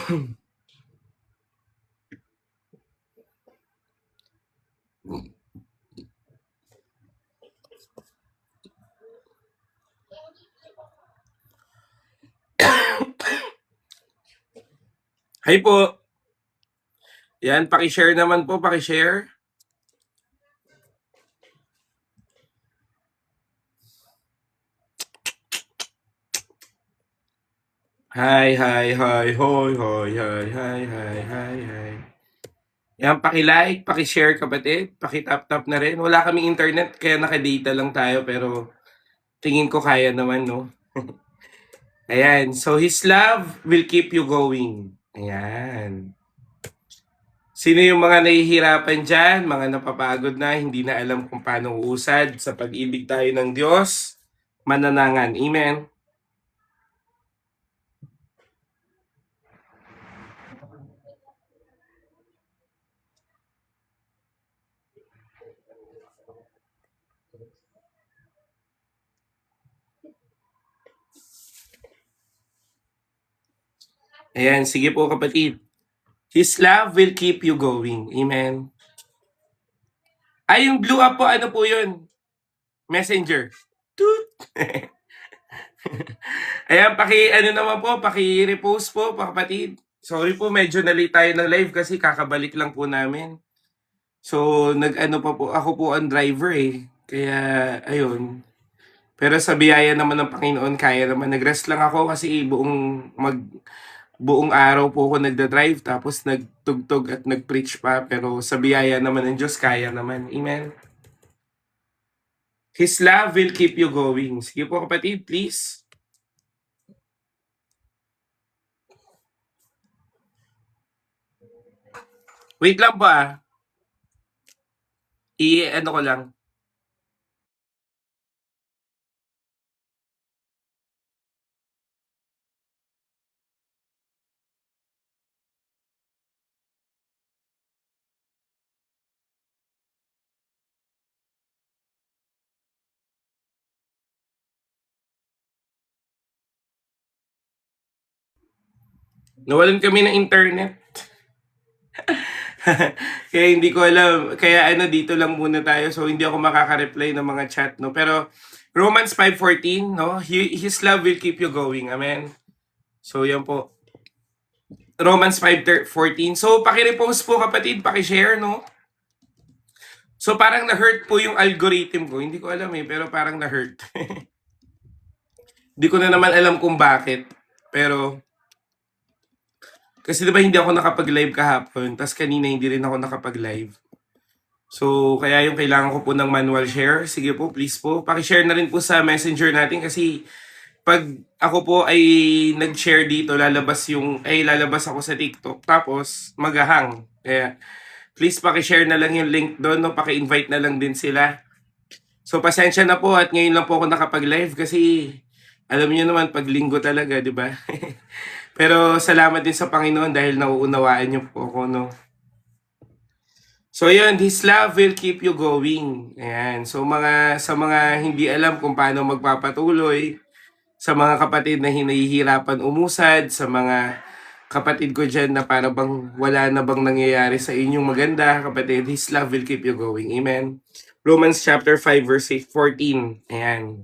Hi po. Yan, paki-share naman po, paki-share. Hi, hi, hi, hoy, hoy, hi, hi, hi, hi, hi. Yan, paki-like, paki-share kapatid, paki-tap-tap na rin. Wala kaming internet, kaya naka-data lang tayo, pero tingin ko kaya naman, no? Ayan, so His love will keep you going. Ayan. Sino yung mga nahihirapan dyan, mga napapagod na, hindi na alam kung paano uusad sa pag-ibig tayo ng Diyos? Mananangan. Amen. Ayan, sige po kapatid. His love will keep you going. Amen. Ay, yung blue up po, ano po yun? Messenger. Toot! Ayan, ano naman po, paki-repost po, kapatid. Sorry po, medyo na-late tayo ng live kasi kakabalik lang po namin. So, nag-ano pa po, ako po ang driver eh. Kaya, ayun. Pero sa biyaya naman ng Panginoon, kaya naman. Nag-rest lang ako kasi buong araw po ako nagda-drive tapos nagtugtog at nag-preach pa. Pero sa biyaya naman ng Diyos, kaya naman. Amen. His love will keep you going. Sige po kapatid, please. Wait lang po ah. I-ano ko lang. Nawalan kami ng internet. Kaya hindi ko alam. Kaya ano, dito lang muna tayo. So, hindi ako makaka-reply ng mga chat, no? Pero, Romans 5:14, no? His love will keep you going. Amen. So, yan po. Romans 5:14. So, paki-repost po kapatid, paki-share, no? So, parang na-hurt po yung algorithm ko. Hindi ko alam eh, pero parang na-hurt. Hindi ko na naman alam kung bakit. Pero, kasi diba hindi ako nakapag-live kahapon, tas kanina hindi rin ako nakapag-live. So, kaya yung kailangan ko po ng manual share. Sige po, please po. Paki-share na rin po sa messenger natin kasi pag ako po ay nag-share dito, lalabas ako sa TikTok. Tapos, maghahang. Kaya, please paki-share na lang yung link doon, no? Paki-invite na lang din sila. So, pasensya na po at ngayon lang po ako nakapag-live kasi alam niyo naman, pag linggo talaga, di ba? Pero salamat din sa Panginoon dahil nauunawaan niyo po ako, no? So yun, His love will keep you going. Ayan. So sa mga hindi alam kung paano magpapatuloy, sa mga kapatid na hinahihirapan umusad, sa mga kapatid ko dyan na para bang wala na bang nangyayari sa inyong maganda, kapatid, His love will keep you going. Amen. Romans chapter 5 verse 14. Ayan.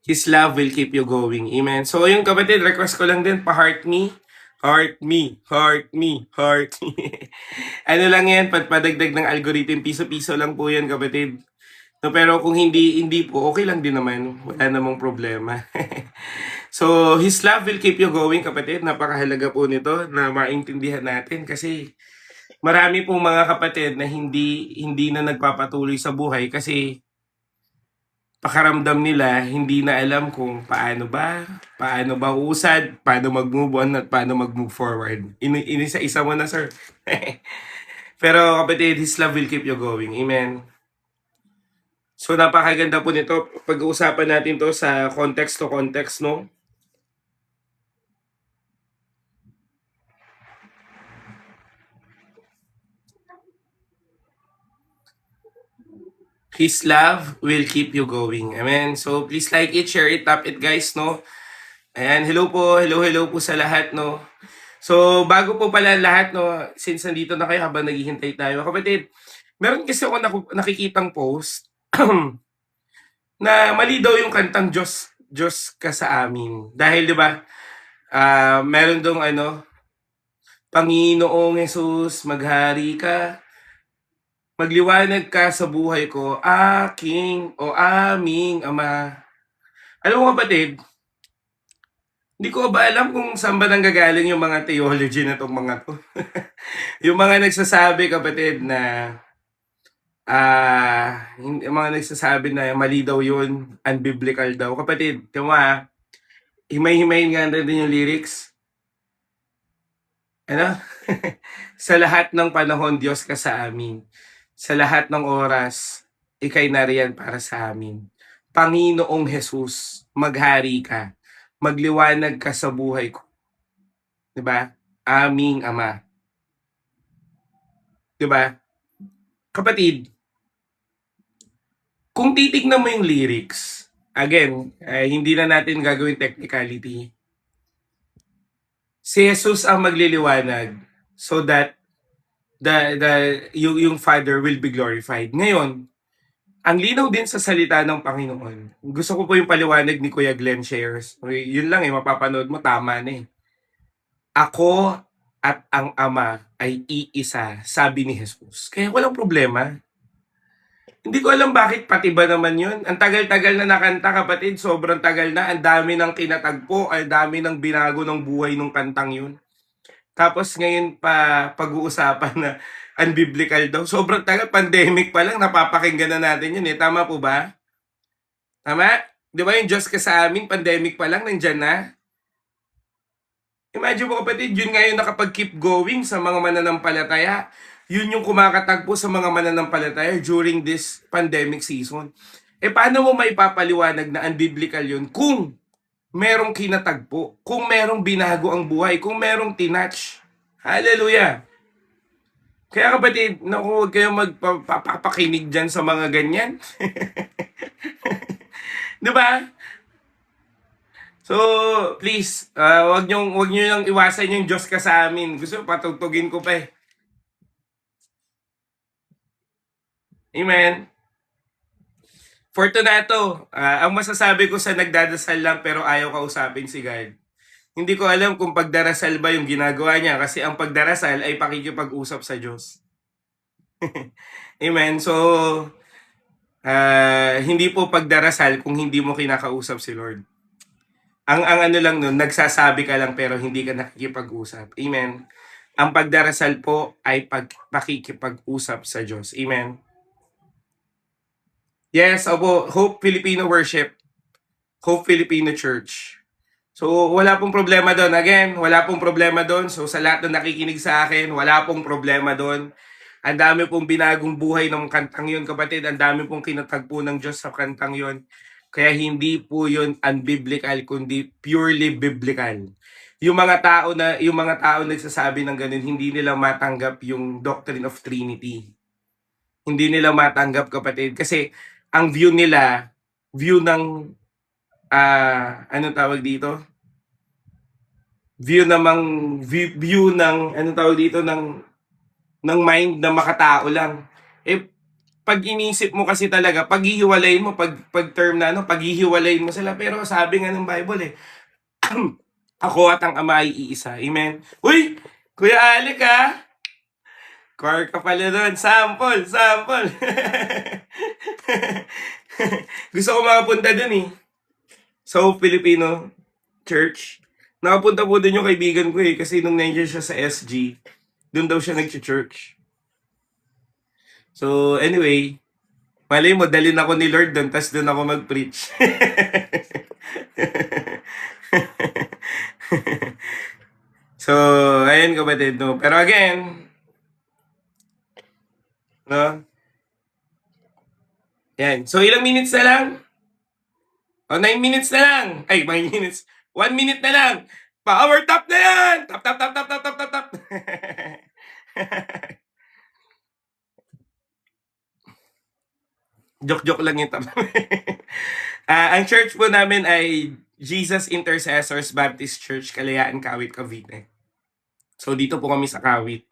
His love will keep you going. Amen. So yung kapatid, request ko lang din, pa-heart me. Heart me, heart me, heart me. Ano lang yan, padagdag ng algorithm, piso-piso lang po yan kapatid. No, pero kung hindi po, okay lang din naman. Wala namang problema. So, His love will keep you going kapatid. Napakahalaga po nito na maintindihan natin kasi marami pong mga kapatid na hindi na nagpapatuloy sa buhay kasi pakaramdam nila hindi na alam kung paano ba usad, paano mag-move on at paano mag-move forward. Inisa-isa mo na, sir. Pero kapatid, His love will keep you going. Amen. So napakaganda po nito. Pag-uusapan natin to sa context to context, no? His love will keep you going. Amen. So please like it, share it, tap it guys, no? Ayan, hello po sa lahat, no. So, bago po pala lahat, no, since nandito na kayo habang naghihintay tayo, kapatid, meron kasi ako nakikitang post na mali daw yung kantang Diyos, Diyos ka sa amin. Dahil, di ba, meron dong ano, Panginoong Jesus, maghari ka, magliwanag ka sa buhay ko, aking o aming Ama. Alam mo kapatid, hindi ko ba alam kung saan ba nanggagaling yung mga theology na tong mga to. Yung mga nagsasabi kapatid na yung mga nagsasabi na mali daw yun, unbiblical daw. Kapatid, tama himay-himayin nga na din yung lyrics. Ano? Sa lahat ng panahon, Diyos ka sa amin. Sa lahat ng oras, ikay nariyan para sa amin. Panginoong Jesus, maghari ka. Magliwanag ka sa buhay ko. 'Di ba? Aming Ama. 'Di ba? Kapatid, kung titignan mo yung lyrics, again, hindi na natin gagawin technicality. Si Jesus ang magliliwanag so that yung Father will be glorified. Ngayon, ang linaw din sa salita ng Panginoon. Gusto ko po yung paliwanag ni Kuya Glenn shares. Okay, yun lang mapapanood mo, tama na eh. Ako at ang Ama ay iisa, sabi ni Jesus. Kaya walang problema. Hindi ko alam bakit pati ba naman yun. Ang tagal-tagal na nakanta kapatid, sobrang tagal na. Ang dami ng kinatagpo, ang dami ng binago ng buhay ng kantang yun. Tapos ngayon pa pag-uusapan na unbiblical daw. Sobrang tagal, pandemic pa lang, napapakinggan na natin yun eh. Tama po ba? Tama? Di ba yung Diyos ka sa amin, pandemic pa lang, nandyan na? Imagine mo kapatid, yun nga yung nakapag-keep going sa mga mananampalataya. Yun yung kumakatagpo sa mga mananampalataya during this pandemic season. Paano mo maipapaliwanag na unbiblical yun kung merong kinatagpo, kung merong binago ang buhay, kung merong tinatch? Hallelujah! Kaya kapatid, naku, huwag kayong magpapakinig dyan sa mga ganyan. Di ba? So, please, wag niyo lang iwasan yung Diyos ka sa amin. Gusto patugtugin ko pa eh. Amen. Fortunato, ang masasabi ko sa nagdadasal lang pero ayaw kausapin si God. Hindi ko alam kung pagdarasal ba yung ginagawa niya kasi ang pagdarasal ay pakikipag-usap sa Diyos. Amen. So, hindi po pagdarasal kung hindi mo kinakausap si Lord. Ang ano lang nun, nagsasabi ka lang pero hindi ka nakikipag-usap. Amen. Ang pagdarasal po ay pakikipag-usap sa Diyos. Amen. Yes, opo, Hope Filipino Worship. Hope Filipino Church. So, wala pong problema doon. Again, wala pong problema doon. So, sa lahat na nakikinig sa akin, wala pong problema doon. Ang dami pong binagong buhay ng kantang yun, kapatid. Ang dami pong kinatagpo ng Diyos sa kantang yun. Kaya hindi po yun unbiblical, kundi purely biblical. Yung mga tao nagsasabi ng ganun, hindi nila matanggap yung doctrine of Trinity. Hindi nila matanggap, kapatid. Kasi ang view nila, view ng anong tawag dito? View ng anong tawag dito ng mind na makatao lang. Pag inisip mo kasi talaga, paghihiwalayin mo pag term na paghihiwalayin mo sila, pero sabi nga ng Bible ako at ang Ama ay iisa. Amen. Uy, Kuya Alec car ka pala doon. Sample. Gusto ko makapunta doon eh. So, Filipino Church. Nakapunta po din yung kaibigan ko eh. Kasi nung nandiyan siya sa SG, doon daw siya nag-church. So, anyway, malay mo, dalhin ako ni Lord doon, tas doon ako mag-preach. So, ayun kapatid, no? Pero again, no? Yan. So, ilang minutes na lang? O, 9 minutes na lang. Ay, 9 minutes. 1 minute na lang. Power tap na yan! Tap. Joke lang yung tap. Ang church po namin ay Jesus Intercessors Baptist Church, Kalayaan, Kawit, Cavite. So, dito po kami sa Kawit.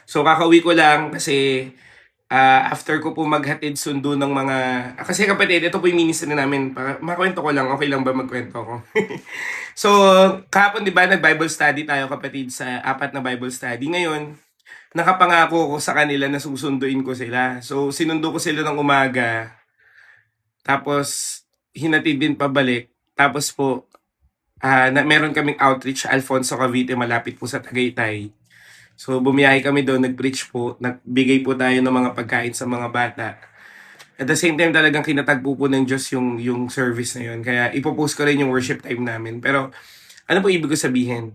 So, kakauwi ko lang kasi after ko po maghatid sundo ng mga... kasi kapatid, ito po yung ministry namin. Makwento ko lang, okay lang ba magkwento ko? So, kahapon, di ba, nag-Bible study tayo, kapatid, sa 4 na Bible study. Ngayon, nakapangako ko sa kanila na susunduin ko sila. So, sinundo ko sila ng umaga. Tapos, hinatid din pabalik. Tapos po, meron kaming outreach sa Alfonso, Cavite, malapit po sa Tagaytay. So, bumiyahe kami doon, nag-preach po, nagbigay po tayo ng mga pagkain sa mga bata. At the same time, talagang kinatagpo po ng Diyos yung service na yun. Kaya ipopost ko rin yung worship time namin. Pero, ano po ibig ko sabihin?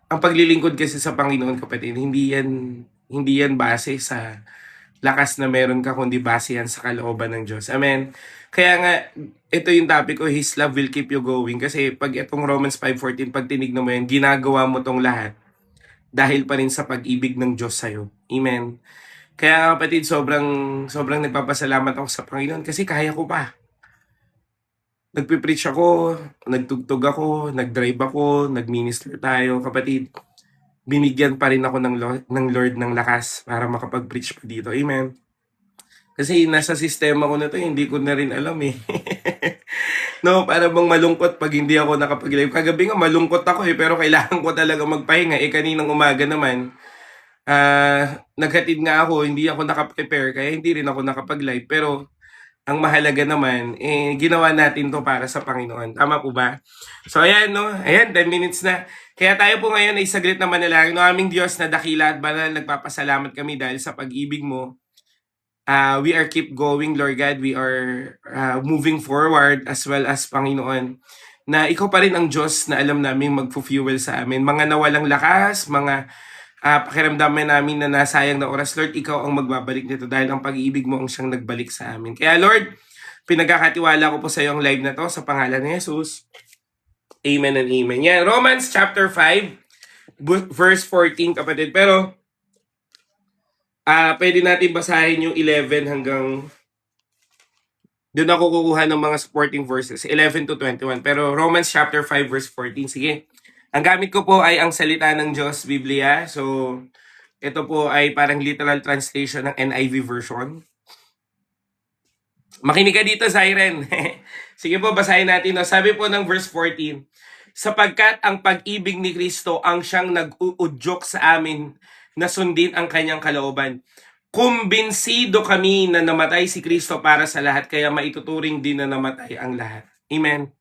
Ang paglilingkod kasi sa Panginoon, kapatid, hindi yan base sa lakas na meron ka, kundi base yan sa kalooban ng Diyos. Amen. Kaya nga, ito yung topic ko, His love will keep you going. Kasi pag itong Romans 5:14, pag tinignan mo yan, ginagawa mo tong lahat dahil pa rin sa pag-ibig ng Diyos sa'yo. Amen. Kaya kapatid, sobrang nagpapasalamat ako sa Panginoon kasi kaya ko pa. Nagpipreach ako, nagtugtog ako, nagdrive ako, nagminister tayo. Kapatid, binigyan pa rin ako ng Lord ng lakas para makapag-preach pa dito. Amen. Kasi nasa sistema ko na to, hindi ko na rin alam eh. No, para bang malungkot pag hindi ako nakapag-live. Kagabi nga malungkot ako pero kailangan ko talaga magpahinga. Kaninang umaga naman, naghatid nga ako, hindi ako nakaprepare, kaya hindi rin ako nakapag-live. Pero ang mahalaga naman, ginawa natin to para sa Panginoon. Tama po ba? So ayan, no? Ayan, 10 minutes na. Kaya tayo po ngayon ay saglit na manalangin. No, aming Diyos na dakila at banal, nagpapasalamat kami dahil sa pag-ibig mo. We are keep going, Lord God. We are moving forward as well as Panginoon. Na ikaw pa rin ang Diyos na alam namin magpo-fuel sa amin. Mga nawalang lakas, mga pakiramdaman namin na nasayang na oras, Lord, ikaw ang magbabalik nito dahil ang pag-ibig mo ang siyang nagbalik sa amin. Kaya Lord, pinagkakatiwala ko po sa iyo ang live na to sa pangalan ni Jesus. Amen and amen. Yan, Romans chapter 5, verse 14, kapatid. Pero, pwede natin basahin yung 11 hanggang... doon ako kukuha ng mga supporting verses, 11 to 21. Pero Romans chapter 5, verse 14, sige. Ang gamit ko po ay ang salita ng Diyos, Biblia. So, ito po ay parang literal translation ng NIV version. Makinig ka dito, Siren. Sige po, basahin natin. No? Sabi po ng verse 14, sapagkat ang pag-ibig ni Kristo ang siyang nag-uudyok sa amin na sundin ang kanyang kalooban. Kumbinsido kami na namatay si Kristo para sa lahat, kaya maituturing din na namatay ang lahat. Amen.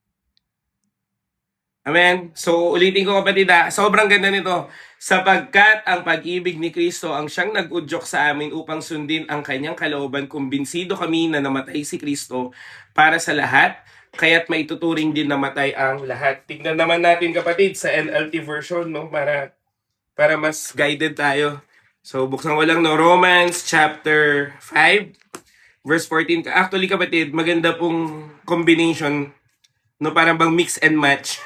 Amen. So, ulitin ko kapatid, sobrang ganda nito. Sapagkat ang pag-ibig ni Kristo ang siyang nag-udyok sa amin upang sundin ang kanyang kalooban, kumbinsido kami na namatay si Kristo para sa lahat, kaya't maituturing din namatay ang lahat. Tingnan naman natin kapatid sa NLT version, no, para mas guided tayo. So, buksan ko lang, no, Romans chapter 5, verse 14. Actually kapatid, maganda pong combination, no, parang bang mix and match.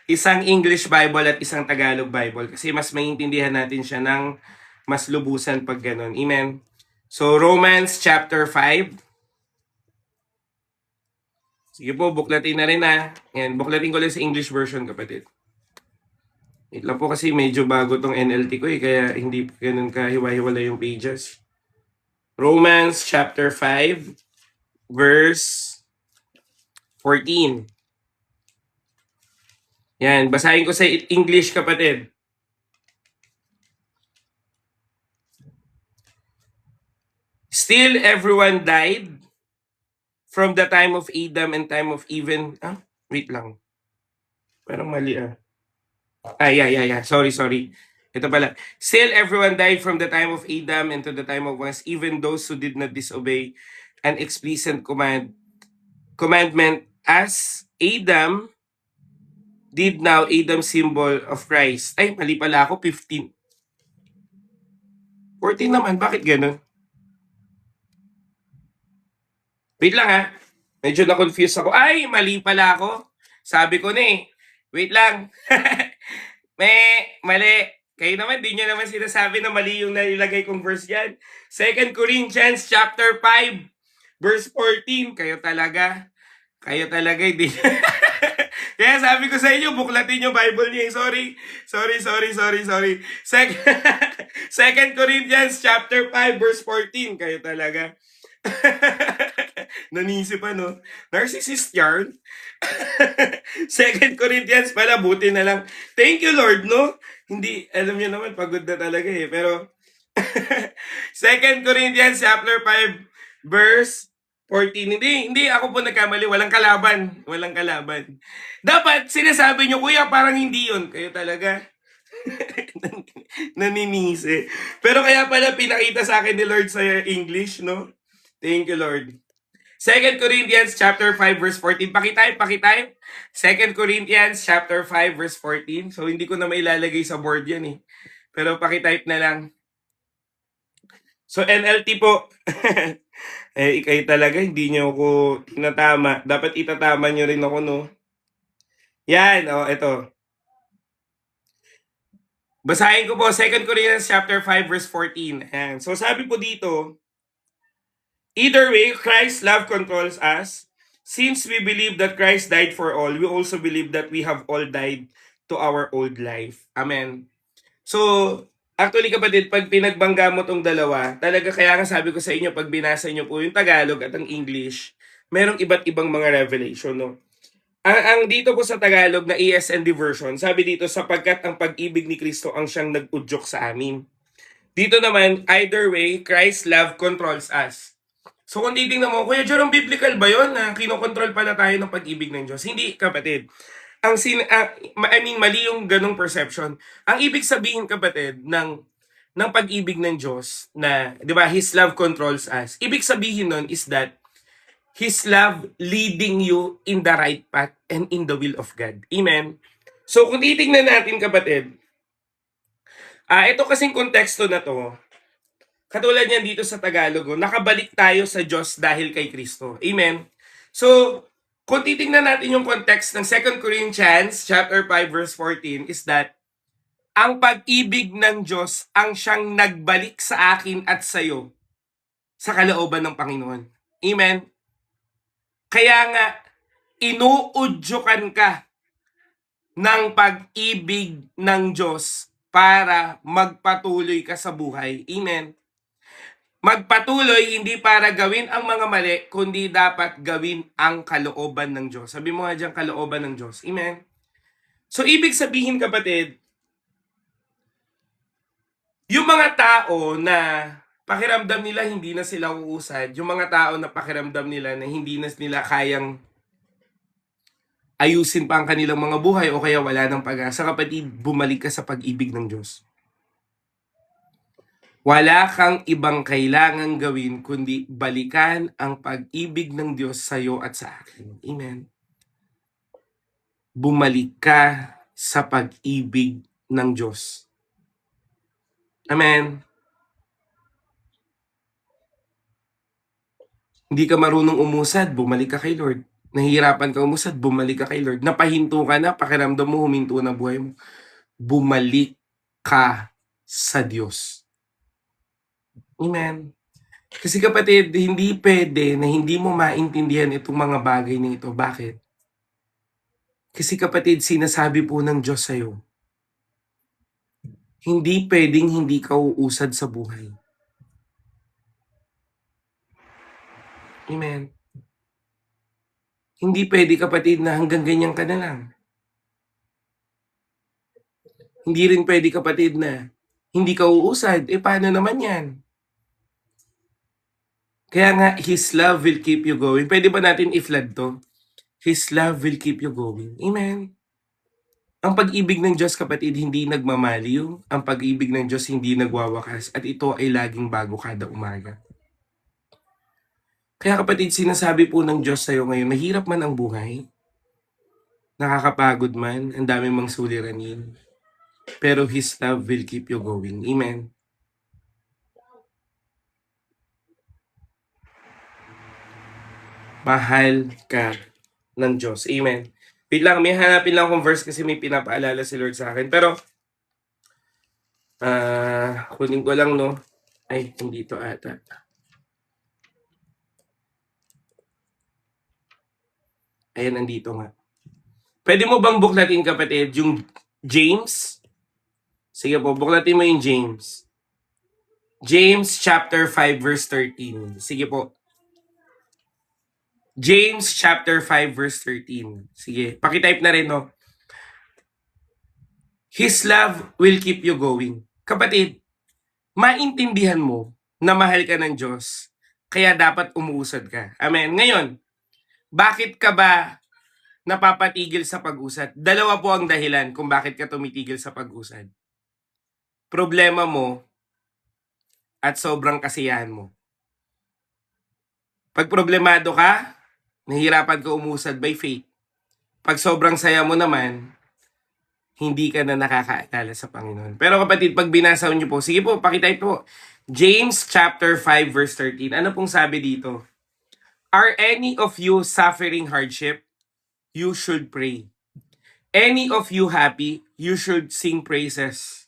Isang English Bible at isang Tagalog Bible kasi mas maintindihan natin siya ng mas lubusan pag ganun. Amen. So, Romans chapter 5. Sige po, buklatin na rin Yan, buklatin ko lang sa English version, kapatid. Wait lang po kasi medyo bago tong NLT ko kaya hindi ganun kahiwa-hiwala yung pages. Romans chapter 5, verse 14. Yan, basahin ko sa English, kapatid. Still everyone died from the time of Adam and time of even... wait lang. Parang mali yeah. Sorry. Ito pala. Still everyone died from the time of Adam and to the time of us, even those who did not disobey an explicit commandment as Adam did now. Adam symbol of Christ. Ay, mali pala ako. 15. 14 naman. Bakit ganun? Wait lang Medyo na-confuse ako. Ay, mali pala ako. Sabi ko na Wait lang. Mali. Kayo naman, di nyo naman sinasabi na mali yung nailagay kong verse yan. 2 Corinthians chapter 5, verse 14. Kayo talaga. Kayo talaga, hindi. Kaya sabi ko sa inyo, buklatin yung Bible niya. Sorry. Second Corinthians chapter 5 verse 14. Kayo talaga. Nanisip no? Narcissist yarn. Second Corinthians pala, buti na lang. Thank you, Lord, no? Hindi, alam niyo naman, pagod na talaga Pero, Second Corinthians chapter 5 verse 14. Hindi ako po nagkamali. Walang kalaban. Dapat, sinasabi nyo, kuya, parang hindi yun. Kayo talaga. Naninisi. Pero kaya pala pinakita sa akin ni Lord sa English, no? Thank you, Lord. Second Corinthians chapter 5 verse 14. Pakitype. Second Corinthians chapter 5 verse 14. So, hindi ko na mailalagay sa board yan Pero pakitype na lang. So, NLT po. Kayo talaga, hindi nyo ako tinatama. Dapat itatama nyo rin ako, no? Yan, ito. Basahin ko po, 2 Corinthians chapter 5 verse 14. Ayan. So, sabi po dito, either way, Christ's love controls us. Since we believe that Christ died for all, we also believe that we have all died to our old life. Amen. So, actually kapatid, pag pinagbangga mo tong dalawa, talaga kaya nga sabi ko sa inyo, pag binasa nyo po yung Tagalog at ang English, merong iba't ibang mga revelation, no? Ang dito po sa Tagalog na ESND version, sabi dito, sapagkat ang pag-ibig ni Kristo ang siyang nag-udyok sa amin. Dito naman, either way, Christ's love controls us. So kung titingnan mo, Kuya Jerome, biblical ba yun na kinokontrol pala tayo ng pag-ibig ng Diyos? Hindi, kapatid. Mali yung ganong perception. Ang ibig sabihin, kapatid, ng pag-ibig ng Diyos na, di ba, His love controls us. Ibig sabihin nun is that His love leading you in the right path and in the will of God. Amen? So kung titingnan natin, kapatid, ito kasing konteksto na to, katulad niyan dito sa Tagalog, nakabalik tayo sa Diyos dahil kay Kristo. Amen? So, kung titingnan natin yung context ng 2 Corinthians chapter 5 verse 14 is that ang pag-ibig ng Diyos ang siyang nagbalik sa akin at sa iyo sa kalooban ng Panginoon. Amen? Kaya nga, inuudyokan ka ng pag-ibig ng Diyos para magpatuloy ka sa buhay. Amen? Magpatuloy hindi para gawin ang mga mali, kundi dapat gawin ang kalooban ng Diyos. Sabi mo nga dyan, kalooban ng Diyos. Amen? So, ibig sabihin, kapatid, yung mga tao na pakiramdam nila hindi na sila uusad, yung mga tao na pakiramdam nila na hindi na nila kayang ayusin pa ang kanilang mga buhay o kaya wala ng pag-asa, kapatid, bumalik ka sa pag-ibig ng Diyos. Wala kang ibang kailangang gawin kundi balikan ang pag-ibig ng Diyos sa iyo at sa akin. Amen. Bumalik ka sa pag-ibig ng Diyos. Amen. Hindi ka marunong umusad, bumalik ka kay Lord. Nahihirapan ka umusad, bumalik ka kay Lord. Napahinto ka na, pakiramdam mo huminto na buhay mo. Bumalik ka sa Diyos. Amen. Kasi kapatid, hindi pwede na hindi mo maintindihan itong mga bagay na ito. Bakit? Kasi kapatid, sinasabi po ng Diyos sa'yo, hindi pwedeng hindi ka uusad sa buhay. Amen. Hindi pwede, kapatid, na hanggang ganyan ka na lang. Hindi rin pwede, kapatid, na hindi ka uusad. Paano naman yan? Kaya nga, His love will keep you going. Pwede ba natin i-flood to? His love will keep you going. Amen. Ang pag-ibig ng Diyos, kapatid, hindi nagmamaliw. Ang pag-ibig ng Diyos hindi nagwawakas. At ito ay laging bago kada umaga. Kaya kapatid, sinasabi po ng Diyos sa'yo ngayon, mahirap man ang buhay, nakakapagod man, ang dami mang suliranin, pero His love will keep you going. Amen. Mahal ka ng Diyos. Amen. Wait lang, may hanapin lang akong verse kasi may pinapaalala si Lord sa akin. Pero, kunin ko lang, no? Ay, hindi to ata. Ayan, nandito nga. Pwede mo bang buklatin, kapatid, yung James? Sige po, buklatin mo yung James. James chapter 5 verse 13. Sige po. James chapter 5 verse 13. Sige, pakitype na rin, no? His love will keep you going. Kapatid, maintindihan mo na mahal ka ng Diyos, kaya dapat umuusad ka. Amen. Ngayon, bakit ka ba napapatigil sa pag-usad? Dalawa po ang dahilan kung bakit ka tumitigil sa pag-usad. Problema mo at sobrang kasiyahan mo. Pag problemado ka, nahihirapan ka umusad by faith. Pag sobrang saya mo naman, hindi ka na nakakaalala sa Panginoon. Pero kapatid, pag binasa niyo po, sige po, pakitype po. James chapter 5 verse 13. Ano pong sabi dito? Are any of you suffering hardship? You should pray. Any of you happy? You should sing praises.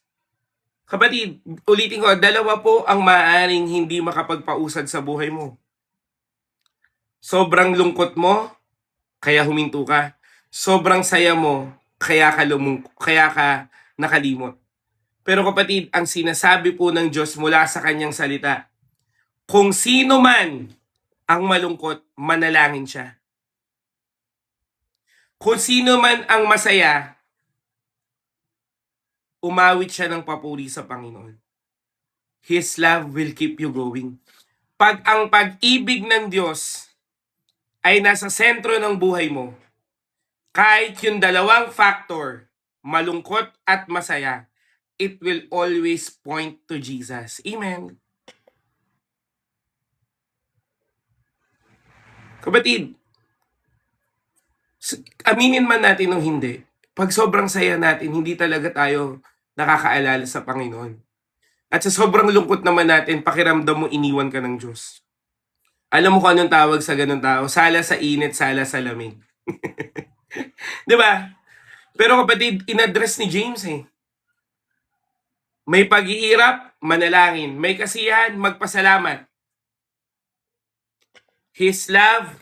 Kapatid, ulitin ko, dalawa po ang maaaring hindi makapagpausad sa buhay mo. Sobrang lungkot mo, kaya huminto ka. Sobrang saya mo, kaya ka nakalimot. Pero kapatid, ang sinasabi po ng Diyos mula sa kanyang salita, kung sino man ang malungkot, manalangin siya. Kung sino man ang masaya, umawit siya ng papuri sa Panginoon. His love will keep you going. Pag ang pag-ibig ng Diyos ay nasa sentro ng buhay mo, kahit yung dalawang factor, malungkot at masaya, it will always point to Jesus. Amen. Kapatid, aminin man natin o hindi, pag sobrang saya natin, hindi talaga tayo nakakaalala sa Panginoon. At sa sobrang lungkot naman natin, pakiramdam mo iniwan ka ng Diyos. Alam mo kung anong tawag sa ganun tao? Sala sa init, sala sa lamig. Di ba? Pero kapatid, inaddress ni James May paghihirap, manalangin. May kasiyahan, magpasalamat. His love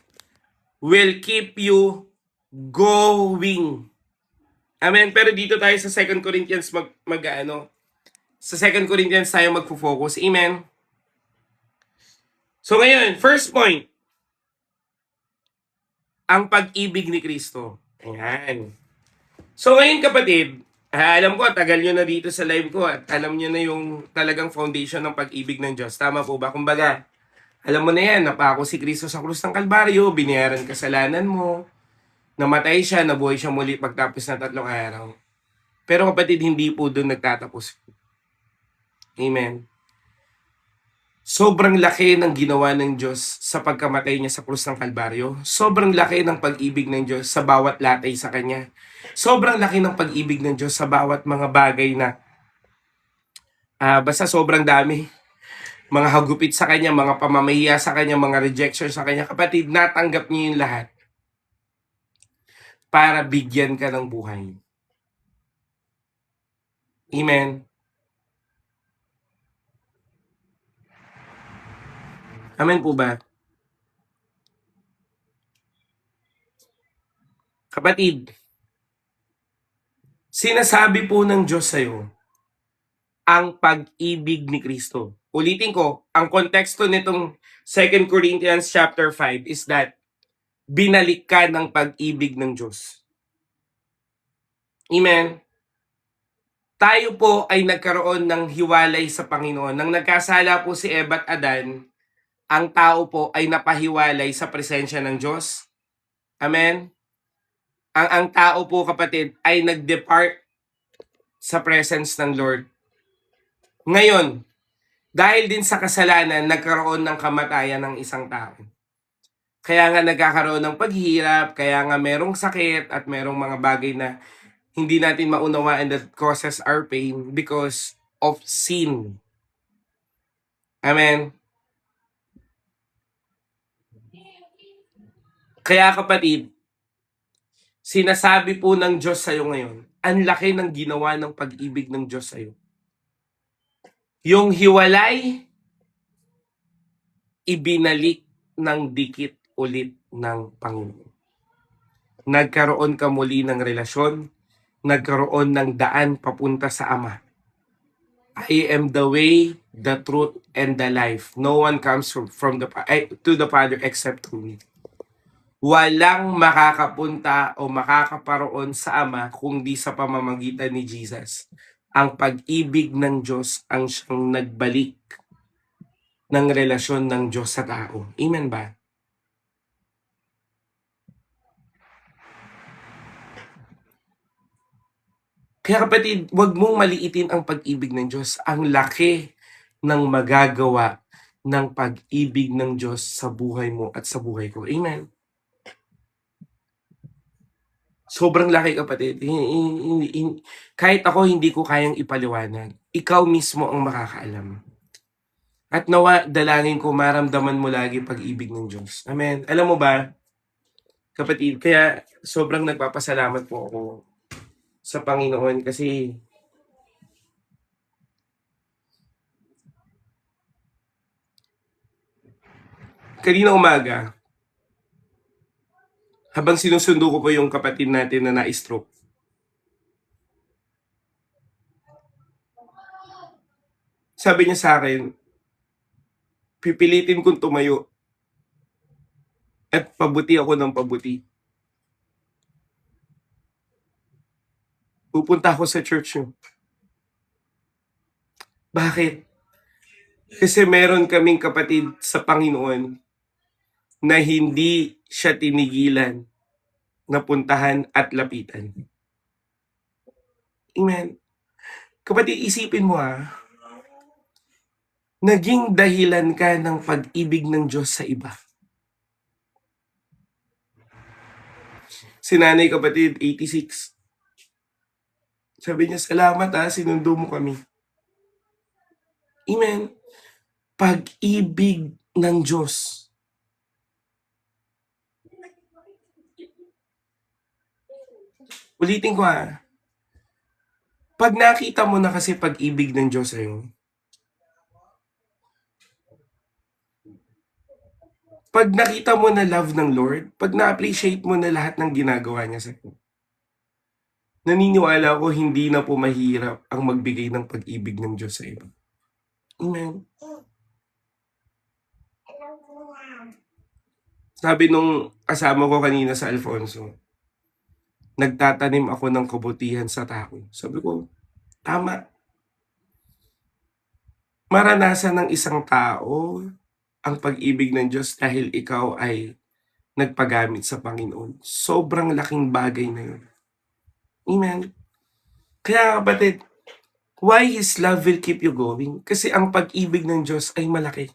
will keep you going. Amen. Pero dito tayo sa 2 Corinthians sa 2 Corinthians tayo magfo-focus. Amen. So ngayon, first point, ang pag-ibig ni Kristo. Ayan. So ngayon kapatid, alam ko, tagal nyo na dito sa live ko at alam nyo na yung talagang foundation ng pag-ibig ng Diyos. Tama po ba? Kumbaga, alam mo na yan, napako si Kristo sa krus ng Kalbaryo, binayaran kasalanan mo, namatay siya, nabuhay siya muli pagtapos ng 3 araw. Pero kapatid, hindi po doon nagtatapos. Amen. Sobrang laki ng ginawa ng Diyos sa pagkamatay niya sa krus ng Kalbaryo. Sobrang laki ng pag-ibig ng Diyos sa bawat latay sa Kanya. Sobrang laki ng pag-ibig ng Diyos sa bawat mga bagay na basta sobrang dami. Mga hagupit sa Kanya, mga pamamahiya sa Kanya, mga rejection sa Kanya. Kapatid, natanggap niyo yung lahat para bigyan ka ng buhay. Amen. Amen po ba? Kapatid, sinasabi po ng Diyos sa'yo ang pag-ibig ni Kristo. Ulitin ko, ang konteksto nitong 2 Corinthians chapter 5 is that binalik ka ng pag-ibig ng Diyos. Amen. Tayo po ay nagkaroon ng hiwalay sa Panginoon. Nang nagkasala po si Eva at Adan, ang tao po ay napahiwalay sa presensya ng Diyos. Amen. Ang tao po kapatid ay nag-depart sa presence ng Lord. Ngayon, dahil din sa kasalanan, nagkaroon ng kamatayan ng isang tao. Kaya nga nagkakaroon ng paghihirap, kaya nga merong sakit at merong mga bagay na hindi natin maunawaan that causes our pain because of sin. Amen. Kaya kapatid, sinasabi po ng Diyos sa'yo ngayon, ang laki ng ginawa ng pag-ibig ng Diyos sa'yo. Yung hiwalay, ibinalik ng dikit ulit ng Panginoon. nagkaroon ka muli ng relasyon, nagkaroon ng daan papunta sa Ama. I am the way, the truth, and the life. No one comes to the Father except through me. Walang makakapunta o makakaparoon sa Ama kundi sa pamamagitan ni Jesus. Ang pag-ibig ng Diyos ang siyang nagbalik ng relasyon ng Diyos sa tao. Amen ba? Kaya kapatid, huwag mong maliitin ang pag-ibig ng Diyos. Ang laki ng magagawa ng pag-ibig ng Diyos sa buhay mo at sa buhay ko. Amen. Sobrang laki, kapatid. Kahit ako, hindi ko kayang ipaliwanag. Ikaw mismo ang makakaalam. At nawa, dalangin ko, maramdaman mo lagi pag-ibig ng Diyos. Amen. Alam mo ba, kapatid, kaya sobrang nagpapasalamat po ako sa Panginoon kasi kanina umaga, habang sinusundo ko po yung kapatid natin na na-stroke, sabi niya sa akin, pipilitin kong tumayo at pabuti ako ng pabuti. Pupunta ako sa church niyo. Bakit? Kasi meron kaming kapatid sa Panginoon na hindi siya tinigilan na puntahan at lapitan. Amen. Kapatid, isipin mo naging dahilan ka ng pag-ibig ng Diyos sa iba. Si nanay, kapatid, 86. Sabi niya, salamat sinundo mo kami. Amen. Pag-ibig ng Diyos. Ulitin ko pag nakita mo na kasi pag-ibig ng Diyos sa'yo, pag nakita mo na love ng Lord, pag na-appreciate mo na lahat ng ginagawa niya sa'yo, naniniwala ko hindi na po mahirap ang magbigay ng pag-ibig ng Diyos sa iba. Amen. Sabi nung kasama ko kanina sa Alfonso, nagtatanim ako ng kabutihan sa tao. Sabi ko, tama. Maranasan ng isang tao ang pag-ibig ng Diyos dahil ikaw ay nagpagamit sa Panginoon. Sobrang laking bagay na yun. Amen. Kaya kapatid, why His love will keep you going? Kasi ang pag-ibig ng Diyos ay malaki,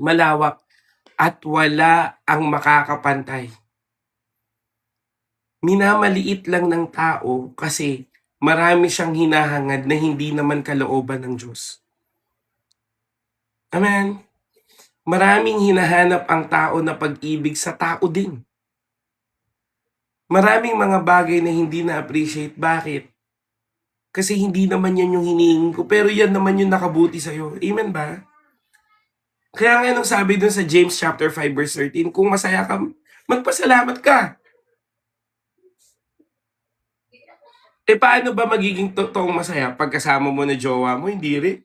malawak, at wala ang makakapantay. Minamaliit lang ng tao kasi marami siyang hinahangad na hindi naman kalooban ng Diyos. Amen. Maraming hinahanap ang tao na pag-ibig sa tao din. Maraming mga bagay na hindi na-appreciate. Bakit? Kasi hindi naman yan yung hinihingi ko, pero yan naman yung nakabuti sa'yo. Amen ba? Kaya nga nung sabi dun sa James chapter 5 verse 13, kung masaya ka, magpasalamat ka. Paano ba magiging totoong masaya pag kasama mo na jowa mo? Hindi rin.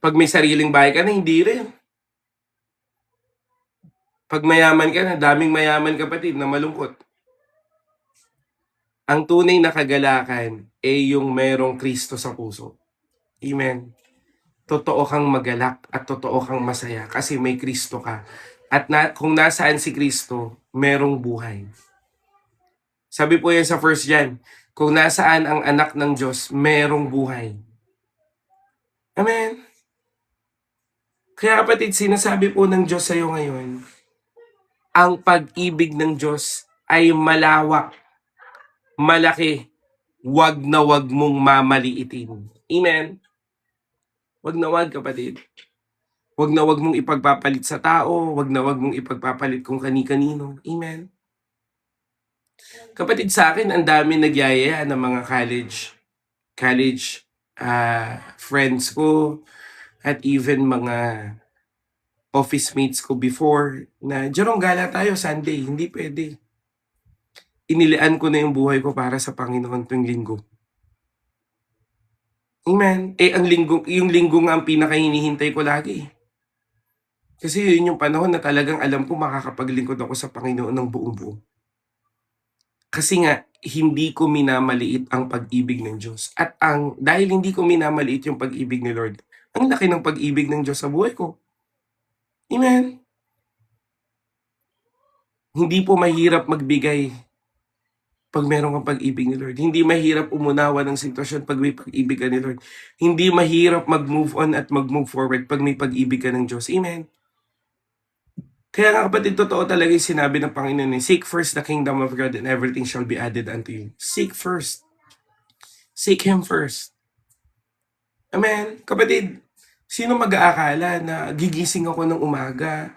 Pag may sariling bahay ka na, hindi rin. Pag mayaman ka na, daming mayaman kapatid na malungkot. Ang tunay na kagalakan ay yung merong Kristo sa puso. Amen. Totoo kang magalak at totoo kang masaya kasi may Kristo ka. At kung nasaan si Kristo, merong buhay. Sabi po yan sa 1 John, kung nasaan ang anak ng Diyos, merong buhay. Amen. Kaya kapatid, sinasabi po ng Diyos sa'yo ngayon, ang pag-ibig ng Diyos ay malawak, malaki, wag na wag mong mamaliitin. Amen. Wag na wag, kapatid. Wag na wag mong ipagpapalit sa tao, wag na wag mong ipagpapalit kung kani-kanino. Amen. Kapatid, sa akin, ang dami nagyayaya ng mga college friends ko, at even mga office mates ko before na, Jerome, gala tayo Sunday. Hindi pwede. Inilaan ko na yung buhay ko para sa Panginoon tuwing linggo. Amen. Yung linggo nga ang pinaka-hinihintay ko lagi. Kasi yun yung panahon na talagang alam ko makakapaglingkod ako sa Panginoon ng buong buo. Kasi nga, hindi ko minamaliit ang pag-ibig ng Diyos. At dahil hindi ko minamaliit yung pag-ibig ni Lord, ang laki ng pag-ibig ng Diyos sa buhay ko. Amen. Hindi po mahirap magbigay pag meron kang pag-ibig ni Lord. Hindi mahirap umunawa ng sitwasyon pag may pag-ibig ka ni Lord. Hindi mahirap mag-move on at mag-move forward pag may pag-ibig ka ng Diyos. Amen. Kaya nga kapatid, totoo talaga yung sinabi ng Panginoon, seek first the kingdom of God and everything shall be added unto you. Seek first. Seek Him first. Amen. Kapatid, sino mag-aakala na gigising ako ng umaga,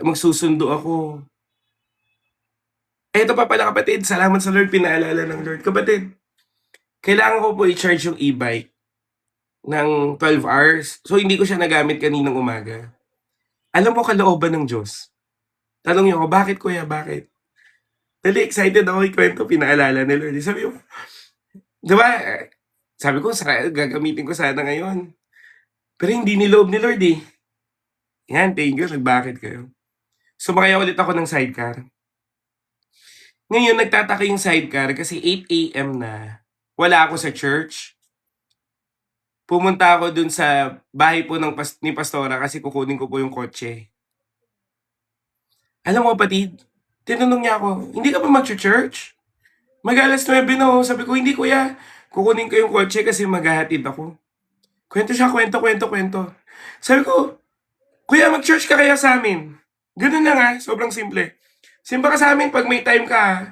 magsusundo ako? Ito pa pala kapatid, salamat sa Lord, pinaalala ng Lord. Kapatid, kailangan ko po i-charge yung e-bike ng 12 hours. So, hindi ko siya nagamit kaninang umaga. Alam mo kalooban ng Diyos. Tanong niyo ako, bakit kuya, bakit? Dali, excited ako ikwento, pinaalala ni Lord. Sabi ko, diba, sabi ko, gagamitin ko sana ngayon. Pero hindi niloob ni Lord eh. Yan, thank you, bakit kayo? Sumakaya ulit ako ng sidecar. Ngayon, nagtataka yung sidecar kasi 8 a.m. na. Wala ako sa church. Pumunta ako dun sa bahay po ni Pastora kasi kukunin ko po yung kotse. Alam mo kapatid, tinanong niya ako, hindi ka ba mag-church? Mag-alas 9 na ako. Sabi ko, hindi kuya, kukunin ko yung kotse kasi maghahatid ako. Kwento siya, kwento. Sabi ko, kuya, mag-church ka kaya sa amin? Ganun lang ha, sobrang simple. Simba ka sa amin pag may time ka.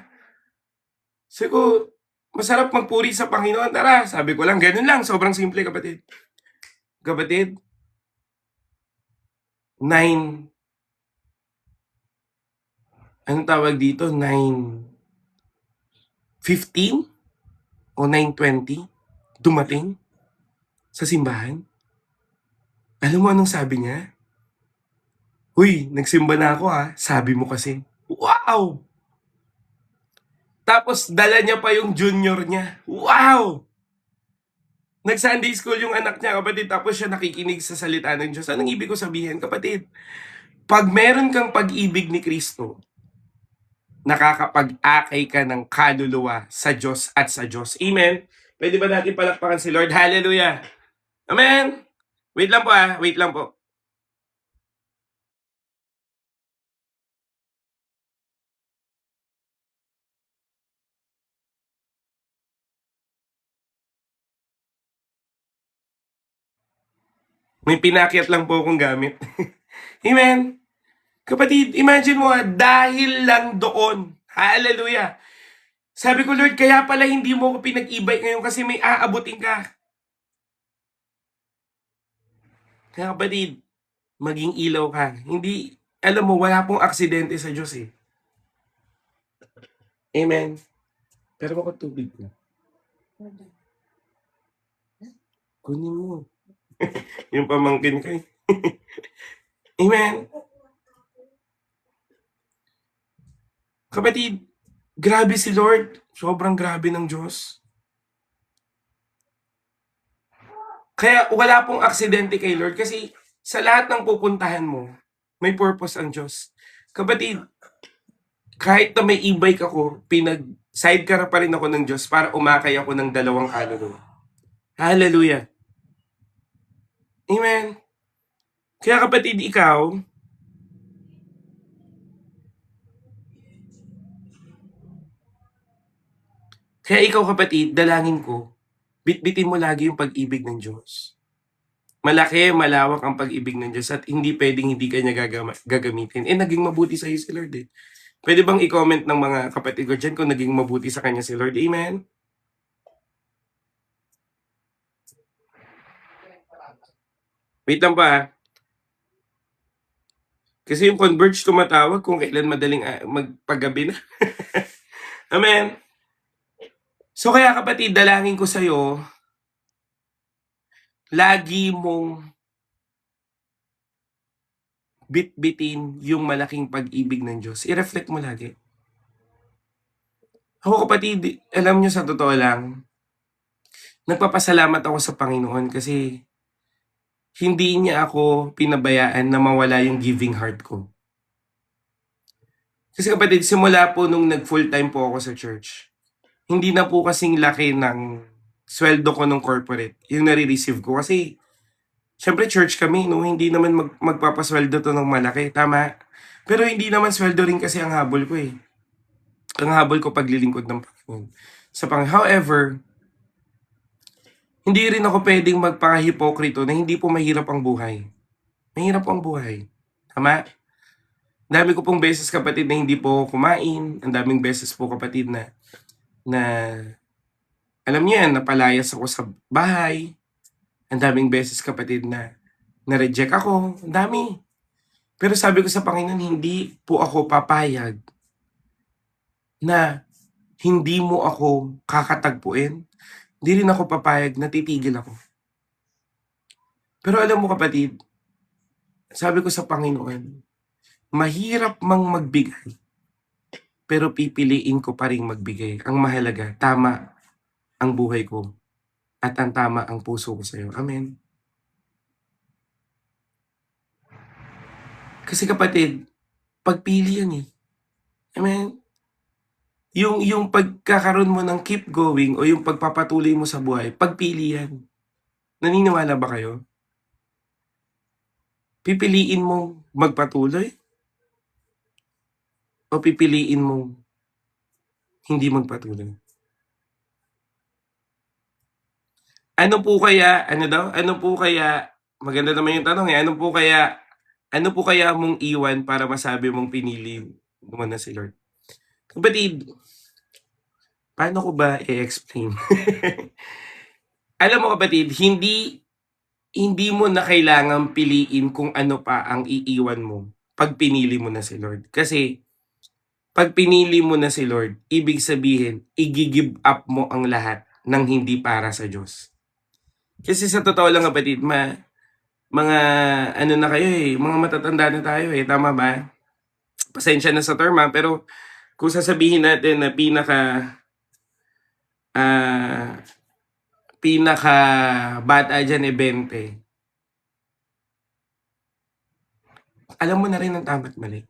Sabi ko, masarap magpuri sa Panginoon. Tara, sabi ko lang, ganun lang. Sobrang simple, kapatid. Kapatid, 9, anong tawag dito? 9:15 o 9:20 dumating sa simbahan. Alam mo anong sabi niya? Uy, nagsimba na ako ha. Sabi mo kasi. Wow! Tapos dala niya pa yung junior niya. Wow! Nag-Sunday school yung anak niya, kapatid. Tapos siya nakikinig sa salita ng Diyos. Anong ibig ko sabihin, kapatid? Pag meron kang pag-ibig ni Kristo, nakakapag-akay ka ng kaluluwa sa Diyos at sa Diyos. Amen? Pwede ba natin palakpakan si Lord? Hallelujah! Amen? Wait lang po. May pinakyat lang po akong gamit. Amen? Kapatid, imagine mo dahil lang doon. Hallelujah! Sabi ko, Lord, kaya pala hindi mo ako pinag-ibay ngayon kasi may aabutin ka. Kaya kapatid, maging ilaw ka. Hindi, alam mo, wala pong aksidente sa Diyos eh. Amen? Pero ako tubig na. Kunin mo. Yung pamangkin ko eh. Amen? Kapatid, grabe si Lord. Sobrang grabe ng Diyos. Kaya wala pong aksidente kay Lord kasi sa lahat ng pupuntahan mo, may purpose ang Diyos. Kapatid, kahit na may e-bike ako, sidecar pa rin ako ng Diyos para umakay ako ng 2 kaluluwa. Hallelujah. Amen. Kaya kapatid, ikaw, kapatid, dalangin ko, bitbitin mo lagi yung pag-ibig ng Diyos. Malaki, malawak ang pag-ibig ng Diyos at hindi pwedeng hindi kanya gagamitin. Naging mabuti sa iyo si Lord eh. Pwede bang i-comment ng mga kapatid ko dyan kung naging mabuti sa kanya si Lord? Amen? Wait lang pa. Kasi yung Converge tumatawag kung kailan madaling magpagabi na. Amen? So kaya kapatid, dalangin ko sa'yo, lagi mong bitbitin yung malaking pag-ibig ng Diyos. I-reflect mo lagi. Ako kapatid, alam nyo sa totoo lang, nagpapasalamat ako sa Panginoon kasi hindi niya ako pinabayaan na mawala yung giving heart ko. Kasi kapatid, simula po nung nag-full-time po ako sa church, hindi na po kasing laki ng sweldo ko nung corporate, yung nare-receive ko. Kasi, syempre church kami, no? Hindi naman magpapasweldo to ng malaki, tama? Pero hindi naman sweldo rin kasi ang habol ko eh. Ang habol ko paglilingkod ng Panginoon. However, hindi rin ako pwedeng magpaka-hipokrito na hindi po mahirap ang buhay. Mahirap ang buhay. Tama? Dami ko pong beses kapatid na hindi po kumain. Ang daming beses po kapatid na alam niyo yan, napalayas ako sa bahay. Ang daming beses kapatid na na-reject ako. Ang dami. Pero sabi ko sa Panginoon, hindi po ako papayag na hindi mo ako kakatagpuin. Hindi rin ako papayag na titigil ako. Pero alam mo kapatid, sabi ko sa Panginoon, mahirap mang magbigay, pero pipiliin ko pa rin magbigay. Ang mahalaga, tama ang buhay ko at ang tama ang puso ko sa iyo. Amen. Kasi kapatid, pagpili yan eh. Amen. Yung pagkakaroon mo ng keep going o yung pagpapatuloy mo sa buhay, pagpili yan. Naniniwala ba kayo? Pipiliin mong magpatuloy o pipiliin mong hindi magpatuloy? Ano po kaya, maganda naman yung tanong eh, ano po kaya mong iwan para masabi mong pinili mo na si Lord? Kapatid, paano ko ba i-explain? Alam mo kapatid, hindi mo na kailangang piliin kung ano pa ang iiwan mo pag pinili mo na si Lord. Kasi pag pinili mo na si Lord, ibig sabihin, i-give up mo ang lahat ng hindi para sa Diyos. Kasi sa totoo lang kapatid, mga ano na kayo eh, mga matatanda na tayo eh, tama ba? Pasensya na sa term pero kung sasabihin natin na ah, pinaka bata dyan eh 20, alam mo na rin ang tama't mali.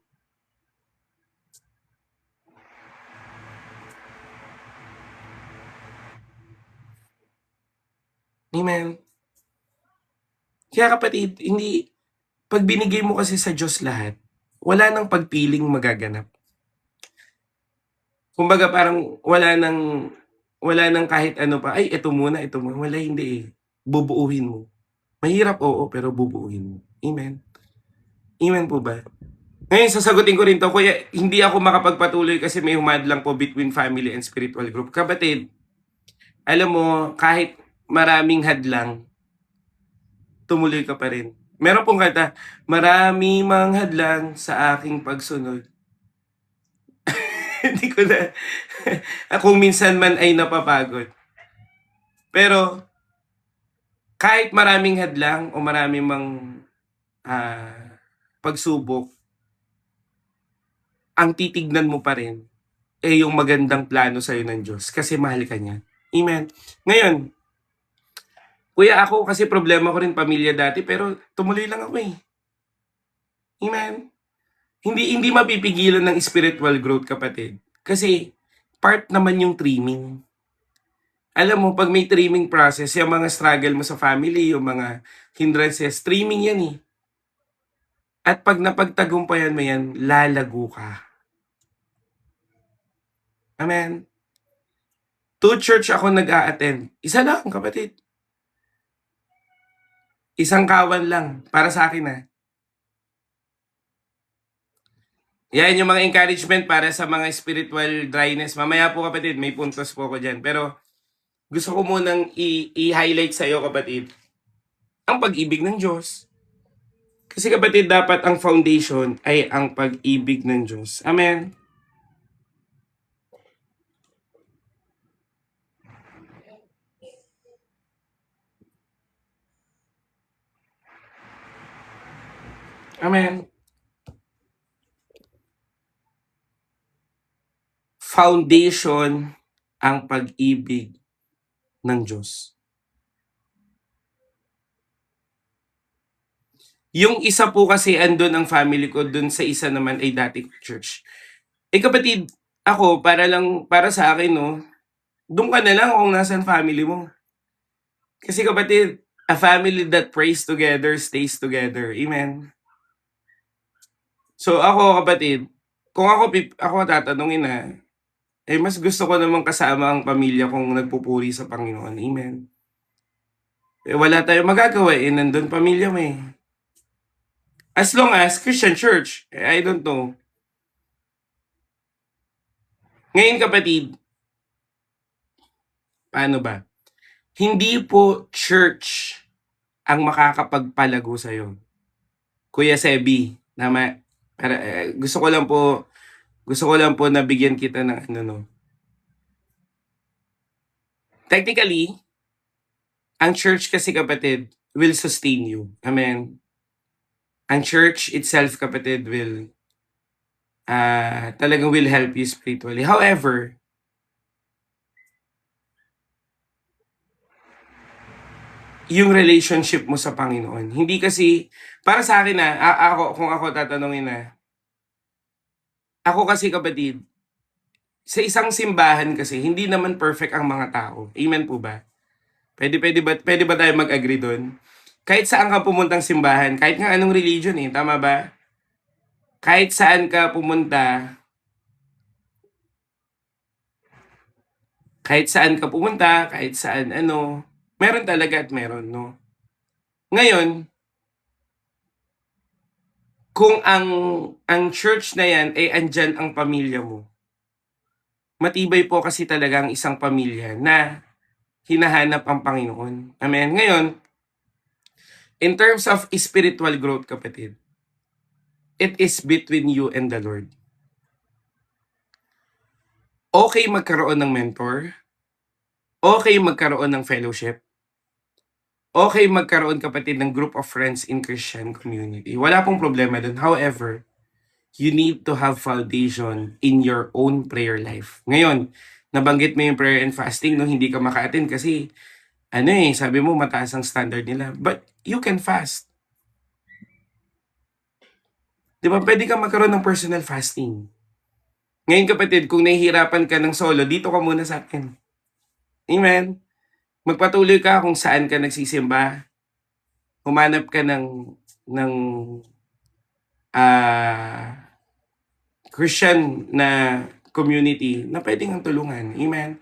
Amen. Kaya kapatid, pag binigay mo kasi sa Diyos lahat, wala nang pagpiling magaganap. Kumbaga parang wala nang kahit ano pa, ay ito muna, wala hindi eh. Bubuuhin mo. Mahirap oo, pero bubuuhin mo. Amen. Amen po ba? Ngayon, sasagutin ko rin to, kuya, hindi ako makapagpatuloy kasi may humadlang po between family and spiritual group. Kapatid, alam mo, kahit maraming hadlang, tumuloy ka pa rin. Meron pong kanta, marami mang hadlang sa aking pagsunod. Hindi ko na, kung minsan man ay napapagod. Pero, kahit maraming hadlang o maraming mang pagsubok, ang titignan mo pa rin eh yung magandang plano sa'yo ng Diyos kasi mahal ka niya. Amen. Ngayon, kuya ako kasi problema ko rin pamilya dati pero tumuloy lang ako eh. Amen. Hindi mapipigilan ng spiritual growth kapatid. Kasi part naman yung trimming. Alam mo, pag may trimming process, yung mga struggle mo sa family, yung mga hindrances, trimming yan eh. At pag napagtagumpayan mo yan, lalago ka. Amen. 2 church ako nag-a-attend. Isa lang, kapatid. Isang kawan lang para sa akin ah. Yan yung mga encouragement para sa mga spiritual dryness. Mamaya po kapatid, may puntos po ako dyan. Pero gusto ko munang i-highlight sa iyo kapatid, ang pag-ibig ng Diyos. Kasi kapatid, dapat ang foundation ay ang pag-ibig ng Diyos. Amen. Amen. foundation ang pag-ibig ng Diyos. Yung isa po kasi andun ang family ko, dun sa isa naman ay dati kong church. Kapatid, ako para sa akin 'no, dun ka na lang kung nasaan family mo. Kasi kapatid, a family that prays together stays together. Amen. So ako kapatid, kung ako tatanungin mas gusto ko namang kasama ang pamilya kong nagpupuri sa Panginoon. Amen. Wala tayong magagawa, nandun pamilya mo. As long as Christian church, I don't know. Ngayon kapatid, paano ba? Hindi po church ang makakapagpalago sa'yo. Kuya Sebi, tama? Gusto ko lang po na bigyan kita ng ano, no. Technically, ang church kasi kapatid will sustain you. Amen. Ang church itself kapatid talagang will help you spiritually. However, yung relationship mo sa Panginoon. Hindi kasi, para sa akin kung ako tatanungin ako kasi kapatid, sa isang simbahan kasi, hindi naman perfect ang mga tao. Amen po ba? Pwede ba tayo mag-agree doon? Kahit saan ka pumuntang simbahan, kahit nga anong religion tama ba? Kahit saan ka pumunta, kahit saan meron talaga at meron, no? Ngayon, kung ang church na yan ay andyan ang pamilya mo, matibay po kasi talaga ang isang pamilya na hinahanap ang Panginoon. Amen? Ngayon, in terms of spiritual growth, kapatid, it is between you and the Lord. Okay magkaroon ng mentor, okay magkaroon ng fellowship, okay magkaroon kapatid ng group of friends in Christian community. Wala pong problema dun. However, you need to have foundation in your own prayer life. Ngayon, nabanggit mo yung prayer and fasting, no, hindi ka maka-attend kasi sabi mo mataas ang standard nila. But you can fast. Di ba? Pwede ka magkaroon ng personal fasting. Ngayon kapatid, kung nahihirapan ka ng solo, dito ka muna sa akin. Amen? Magpatuloy ka kung saan ka nagsisimba. Humanap ka ng Christian na community na pwedeng ang tulungan. Amen?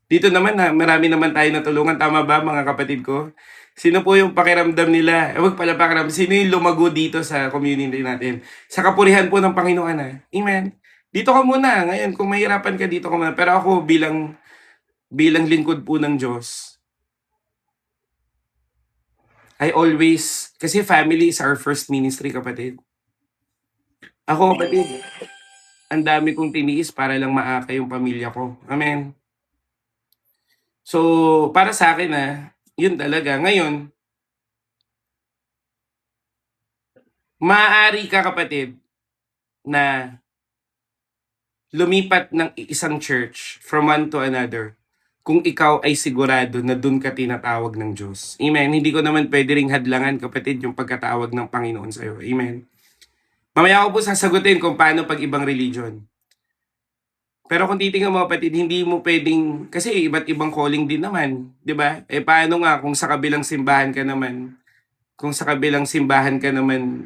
Dito naman marami naman tayo natulungan. Tama ba mga kapatid ko? Sino po yung pakiramdam nila? Wag pala pakiramdam. Sino yung lumago dito sa community natin? Sa kapurihan po ng Panginoon Amen? Dito ka muna. Ngayon, kung mahirapan ka, dito ka muna. Pero ako bilang lingkod po ng Diyos, kasi family is our first ministry, kapatid. Ako, kapatid, ang dami kong tiniis para lang maaka yung pamilya ko. Amen? So, para sa akin yun talaga. Ngayon, maaari ka kapatid na lumipat ng isang church from one to another kung ikaw ay sigurado na dun ka tinatawag ng Diyos. Amen? Hindi ko naman pwede ring hadlangan kapatid yung pagkatawag ng Panginoon sa'yo. Amen? Mamaya ko po sasagutin kung paano pag ibang religion. Pero kung titingnan mo kapatid, hindi mo pwedeng, kasi iba't ibang calling din naman, di ba? Paano nga kung sa kabilang simbahan ka naman,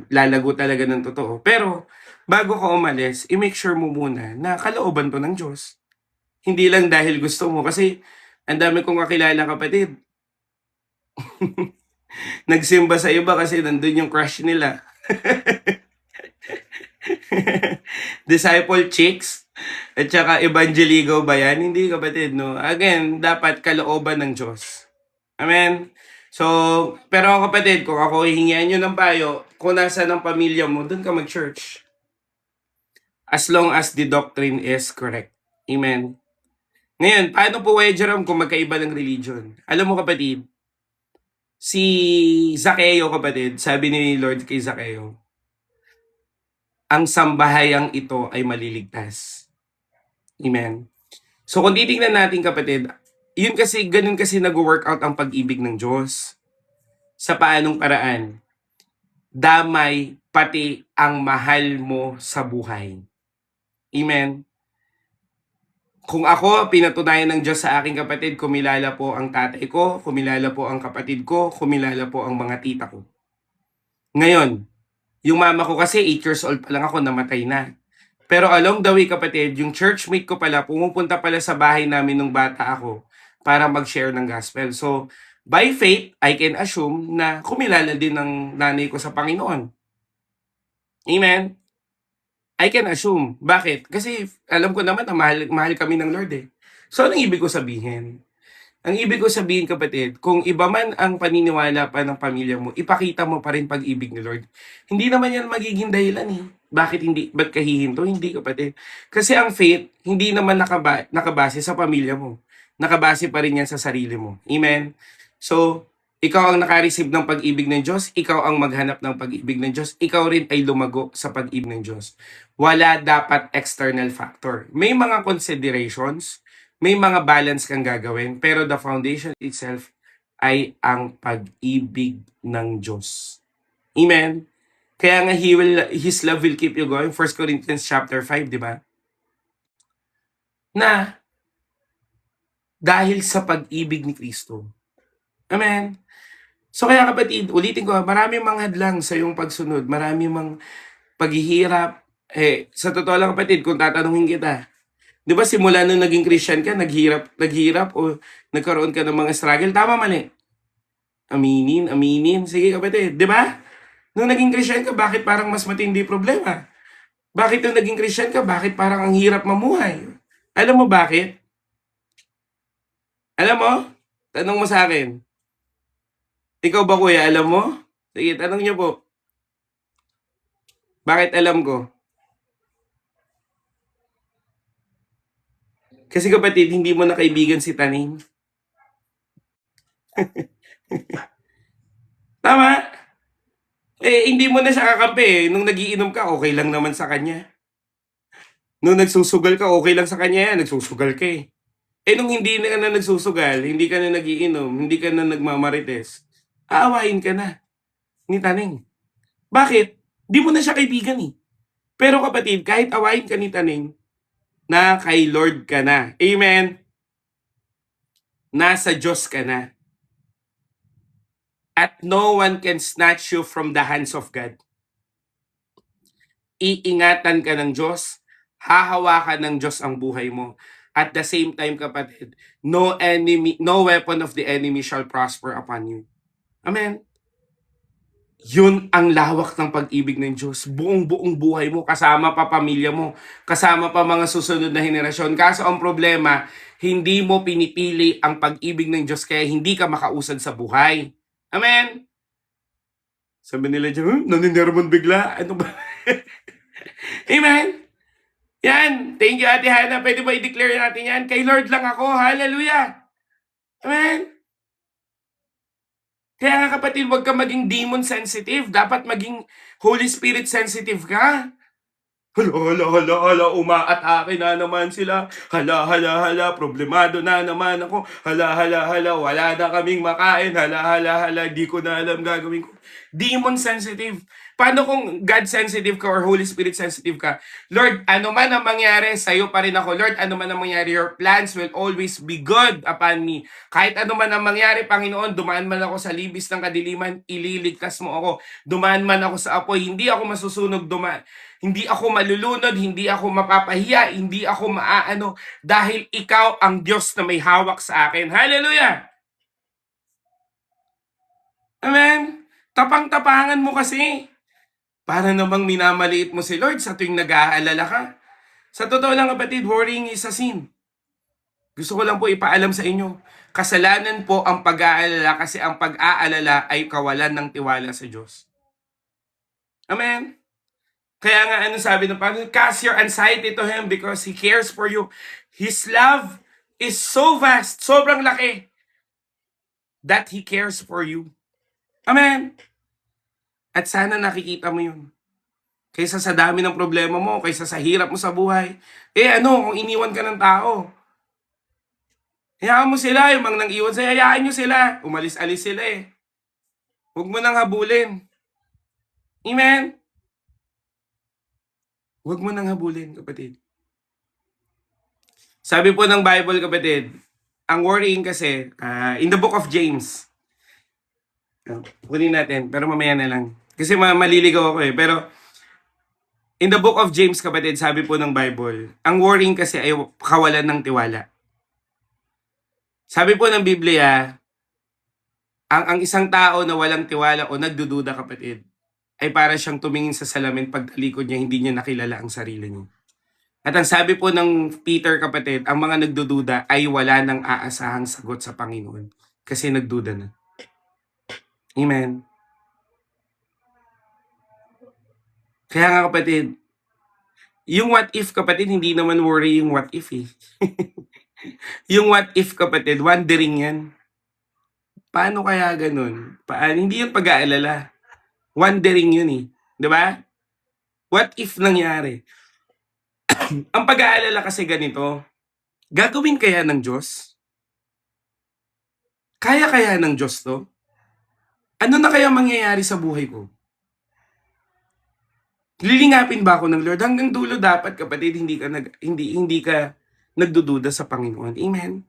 lalago talaga ng totoo. Pero, bago ka umalis, i-make sure mo muna na kalooban to ng Diyos. Hindi lang dahil gusto mo, kasi ang dami kong kakilala kapatid. Nagsimba sa iba kasi nandun yung crush nila. Disciple chicks at saka evangeligo ba yan? Hindi kapatid, no? Again, dapat kalooban ng Diyos. Amen? So, pero kapatid, kung ako hihingian nyo ng payo, kung nasa ng pamilya mo, dun ka mag-church. As long as the doctrine is correct. Amen? Ngayon, paano po Kuya Jerome kung magkaiba ng religion? Alam mo kapatid, si Zacchaeus kapatid, sabi ni Lord kay Zacchaeus, ang sambahayang ito ay maliligtas. Amen. So kung titingnan natin kapatid, ganun kasi nag-workout ang pag-ibig ng Diyos. Sa paanong paraan? Damay pati ang mahal mo sa buhay. Amen? Kung ako, pinatunayan ng Diyos sa aking kapatid, kumilala po ang tatay ko, kumilala po ang kapatid ko, kumilala po ang mga tita ko. Ngayon, yung mama ko kasi 8 years old pa lang ako, namatay na. Pero along the way kapatid, yung churchmate ko pala, pumupunta pala sa bahay namin nung bata ako para mag-share ng gospel. So, by faith, I can assume na kumilala din ng nanay ko sa Panginoon. Amen? I can assume. Bakit? Kasi alam ko naman na mahal kami ng Lord eh. So, anong ibig ko sabihin? Ang ibig ko sabihin kapatid, kung iba man ang paniniwala pa ng pamilya mo, ipakita mo pa rin pag-ibig ni Lord. Hindi naman yan magiging dahilan eh. Bakit hindi? Ba't kahihinto? Hindi kapatid. Kasi ang faith, hindi naman nakabase sa pamilya mo. Nakabase pa rin yan sa sarili mo. Amen? So, ikaw ang nakareceive ng pag-ibig ng Diyos, ikaw ang maghanap ng pag-ibig ng Diyos, ikaw rin ay lumago sa pag-ibig ng Diyos. Wala dapat external factor. May mga considerations, may mga balance kang gagawin, pero the foundation itself ay ang pag-ibig ng Diyos. Amen? Kaya nga His love will keep you going. 1 Corinthians chapter 5, di ba? Na dahil sa pag-ibig ni Kristo. Amen? So kaya kapatid, ulitin ko, marami mga hadlang sa iyong pagsunod, marami mang paghihirap. Sa totoo lang kapatid, kung tatanungin kita, di ba simula nung naging Christian ka, naghirap o nagkaroon ka ng mga struggle, tama mali? Aminin. Sige kapatid, di ba? Nung naging Christian ka, bakit parang mas matindi problema? Bakit nung naging Christian ka, bakit parang ang hirap mamuhay? Alam mo bakit? Alam mo? Tanong mo sa akin. Ikaw ba kuya, alam mo? Sige, tanong niyo po. Bakit alam ko? Kasi kapatid, hindi mo na kaibigan si Taning. Tama? Hindi mo na siya kakampi eh. Nung nagiinom ka, okay lang naman sa kanya. Nung nagsusugal ka, okay lang sa kanya yan. Nagsusugal ka eh. Nung hindi ka na nagsusugal, hindi ka na nagiinom, hindi ka na nagmamarites, aawain ka na ni Taning. Bakit? Di mo na siya kaibigan eh. Pero kapatid, kahit awain ka ni Taning, na kay Lord ka na. Amen? Nasa Diyos ka na. At no one can snatch you from the hands of God. Iingatan ka ng Diyos, hahawakan ng Diyos ang buhay mo. At the same time, kapatid, no weapon of the enemy shall prosper upon you. Amen? Yun ang lawak ng pag-ibig ng Diyos. Buong buhay mo, kasama pa pamilya mo, kasama pa mga susunod na henerasyon. Kaso ang problema, hindi mo pinipili ang pag-ibig ng Diyos kaya hindi ka makausad sa buhay. Amen? Sabi nila dyan, naninermon bigla. Ano ba? Amen? Yan. Thank you, Ate Hannah. Pwede ba i-declare natin yan? Kay Lord lang ako. Hallelujah. Amen? Kaya nga kapatid, huwag ka maging demon sensitive. Dapat maging Holy Spirit sensitive ka. Hala, umaatake na naman sila. Hala, problemado na naman ako. Hala, wala na kaming makain. Hala, di ko na alam gagawin ko. Demon sensitive. Paano kung God sensitive ka or Holy Spirit sensitive ka? Lord, ano man ang mangyari, sa'yo pa rin ako. Lord, ano man ang mangyari, your plans will always be good upon me. Kahit ano man ang mangyari, Panginoon, dumaan man ako sa libis ng kadiliman, ililigtas mo ako. Dumaan man ako sa apoy, hindi ako masusunog hindi ako malulunod, hindi ako mapapahiya, hindi ako maaano, dahil ikaw ang Diyos na may hawak sa akin. Hallelujah! Amen? Tapang-tapangan mo kasi. Para namang minamaliit mo si Lord sa tuwing nag-aalala ka. Sa totoo lang kapatid, worrying is a sin. Gusto ko lang po ipaalam sa inyo, kasalanan po ang pag-aalala kasi ang pag-aalala ay kawalan ng tiwala sa Diyos. Amen? Kaya nga ano sabi ng Panginoon, cast your anxiety to Him because He cares for you. His love is so vast, sobrang laki, that He cares for you. Amen? At sana nakikita mo yun. Kaysa sa dami ng problema mo, kaysa sa hirap mo sa buhay. Kung iniwan ka ng tao, Hayaan mo sila, yung mga nang iwan sa'yo, hayaan nyo sila. Umalis-alis sila eh. Huwag mo nang habulin. Amen? Huwag mo nang habulin, kapatid. Sabi po ng Bible, kapatid, ang worrying kasi, in the book of James, kunin natin, pero mamaya na lang. Kasi maliligaw ako eh. Pero, in the book of James, kapatid, sabi po ng Bible, ang worrying kasi ay kawalan ng tiwala. Sabi po ng Biblia, ang isang tao na walang tiwala o nagdududa, kapatid, ay para siyang tumingin sa salamin pagtalikod niya, hindi niya nakilala ang sarili niya. At ang sabi po ng Peter, kapatid, ang mga nagdududa ay wala nang aasahang sagot sa Panginoon kasi nagduda na. Amen. Kaya nga, kapatid, yung what if, kapatid, hindi naman worry yung what if eh. Yung what if, kapatid, wondering yan. Paano kaya ganun? Hindi yung pag-aalala. Wondering yun eh. Di ba? What if nangyari? Ang pag-aalala kasi ganito, gagawin kaya ng Diyos? Kaya ng Diyos to? Ano na kaya mangyayari sa buhay ko? Lilingapin ba ako ng Lord? Hanggang dulo dapat, kapatid, hindi ka nagdududa sa Panginoon. Amen.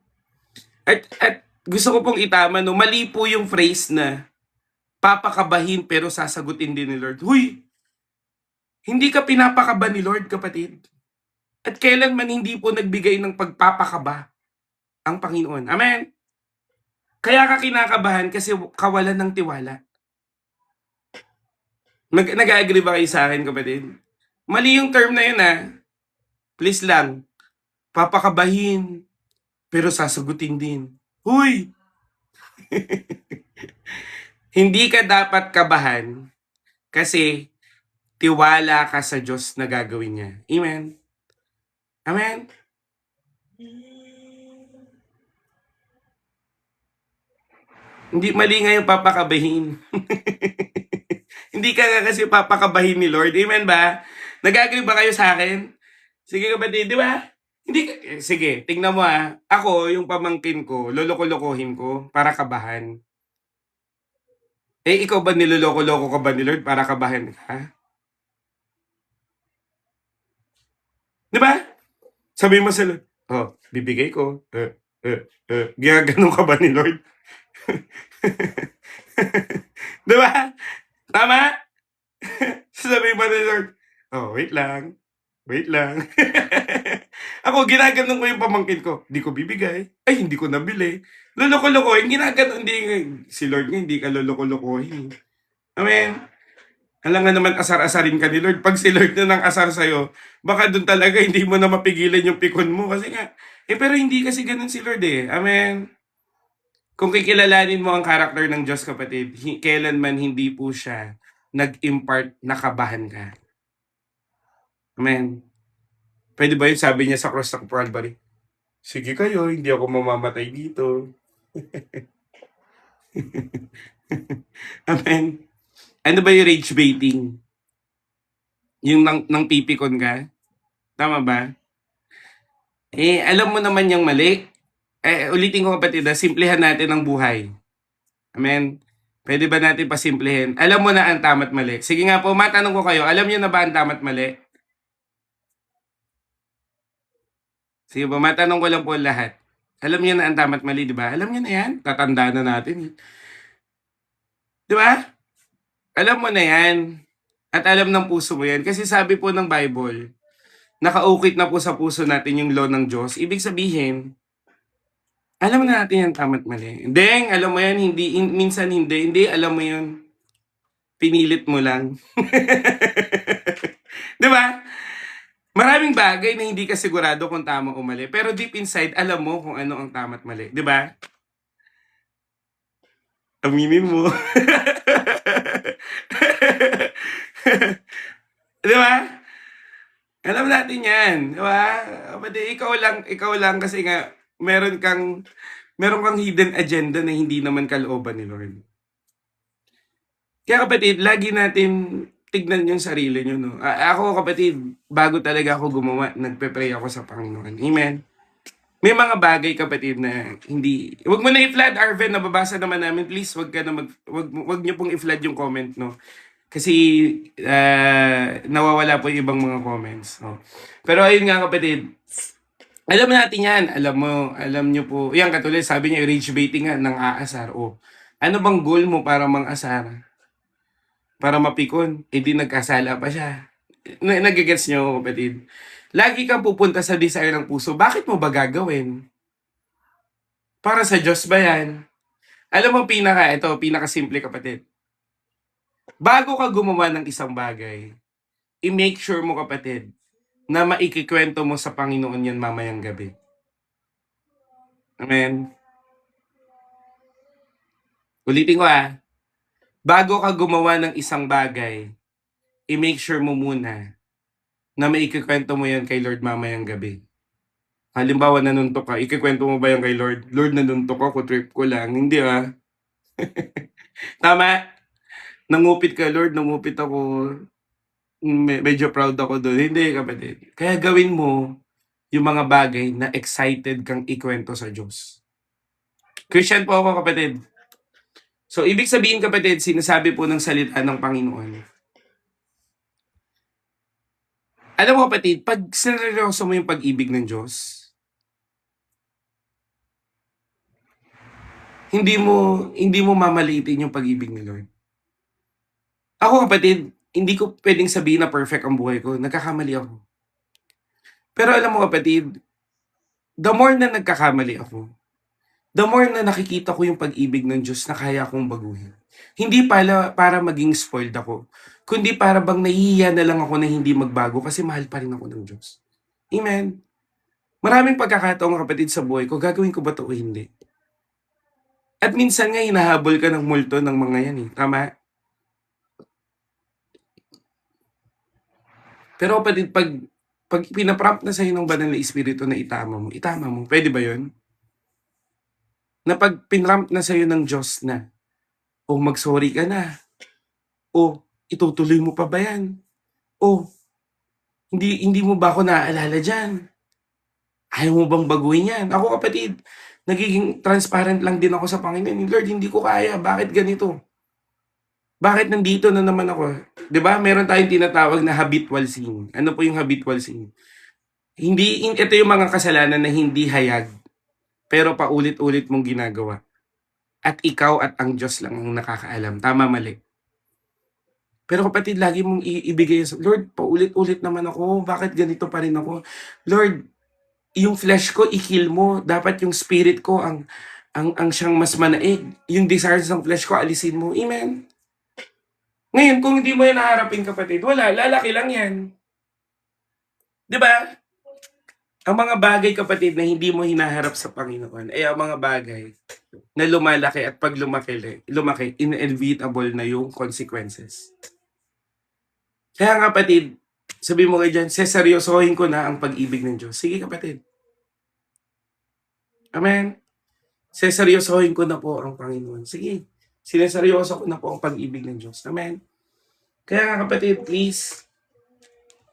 At gusto ko pong itama, no, mali po yung phrase na papakabahin pero sasagutin din ni Lord. Huy! Hindi ka pinapakaba ni Lord, kapatid. At kailanman hindi po nagbigay ng pagpapakaba ang Panginoon. Amen? Kaya ka kinakabahan kasi kawalan ng tiwala. Nag-agree ba kayo sa akin, kapatid? Mali yung term na yun Please lang. Papakabahin pero sasagutin din. Huy! Hindi ka dapat kabahan kasi tiwala ka sa Diyos na gagawin niya. Amen? Amen? Hindi mali nga yung papakabahin. Hindi ka nga kasi papakabahin ni Lord. Amen ba? Nag-agree ba kayo sa akin? Sige, kapatid, di ba? Hindi, sige, tingnan mo Ako, yung pamangkin ko, loloko-lokohin ko para kabahan. Ikaw ba niloloko-loko ka ba ni Lord para kabahan ka? Di ba? Sabi mo sa Lord, bibigay ko. Ginaganon ka ba ni Lord? Di ba? Tama? Sabi mo ni Lord, wait lang. Ako, ginaganon ko yung pamangkin ko. Di ko bibigay. Ay, hindi ko nabili. Loloko-lokohin, ginaganon. Si Lord nga, hindi ka loloko-lokohin. Amen. Alam nga naman, asar-asarin ka ni Lord. Pag si Lord na nang asar sa'yo, baka doon talaga hindi mo na mapigilan yung pikon mo. Kasi nga, pero hindi kasi ganun si Lord Amen. Kung kikilalanin mo ang karakter ng Diyos, kapatid, kailanman hindi po siya nag-impart na kabahan ka. Amen. Pwede ba yun? Sabi niya sa cross ng Calvary, sige kayo, hindi ako mamamatay dito. Amen. Ano ba yung rage baiting? Yung nang pipikon ka? Tama ba? Alam mo naman yung mali. Ulitin ko, kapatid, simplihan natin ang buhay. Amen. Pwede ba natin pasimplehin? Alam mo na ang tama't mali. Sige nga po, matanong ko kayo, alam niyo na ba ang tama't mali? Sige po, matanong ko lang po lahat. Alam niyo na ang tama't mali, di ba? Alam niyo na yan. Tatandaan na natin. Di ba? Alam mo na yan. At alam ng puso mo yan. Kasi sabi po ng Bible, nakaukit na po sa puso natin yung law ng Diyos. Ibig sabihin, alam na natin yan tama't mali. Deng, alam mo yan, hindi, minsan hindi, alam mo yun. Pinilit mo lang. Di ba? Maraming bagay na hindi ka sigurado kung tama o mali. Pero deep inside, alam mo kung ano ang tama't mali. Di ba? Aminin mo. Di ba? Alam natin yan. Di ba? Pwede, ikaw lang kasi nga, meron kang hidden agenda na hindi naman kalooban ni Lord. Kaya, kapatid, lagi natin tignan yung sarili nyo. Ako, kapatid, bago talaga ako gumawa, nagpe-pray ako sa Panginoon. Amen. May mga bagay kapatid na hindi, wag mo na i-flood, Arven, nababasa naman namin, please, wag niyo pong i-flood yung comment, no? Kasi nawawala po yung ibang mga comments. No? Pero ayun nga kapatid, alam natin yan, alam niyo po, yan katulad, sabi niya, rage baiting nga ng aasar. O, ano bang goal mo para mang-asar? Para mapikon, di nagkasala pa siya. Nagigets niyo kapatid? Lagi kang pupunta sa desire ng puso, bakit mo ba gagawin? Para sa Diyos ba yan? Alam mo, pinaka simple kapatid. Bago ka gumawa ng isang bagay, i-make sure mo kapatid, na maikikwento mo sa Panginoon yan mamayang gabi. Amen? Ulitin ko bago ka gumawa ng isang bagay, i-make sure mo muna na maikikwento mo yan kay Lord mamayang gabi. Halimbawa, nanuntok ka, ikikwento mo ba yan kay Lord? Lord, nanuntok ako, trip ko lang. Hindi Tama? Nangupit ka, Lord, nangupit ako. Medyo proud ako doon. Hindi, kapatid. Kaya gawin mo yung mga bagay na excited kang ikwento sa Diyos. Christian po ako, kapatid. So, ibig sabihin, kapatid, sinasabi po ng salita ng Panginoon. Alam mo, kapatid, pag seryoso mo yung pag-ibig ng Diyos, hindi mo mamaliitin yung pag-ibig ni Lord. Ako, kapatid, hindi ko pwedeng sabihin na perfect ang buhay ko. Nagkakamali ako. Pero alam mo, kapatid, the more na nagkakamali ako, the more na nakikita ko yung pag-ibig ng Diyos na kaya akong baguhin. Hindi para maging spoiled ako, kundi para bang nahihiya na lang ako na hindi magbago kasi mahal pa rin ako ng Diyos. Amen? Maraming pagkakataong kapatid sa buhay ko, gagawin ko ba ito o hindi? At minsan nga hinahabol ka ng multo ng mga yan Tama? Pero kapatid, pag pinaprompt na sa'yo ng banal na espiritu na itama mo. Pwede ba yun? Na pag pinrompt na sa'yo ng Diyos na, mag-sorry ka na. Itutuloy mo pa ba yan? Hindi mo ba ako naaalala dyan? Ayaw mo bang baguhin yan? Ako kapatid, nagiging transparent lang din ako sa Panginoon. Lord, hindi ko kaya. Bakit ganito? Bakit nandito na naman ako? 'Di ba? Meron tayong tinatawag na habitual sin. Ano po yung habitual sin? Ito yung mga kasalanan na hindi hayag, pero paulit-ulit mong ginagawa. At ikaw at ang Diyos lang ang nakakaalam. Tama, mali. Pero kapatid, lagi mong ibigay sa Lord, paulit-ulit naman ako. Bakit ganito pa rin ako? Lord, yung flesh ko, i-kill mo. Dapat yung spirit ko ang siyang mas manaig. Yung desires ng flesh ko, alisin mo. Amen? Ngayon, kung hindi mo yan naharapin, kapatid, wala, lalaki lang yan. Di ba? Ang mga bagay, kapatid, na hindi mo hinaharap sa Panginoon, ay ang mga bagay na lumalaki at pag lumaki, inevitable na yung consequences. Kaya nga, kapatid, sabi mo kayo dyan, seseryosohin ko na ang pag-ibig ng Diyos. Sige, kapatid. Amen? Seseryosohin ko na po ang Panginoon. Sige, sineseryoso ko na po ang pag-ibig ng Diyos. Amen? Kaya nga, kapatid, please,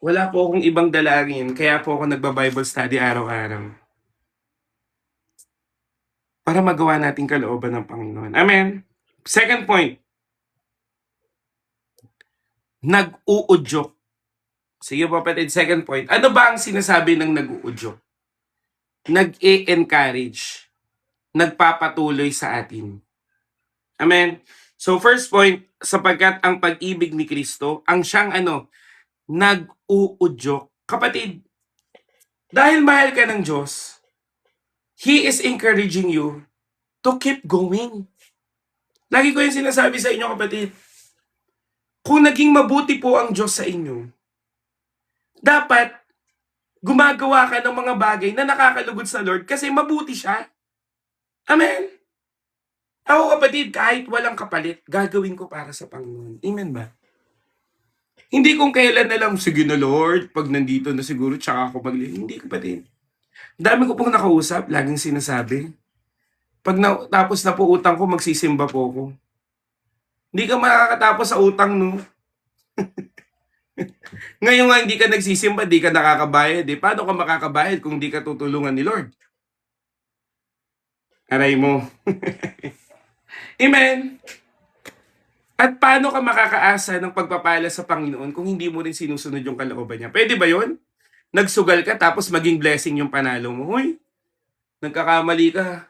wala po akong ibang dalangin, kaya po ako nagba-Bible study araw-araw. Para magawa natin kalooban ng Panginoon. Amen? Second point, nag-uudyok. Sige po, kapatid, second point. Ano ba ang sinasabi ng nag-uudyok? Nag-e-encourage. Nagpapatuloy sa atin. Amen? So first point, sapagkat ang pag-ibig ni Kristo, ang siyang nag-uudyok. Kapatid, dahil mahal ka ng Diyos, He is encouraging you to keep going. Lagi ko yung sinasabi sa inyo, kapatid. Kung naging mabuti po ang Diyos sa inyo, dapat gumagawa ka ng mga bagay na nakakalugod sa Lord kasi mabuti siya. Amen? Ako, kapatid, kahit walang kapalit, gagawin ko para sa Panginoon. Amen ba? Hindi kung kailan na lang, sige na Lord, pag nandito na siguro, tsaka ako hindi, kapatid. Dami ko pong nakausap, laging sinasabi. Pag tapos na po utang ko, magsisimba po ako. Hindi ka makakatapos sa utang, no? Ngayon nga hindi ka nagsisimba, di ka nakakabayad. Paano ka makakabayad kung di ka tutulungan ni Lord? Aray mo. Amen. At paano ka makakaasa ng pagpapala sa Panginoon kung hindi mo rin sinusunod yung kalooban niya? Pwede ba yon? Nagsugal ka tapos maging blessing yung panalo mo. Hoy, nagkakamali ka.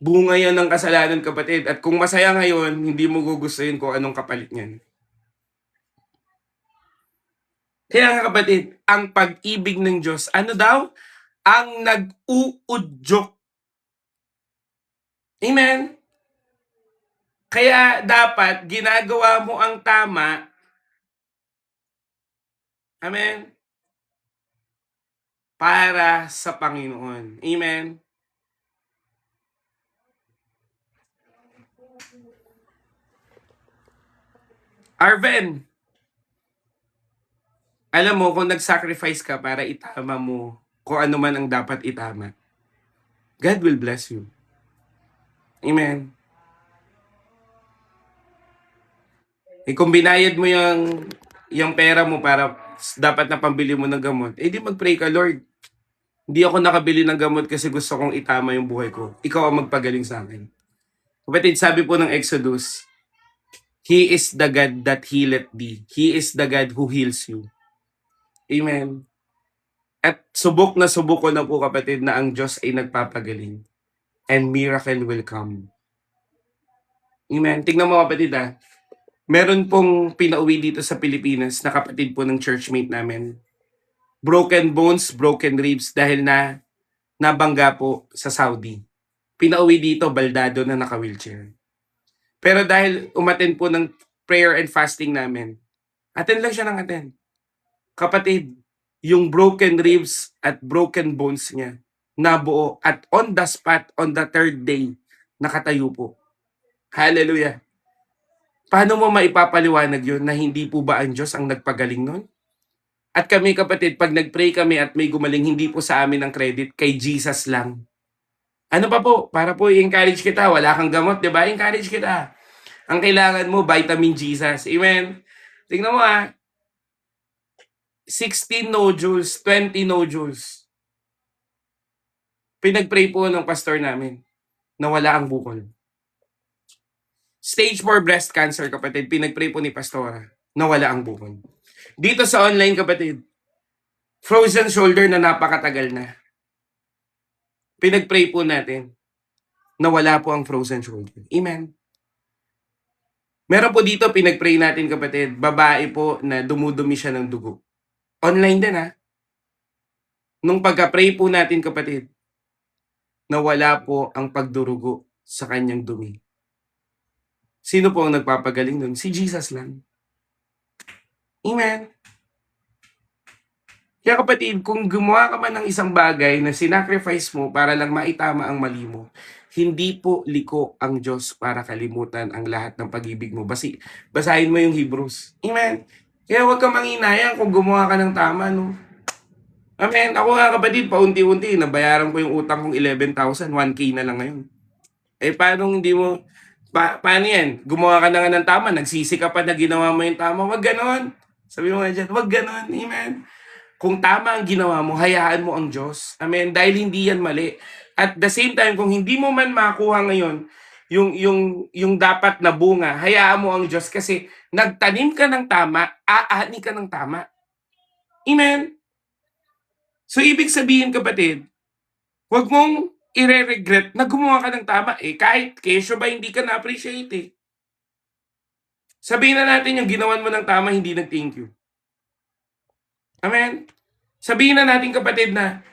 Bunga yan ng kasalanan, kapatid. At kung masaya ngayon, hindi mo gugustuhin kung anong kapalit niyan. Kaya nga, kapatid, ang pag-ibig ng Diyos, ano daw? Ang nag-uudyok. Amen? Kaya dapat ginagawa mo ang tama. Amen? Para sa Panginoon. Amen? Arven, alam mo kung nag-sacrifice ka para itama mo kung ano man ang dapat itama, God will bless you. Amen? Eh kung binayad mo yung pera mo para dapat na pambili mo ng gamot, eh di mag-pray ka, Lord. Hindi ako nakabili ng gamot kasi gusto kong itama yung buhay ko. Ikaw ang magpagaling sa akin. Kapatid, sabi po ng Exodus, He is the God that healeth thee. He is the God who heals you. Amen. At subok na subok ko na po, kapatid, na ang Diyos ay nagpapagaling. And miracle will come. Amen. Tingnan mo, kapatid, meron pong pinauwi dito sa Pilipinas na kapatid po ng churchmate namin. Broken bones, broken ribs dahil na nabangga po sa Saudi. Pinauwi dito, baldado na naka-wheelchair. Pero dahil umattend po ng prayer and fasting namin, attend lang siya ng attend. Kapatid, yung broken ribs at broken bones niya, nabuo at on the spot, on the third day, nakatayo po. Hallelujah. Paano mo maipapaliwanag yun na hindi po ba ang Diyos ang nagpagaling nun? At kami, kapatid, pag nag-pray kami at may gumaling, hindi po sa amin ang credit, kay Jesus lang. Ano pa po? Para po i-encourage kita. Wala kang gamot, di ba? Encourage kita. Ang kailangan mo, vitamin Jesus. Amen? Tingnan mo 16 nodules, 20 nodules. Pinag-pray po ng pastor namin na wala ang bukol. Stage 4 breast cancer, kapatid. Pinag-pray po ni pastora na wala ang bukol. Dito sa online, kapatid, frozen shoulder na napakatagal na. Pinag-pray po natin na wala po ang frozen shoulder. Amen. Meron po dito, pinag-pray natin, kapatid, babae po na dumudumi siya ng dugo. Online din Nung pagka-pray po natin, kapatid, na wala po ang pagdurugo sa kanyang dumi. Sino po ang nagpapagaling nun? Si Jesus lang. Amen. Kaya, kapatid, kung gumawa ka man ng isang bagay na sinacrifice mo para lang maitama ang mali mo, hindi po liko ang Diyos para kalimutan ang lahat ng pag-ibig mo. Basahin mo yung Hebrews. Amen. Kaya huwag kang manginayang kung gumawa ka ng tama, no? Amen. Ako nga, kapatid, paunti-unti, nabayaran ko yung utang kong 11,000, 1K na lang ngayon. Eh, paano hindi mo, paano yan? Gumawa ka na nga ng tama, nagsisi ka pa na ginawa mo yung tama, wag ganon. Sabi mo nga dyan, wag ganon. Amen. Kung tama ang ginawa mo, hayaan mo ang Diyos. Amen. Dahil hindi yan mali. At the same time, kung hindi mo man makuha ngayon yung dapat na bunga, hayaan mo ang Diyos kasi nagtanim ka ng tama, aani ka ng tama. Amen. So, ibig sabihin, kapatid, huwag mong ire-regret na gumawa ka ng tama. Kahit kesyo ba hindi ka na-appreciate Sabihin na natin yung ginawan mo ng tama, hindi nag-thank you. Amen? Sabihin na natin, kapatid, na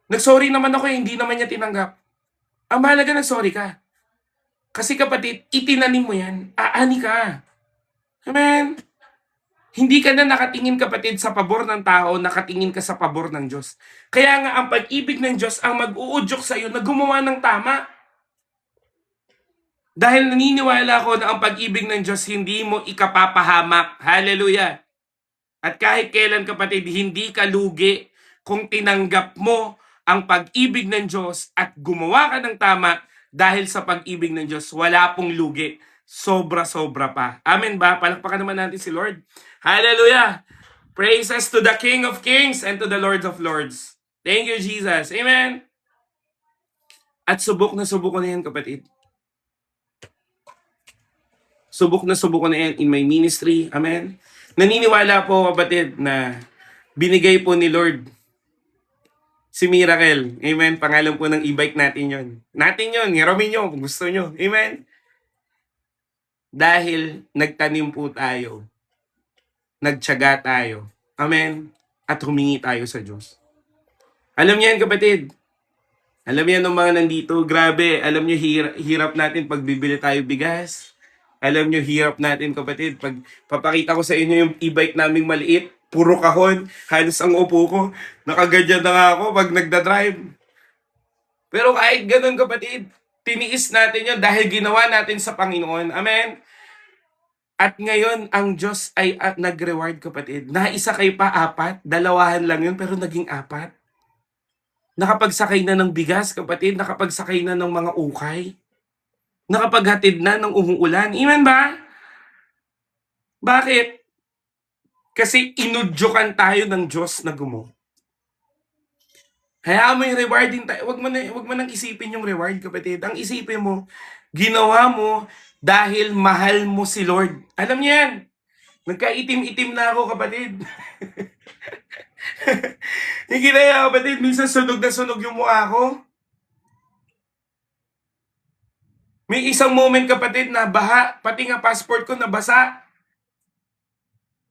nag-sorry naman ako hindi naman niya tinanggap. Ang mahalaga, nag-sorry ka. Kasi, kapatid, itinanim mo yan. Aani ka. Amen? Hindi ka na nakatingin, kapatid, sa pabor ng tao, nakatingin ka sa pabor ng Diyos. Kaya nga, ang pag-ibig ng Diyos ang mag-uudyok sa iyo na gumawa ng tama. Dahil naniniwala ko na ang pag-ibig ng Diyos hindi mo ikapapahamak. Hallelujah. At kahit kailan, kapatid, hindi ka lugi kung tinanggap mo ang pag-ibig ng Diyos at gumawa ka ng tama dahil sa pag-ibig ng Diyos. Wala pong lugi. Sobra-sobra pa. Amen ba? Palakpakan naman natin si Lord. Hallelujah. Praises to the King of Kings and to the Lord of Lords. Thank you, Jesus. Amen. At subok ko na yan, kapatid. Subok ko na yan in my ministry. Amen? Naniniwala po, kapatid, na binigay po ni Lord si Miracle. Amen? Pangalan po ng e-bike natin yon. Natin yon. Hiramin nyo kung gusto nyo. Amen? Dahil nagtanim po tayo. Nagtiyaga tayo. Amen? At humingi tayo sa Diyos. Alam niyo yan, kapatid. Alam niyo ng mga nandito, grabe. Alam niyo, hirap natin pag bibili tayo bigas. Alam niyo, hirap natin, kapatid. Pag papakita ko sa inyo yung e-bike naming maliit, puro kahon, halos ang upo ko. Nakaganyan na nga ako pag nagdadrive. Pero kahit ganun, kapatid, tiniis natin yun dahil ginawa natin sa Panginoon. Amen? At ngayon, ang Diyos ay nag-reward, kapatid. Naisa kay pa 4, dalawahan lang yun, pero naging 4. Nakapagsakay na ng bigas, kapatid. Nakapagsakay na ng mga ukay. Nakapaghatid na ng umuulan. Amen ba? Bakit? Kasi inudyokan tayo ng Diyos na gumo. Hayaan mo yung rewarding tayo. Wag mo nang isipin yung reward, kapatid. Ang isipin mo, ginawa mo dahil mahal mo si Lord. Alam niyo yan. Nagkaitim-itim na ako, kapatid. Hindi na yan, kapatid. Minsan sunog na sunog yung mukha ko. May isang moment, kapatid, na baha. Pati nga passport ko nabasa.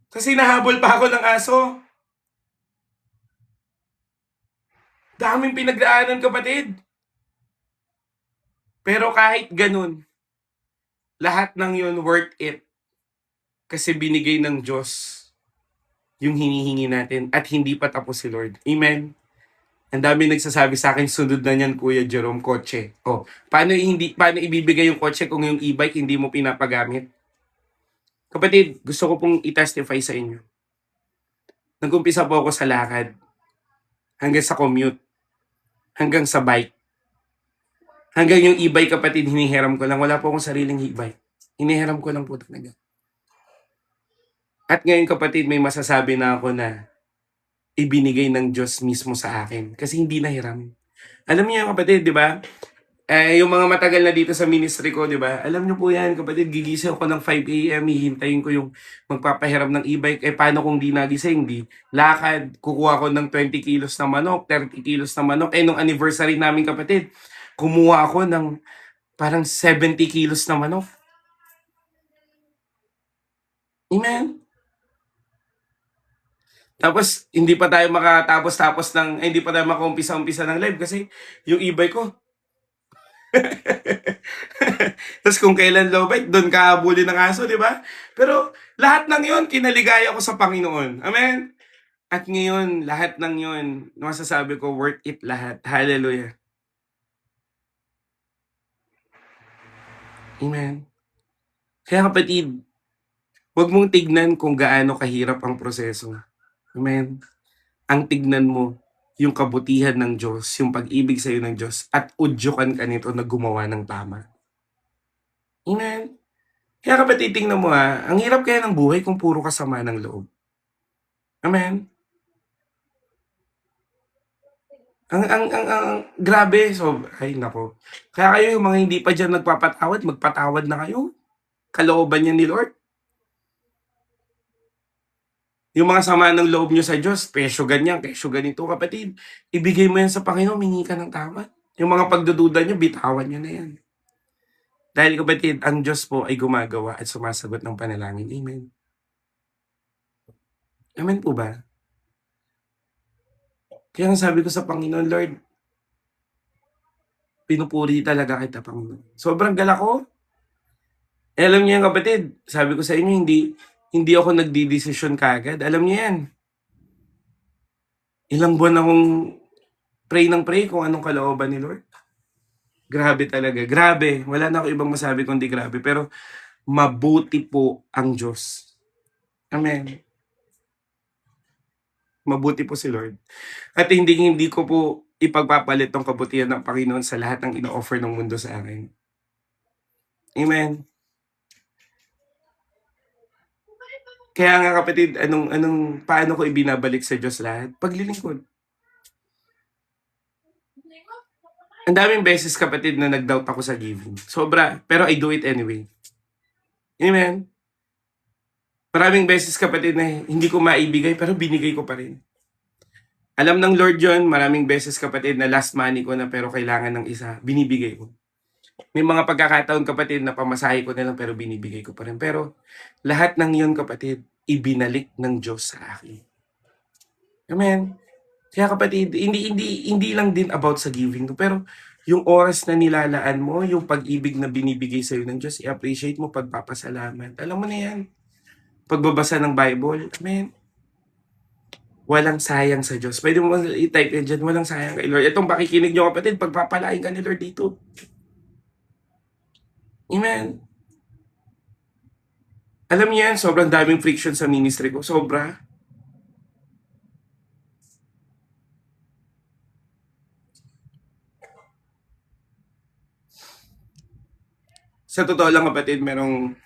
Kasi nahabol pa ako ng aso. Daming pinagdaanan, kapatid. Pero kahit ganun, lahat ng yun worth it. Kasi binigay ng Diyos yung hinihingi natin at hindi pa tapos si Lord. Amen? Ang dami nagsasabi sa akin, sunod na niyan, Kuya Jerome, kotse. Oh, paano ibibigay yung kotse kung yung e-bike hindi mo pinapagamit? Kapatid, gusto ko pong i-testify sa inyo. Nag-umpisa po ako sa lakad, hanggang sa commute, hanggang sa bike. Hanggang yung e-bike, kapatid, hinihiram ko lang. Wala po akong sariling e-bike. Hinihiram ko lang po talaga. At ngayon, kapatid, may masasabi na ako na ibinigay ng Diyos mismo sa akin. Kasi hindi nahiram. Alam niyo, kapatid, di ba? Yung mga matagal na dito sa ministry ko, di ba? Alam niyo po yan, kapatid, gigising ako ng 5 a.m., hihintayin ko yung magpapahiram ng e-bike. Paano kung di nagising? Di lakad, kukuha ko ng 20 kilos na manok, 30 kilos na manok. Nung anniversary namin, kapatid, kumuha ako ng parang 70 kilos na manok. Amen? Tapos, hindi pa tayo hindi pa tayo makaumpisa-umpisa ng live kasi yung e-bike ko. Tapos kung kailan low bike, doon ka habulin ng aso, di ba? Pero lahat ng yon kinaligaya ko sa Panginoon. Amen? At ngayon, lahat ng yon masasabi ko, worth it lahat. Hallelujah. Amen. Kaya kapatid, huwag mong tignan kung gaano kahirap ang proseso. Amen. Ang tignan mo, yung kabutihan ng Diyos, yung pag-ibig sa iyo ng Diyos, at udyokan ka nito na gumawa ng tama. Amen. Kaya kapatid, tingnan mo ang hirap kaya ng buhay kung puro kasama ng loob. Amen. Ang grabe. So, ay nako. Kaya kayo yung mga hindi pa dyan nagpapatawad, magpatawad na kayo. Kalooban yan ni Lord. Yung mga sama ng loob nyo sa Diyos, pesyo ganyan, pesyo ganito, kapatid. Ibigay mo yan sa Panginoon, mingi ka ng tawad. Yung mga pagdududa nyo, bitawan nyo na yan. Dahil kapatid, ang Diyos po ay gumagawa at sumasagot ng panalangin. Amen. Amen po ba? Kaya sabi ko sa Panginoon, Lord, pinupuri talaga kita, Panginoon. Sobrang galak ko. Alam niyo yan, kapatid, sabi ko sa inyo, hindi ako nagdidesisyon kagad. Alam niyo yan. Ilang buwan akong pray ng pray kung anong kalooban ni Lord. Grabe talaga. Grabe. Wala na ako ibang masabi kundi grabe. Pero mabuti po ang Diyos. Amen. Mabuti po si Lord. At hindi ko po ipagpapalit tong kabutihan ng Panginoon sa lahat ng ino-offer ng mundo sa akin. Amen. Kaya nga kapatid, paano ko ibinabalik sa Diyos lahat? Paglilingkod. Ang daming beses kapatid na nag-doubt ako sa giving. Sobra. Pero I do it anyway. Amen. Maraming beses kapatid na hindi ko maibigay pero binigay ko pa rin. Alam ng Lord yon, maraming beses kapatid na last money ko na pero kailangan ng isa, binibigay ko. May mga pagkakataon kapatid na pamasahe ko na lang pero binibigay ko pa rin. Pero lahat ng yon kapatid, ibinalik ng Diyos sa akin. Amen. Kaya kapatid, hindi lang din about sa giving, pero yung oras na nilalaan mo, yung pag-ibig na binibigay sa'yo ng Diyos, i-appreciate mo, pagpapasalamat. Alam mo na yan. Pagbabasa ng Bible, amen. Walang sayang sa Diyos. Pwede mo i-type yan dyan, walang sayang kay Lord. Itong pakikinig nyo kapatid, pagpapalain ka ni Lord dito. Amen. Alam niyo yan, sobrang daming friction sa ministry ko. Sobra. Sa totoo lang kapatid, merong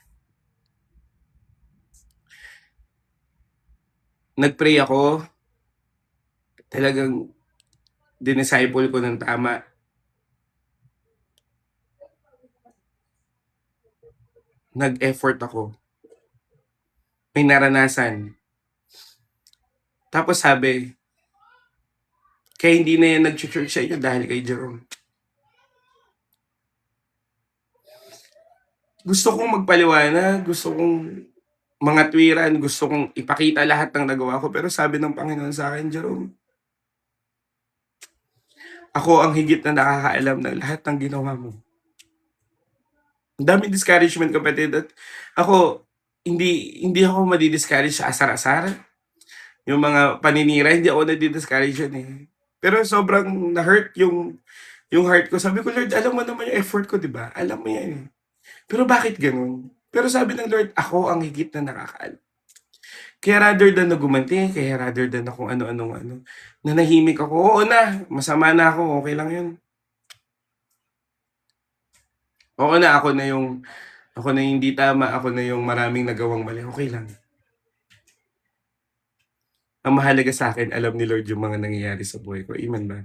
nag-pray ako, talagang dinisciple ko ng tama. Nag-effort ako. May naranasan. Tapos sabi, kaya hindi na yan nag-church sa inyo dahil kay Jerome. Gusto kong magpaliwanag, gusto kong mga tuwiran, gusto kong ipakita lahat ng nagawa ko. Pero sabi ng Panginoon sa akin, Jerome, ako ang higit na nakakaalam ng lahat ng ginawa mo. Ang daming discouragement kapatid. At ako, hindi ako madi-discourage sa asar-asar. Yung mga paninira, hindi ako nadi-discourage yun eh. Pero sobrang na-hurt yung heart ko. Sabi ko, Lord, alam mo naman yung effort ko, di ba? Alam mo yan eh. Pero bakit ganun? Pero sabi ng Lord, ako ang higit na nakakaalam. Kaya rather than na gumanti, kaya rather than na kung ano-anong nanahimik ako, oo na, masama na ako, okay lang yun. Oo na, ako na yung hindi tama, ako na yung maraming nagawang mali, okay lang. Ang mahalaga sa akin, alam ni Lord yung mga nangyayari sa buhay ko. Amen ba?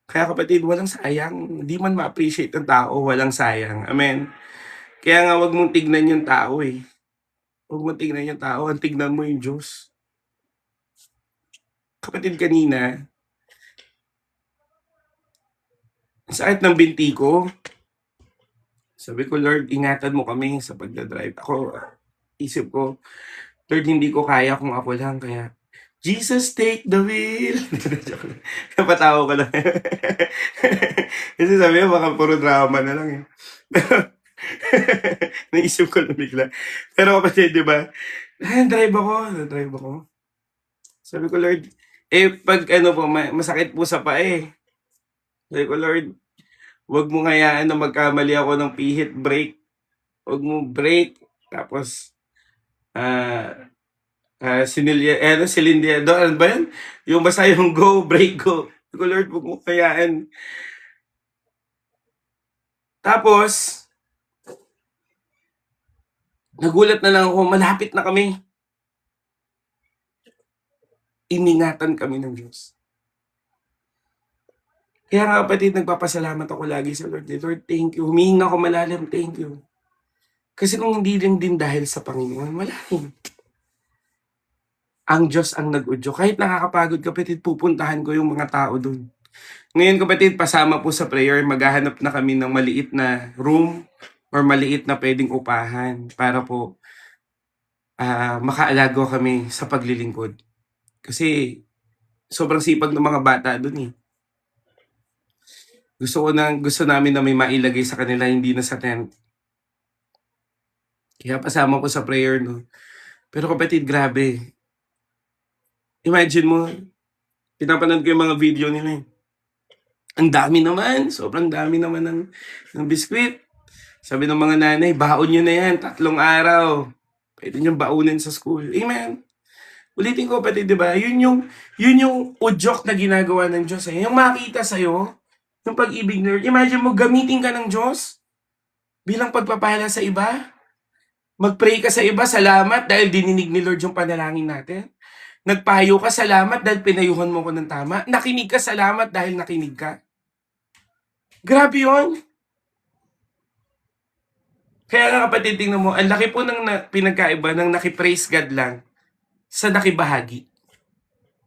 Kaya kapatid, walang sayang. Hindi man ma-appreciate ng tao, walang sayang. Amen. Kaya nga wag mong tignan yung tao eh. Wag mong tignan yung tao, ang tignan mo yung Diyos. Kapatid, kanina, ang sakit ng binti ko. Sabi ko, Lord, ingatan mo kami sa pagdadrive. Ako, isip ko, Lord, hindi ko kaya kung ako lang. Kaya, Jesus, take the wheel. Napatawa ko lang. Kasi sabi ko, baka puro drama na lang eh. Naisip ko lang bigla. Pero kapatid, di ba? Drive ako. Sabi ko, Lord, pag ano po, masakit po sa paa eh. Sabi ko, Lord, wag mo ngayaan na magkamali ako ng pihit brake. Wag mo brake. Tapos, silindya, ano ba yun? Yung basta yung go, brake, go. Sabi ko, Lord, wag mo kayaan. Tapos, nagulat na lang ako, malapit na kami. Iningatan kami ng Diyos. Kaya nga kapatid, nagpapasalamat ako lagi sa Lord. Lord, thank you. Humihinga ako malalim, thank you. Kasi kung hindi rin din dahil sa Panginoon, wala rin. Ang Diyos ang nag-udyo. Kahit nakakapagod kapatid, pupuntahan ko yung mga tao dun. Ngayon kapatid, pasama po sa prayer, maghahanap na kami ng maliit na room or maliit na pwedeng upahan para po makaalago kami sa paglilingkod. Kasi sobrang sipag ng mga bata dun eh. Gusto namin na may mailagay sa kanila, hindi na sa tent. Kaya pasama ko sa prayer, no? Pero kapatid, grabe. Imagine mo, pinapanood ko yung mga video nila eh. Ang dami naman, sobrang dami naman ng biskwit. Sabi ng mga nanay, baon nyo na yan, 3 araw. Pwede nyo baunin sa school. Amen. Ulitin ko kapatid, di ba? Yun yung udyok na ginagawa ng Diyos. Eh. Yung makita sa'yo, yung pag-ibig ni Lord. Imagine mo, gamitin ka ng Diyos bilang pagpapala sa iba. Mag-pray ka sa iba, salamat dahil dininig ni Lord yung panalangin natin. Nagpayo ka, salamat dahil pinayuhan mo ko ng tama. Nakinig ka, salamat dahil nakinig ka. Grabe yun. Kaya nga kapatid, tingnan mo, ang laki po ng pinagkaiba ng nakipraise God lang sa nakibahagi.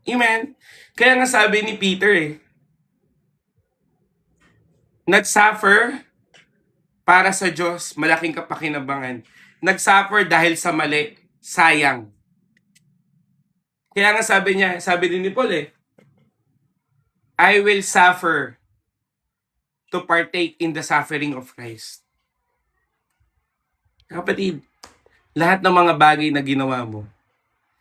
Amen? Kaya nga sabi ni Peter nagsuffer para sa Diyos, malaking kapakinabangan. Nagsuffer dahil sa mali, sayang. Kaya nga sabi din ni Paul I will suffer to partake in the suffering of Christ. Kapatid, lahat ng mga bagay na ginawa mo,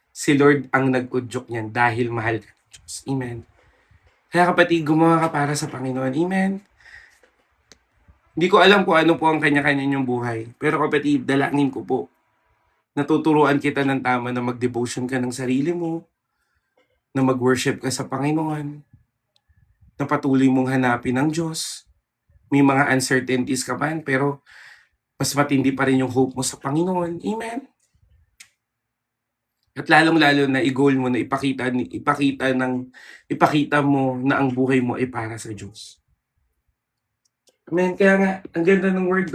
si Lord ang nag-udyok niyan dahil mahal ka ng Diyos. Amen. Kaya kapatid, gumawa ka para sa Panginoon. Amen. Hindi ko alam kung ano po ang kanya-kanya niyong buhay. Pero kapatid, dalangin ko po. Natuturuan kita ng tama na mag-devotion ka ng sarili mo, na mag-worship ka sa Panginoon, na patuloy mong hanapin ang Diyos. May mga uncertainties ka man, pero mas matindi pa rin yung hope mo sa Panginoon. Amen. At lalong-lalo na i-goal mo na ipakita mo na ang buhay mo ay para sa Diyos. Amen. Kaya nga, ang ganda ng word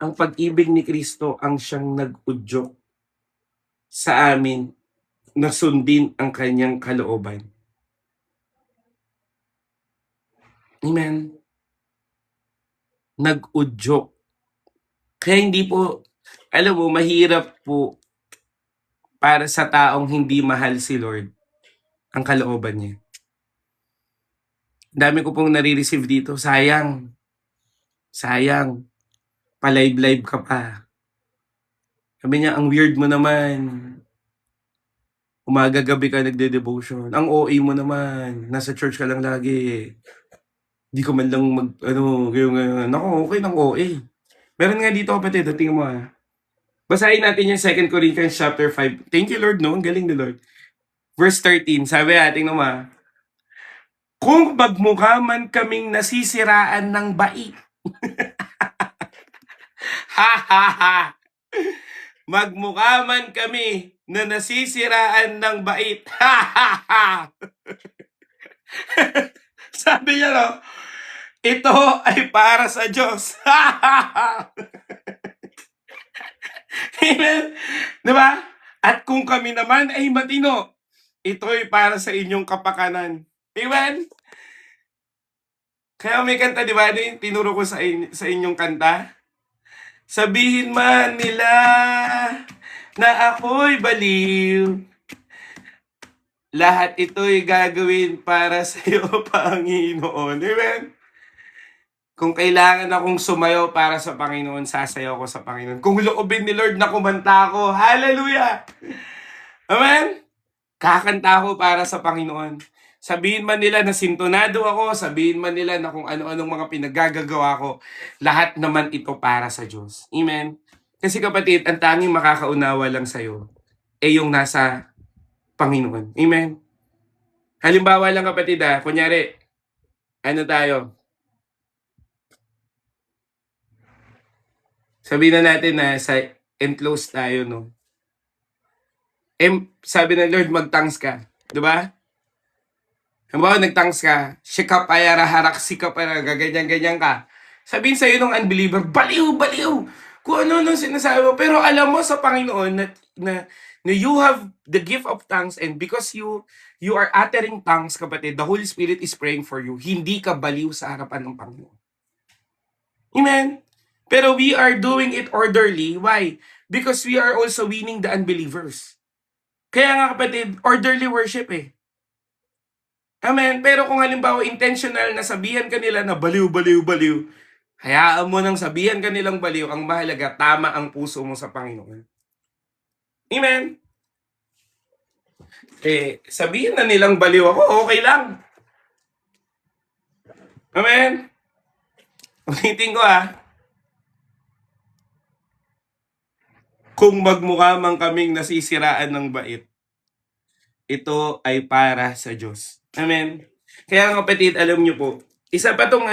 ang pag-ibig ni Kristo ang siyang nag-udyok sa amin na sundin ang kanyang kalooban. Amen. Nag-udyok. Kaya hindi po, alam mo, mahirap po para sa taong hindi mahal si Lord ang kalooban niya. Dami ko pong nare-receive dito. Sayang. Pa-live ka pa. Sabi niya, ang weird mo naman. Umaga-gabi ka nagde-devotion. Ang OA mo naman. Nasa church ka lang lagi. Di ko man lang ngayon. Naku, okay ng OA. Meron nga dito kapatid, tingnan mo Basahin natin yung 2 Corinthians chapter 5. Thank you Lord, no? Ang galing ni Lord. Verse 13, sabi tingnan mo kung magmukha man kaming nasisiraan ng bait. Ha ha ha! Magmukha man kami na nasisiraan ng bait. Ha ha ha! Sabi niya ito ay para sa Diyos. Ha ha ha! Amen? Diba? At kung kami naman ay matino, ito ay para sa inyong kapakanan. Amen? Kaya may kanta, diba? Tinuro ko sa inyong kanta. Sabihin man nila na ako'y baliw, lahat ito'y gagawin para sa iyo, Panginoon. Amen? Kung kailangan akong sumayaw para sa Panginoon, sasayaw ko sa Panginoon. Kung loobin ni Lord na kumanta ako, hallelujah! Amen? Kakanta ako para sa Panginoon. Sabihin man nila na sintonado ako, sabihin man nila na kung ano-anong mga pinagagagawa ko, lahat naman ito para sa Diyos. Amen? Kasi kapatid, ang tanging makakaunawa lang sa'yo ay yung nasa Panginoon. Amen? Halimbawa lang kapatid kunyari, tayo? Sabihin na natin na sa enclosed tayo, no? Sabi ng Lord, mag-thanks ka. Diba? Halimbawa, nag-thanks ka, shika payara harak sika para gaganyan-ganyan ka. Sabihin sa'yo ng unbeliever, baliw! Kung ano sinasabi mo. Pero alam mo sa Panginoon na you have the gift of tongues and because you are uttering tongues, kapatid, the Holy Spirit is praying for you. Hindi ka baliw sa harapan ng Panginoon. Amen? Pero we are doing it orderly. Why? Because we are also winning the unbelievers. Kaya nga kapatid, orderly worship Amen. Pero kung halimbawa intentional na sabihan ka nila na baliw, hayaan mo nang sabihan ka nilang baliw, ang mahalaga, tama ang puso mo sa Panginoon. Amen. Sabihin na nilang baliw ako, okay lang. Amen. Ulitin ko Kung magmukha man kaming nasisiraan ng bait, ito ay para sa Diyos. Amen. Kaya kapatid, alam niyo po, isa pa tong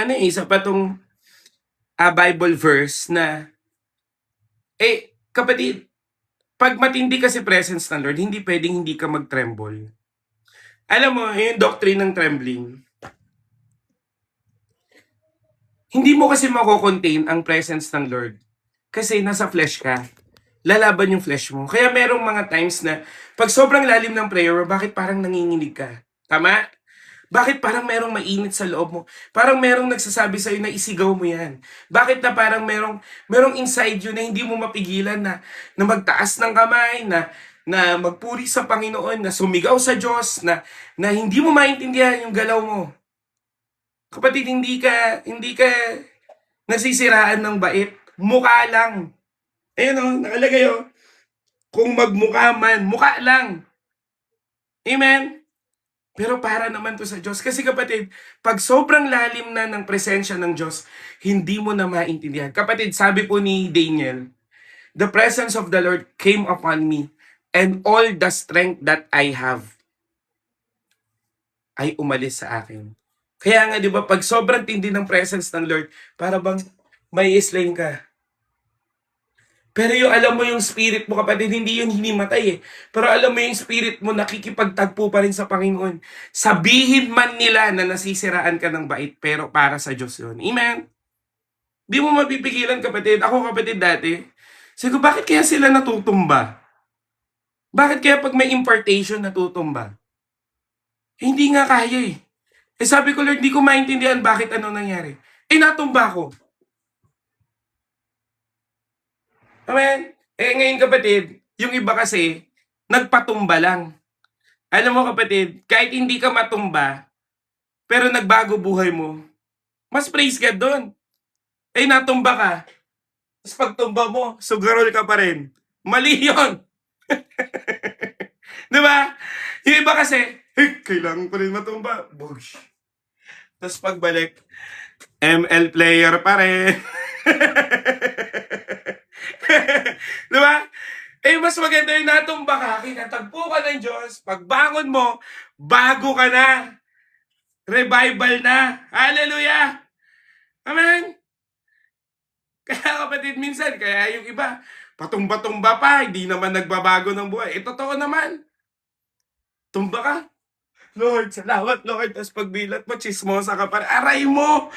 Bible verse na kapatid, Pag matindi kasi presence ng Lord, hindi pwedeng hindi ka mag-tremble. Alam mo, yung doctrine ng trembling, hindi mo kasi mako-contain ang presence ng Lord. Kasi nasa flesh ka. Lalaban yung flesh mo. Kaya merong mga times na pag sobrang lalim ng prayer, bakit parang nanginginig ka? Tama? Bakit parang merong mainit sa loob mo? Parang merong nagsasabi sa'yo na isigaw mo yan. Bakit na parang merong inside you na hindi mo mapigilan na magtaas ng kamay, na magpuri sa Panginoon, na sumigaw sa Diyos, na hindi mo maintindihan yung galaw mo. Kapatid, hindi ka nasisiraan ng bait. Mukha lang. Ayun o, nakalagay o. Kung magmukha man, mukha lang. Amen? Pero para naman to sa Diyos. Kasi kapatid, pag sobrang lalim na ng presensya ng Diyos, hindi mo na maintindihan. Kapatid, sabi po ni Daniel, the presence of the Lord came upon me, and all the strength that I have ay umalis sa akin. Kaya nga, di ba, pag sobrang tindi ng presence ng Lord, para bang may slain ka. Pero yung alam mo yung spirit mo, kapatid, hindi yun hinimatay eh. Pero alam mo yung spirit mo, nakikipagtagpo pa rin sa Panginoon. Sabihin man nila na nasisiraan ka ng bait, pero para sa Diyos yun. Amen? Di mo mapipigilan, kapatid. Ako, kapatid, dati, sabi ko, bakit kaya sila natutumba? Bakit kaya pag may impartation natutumba? Hindi nga kaya eh. Sabi ko, Lord, di ko maintindihan bakit ano nangyari. Natumba ko. Amen? Ngayon kapatid, yung iba kasi, nagpatumba lang. Alam mo kapatid, kahit hindi ka matumba, pero nagbago buhay mo, mas praise God doon. Natumba ka. Tapos pagtumba mo, sugarol ka pa rin. Mali yun. Di ba? Yung iba kasi, kailangan pa rin matumba. Bush. Tapos pagbalik, ML player pa rin. Di ba? Mas maganda yung natumba ka, kinatagpo ka ng Diyos, pagbangon mo, bago ka na. Revival na. Hallelujah! Amen? Kaya kapatid, minsan, kaya yung iba, patumba-tumba pa, hindi naman nagbabago ng buhay. Totoo naman. Tumba ka. Lord, salamat Lord. Tapos pagbilat mo, chismosa ka pa. Aray mo!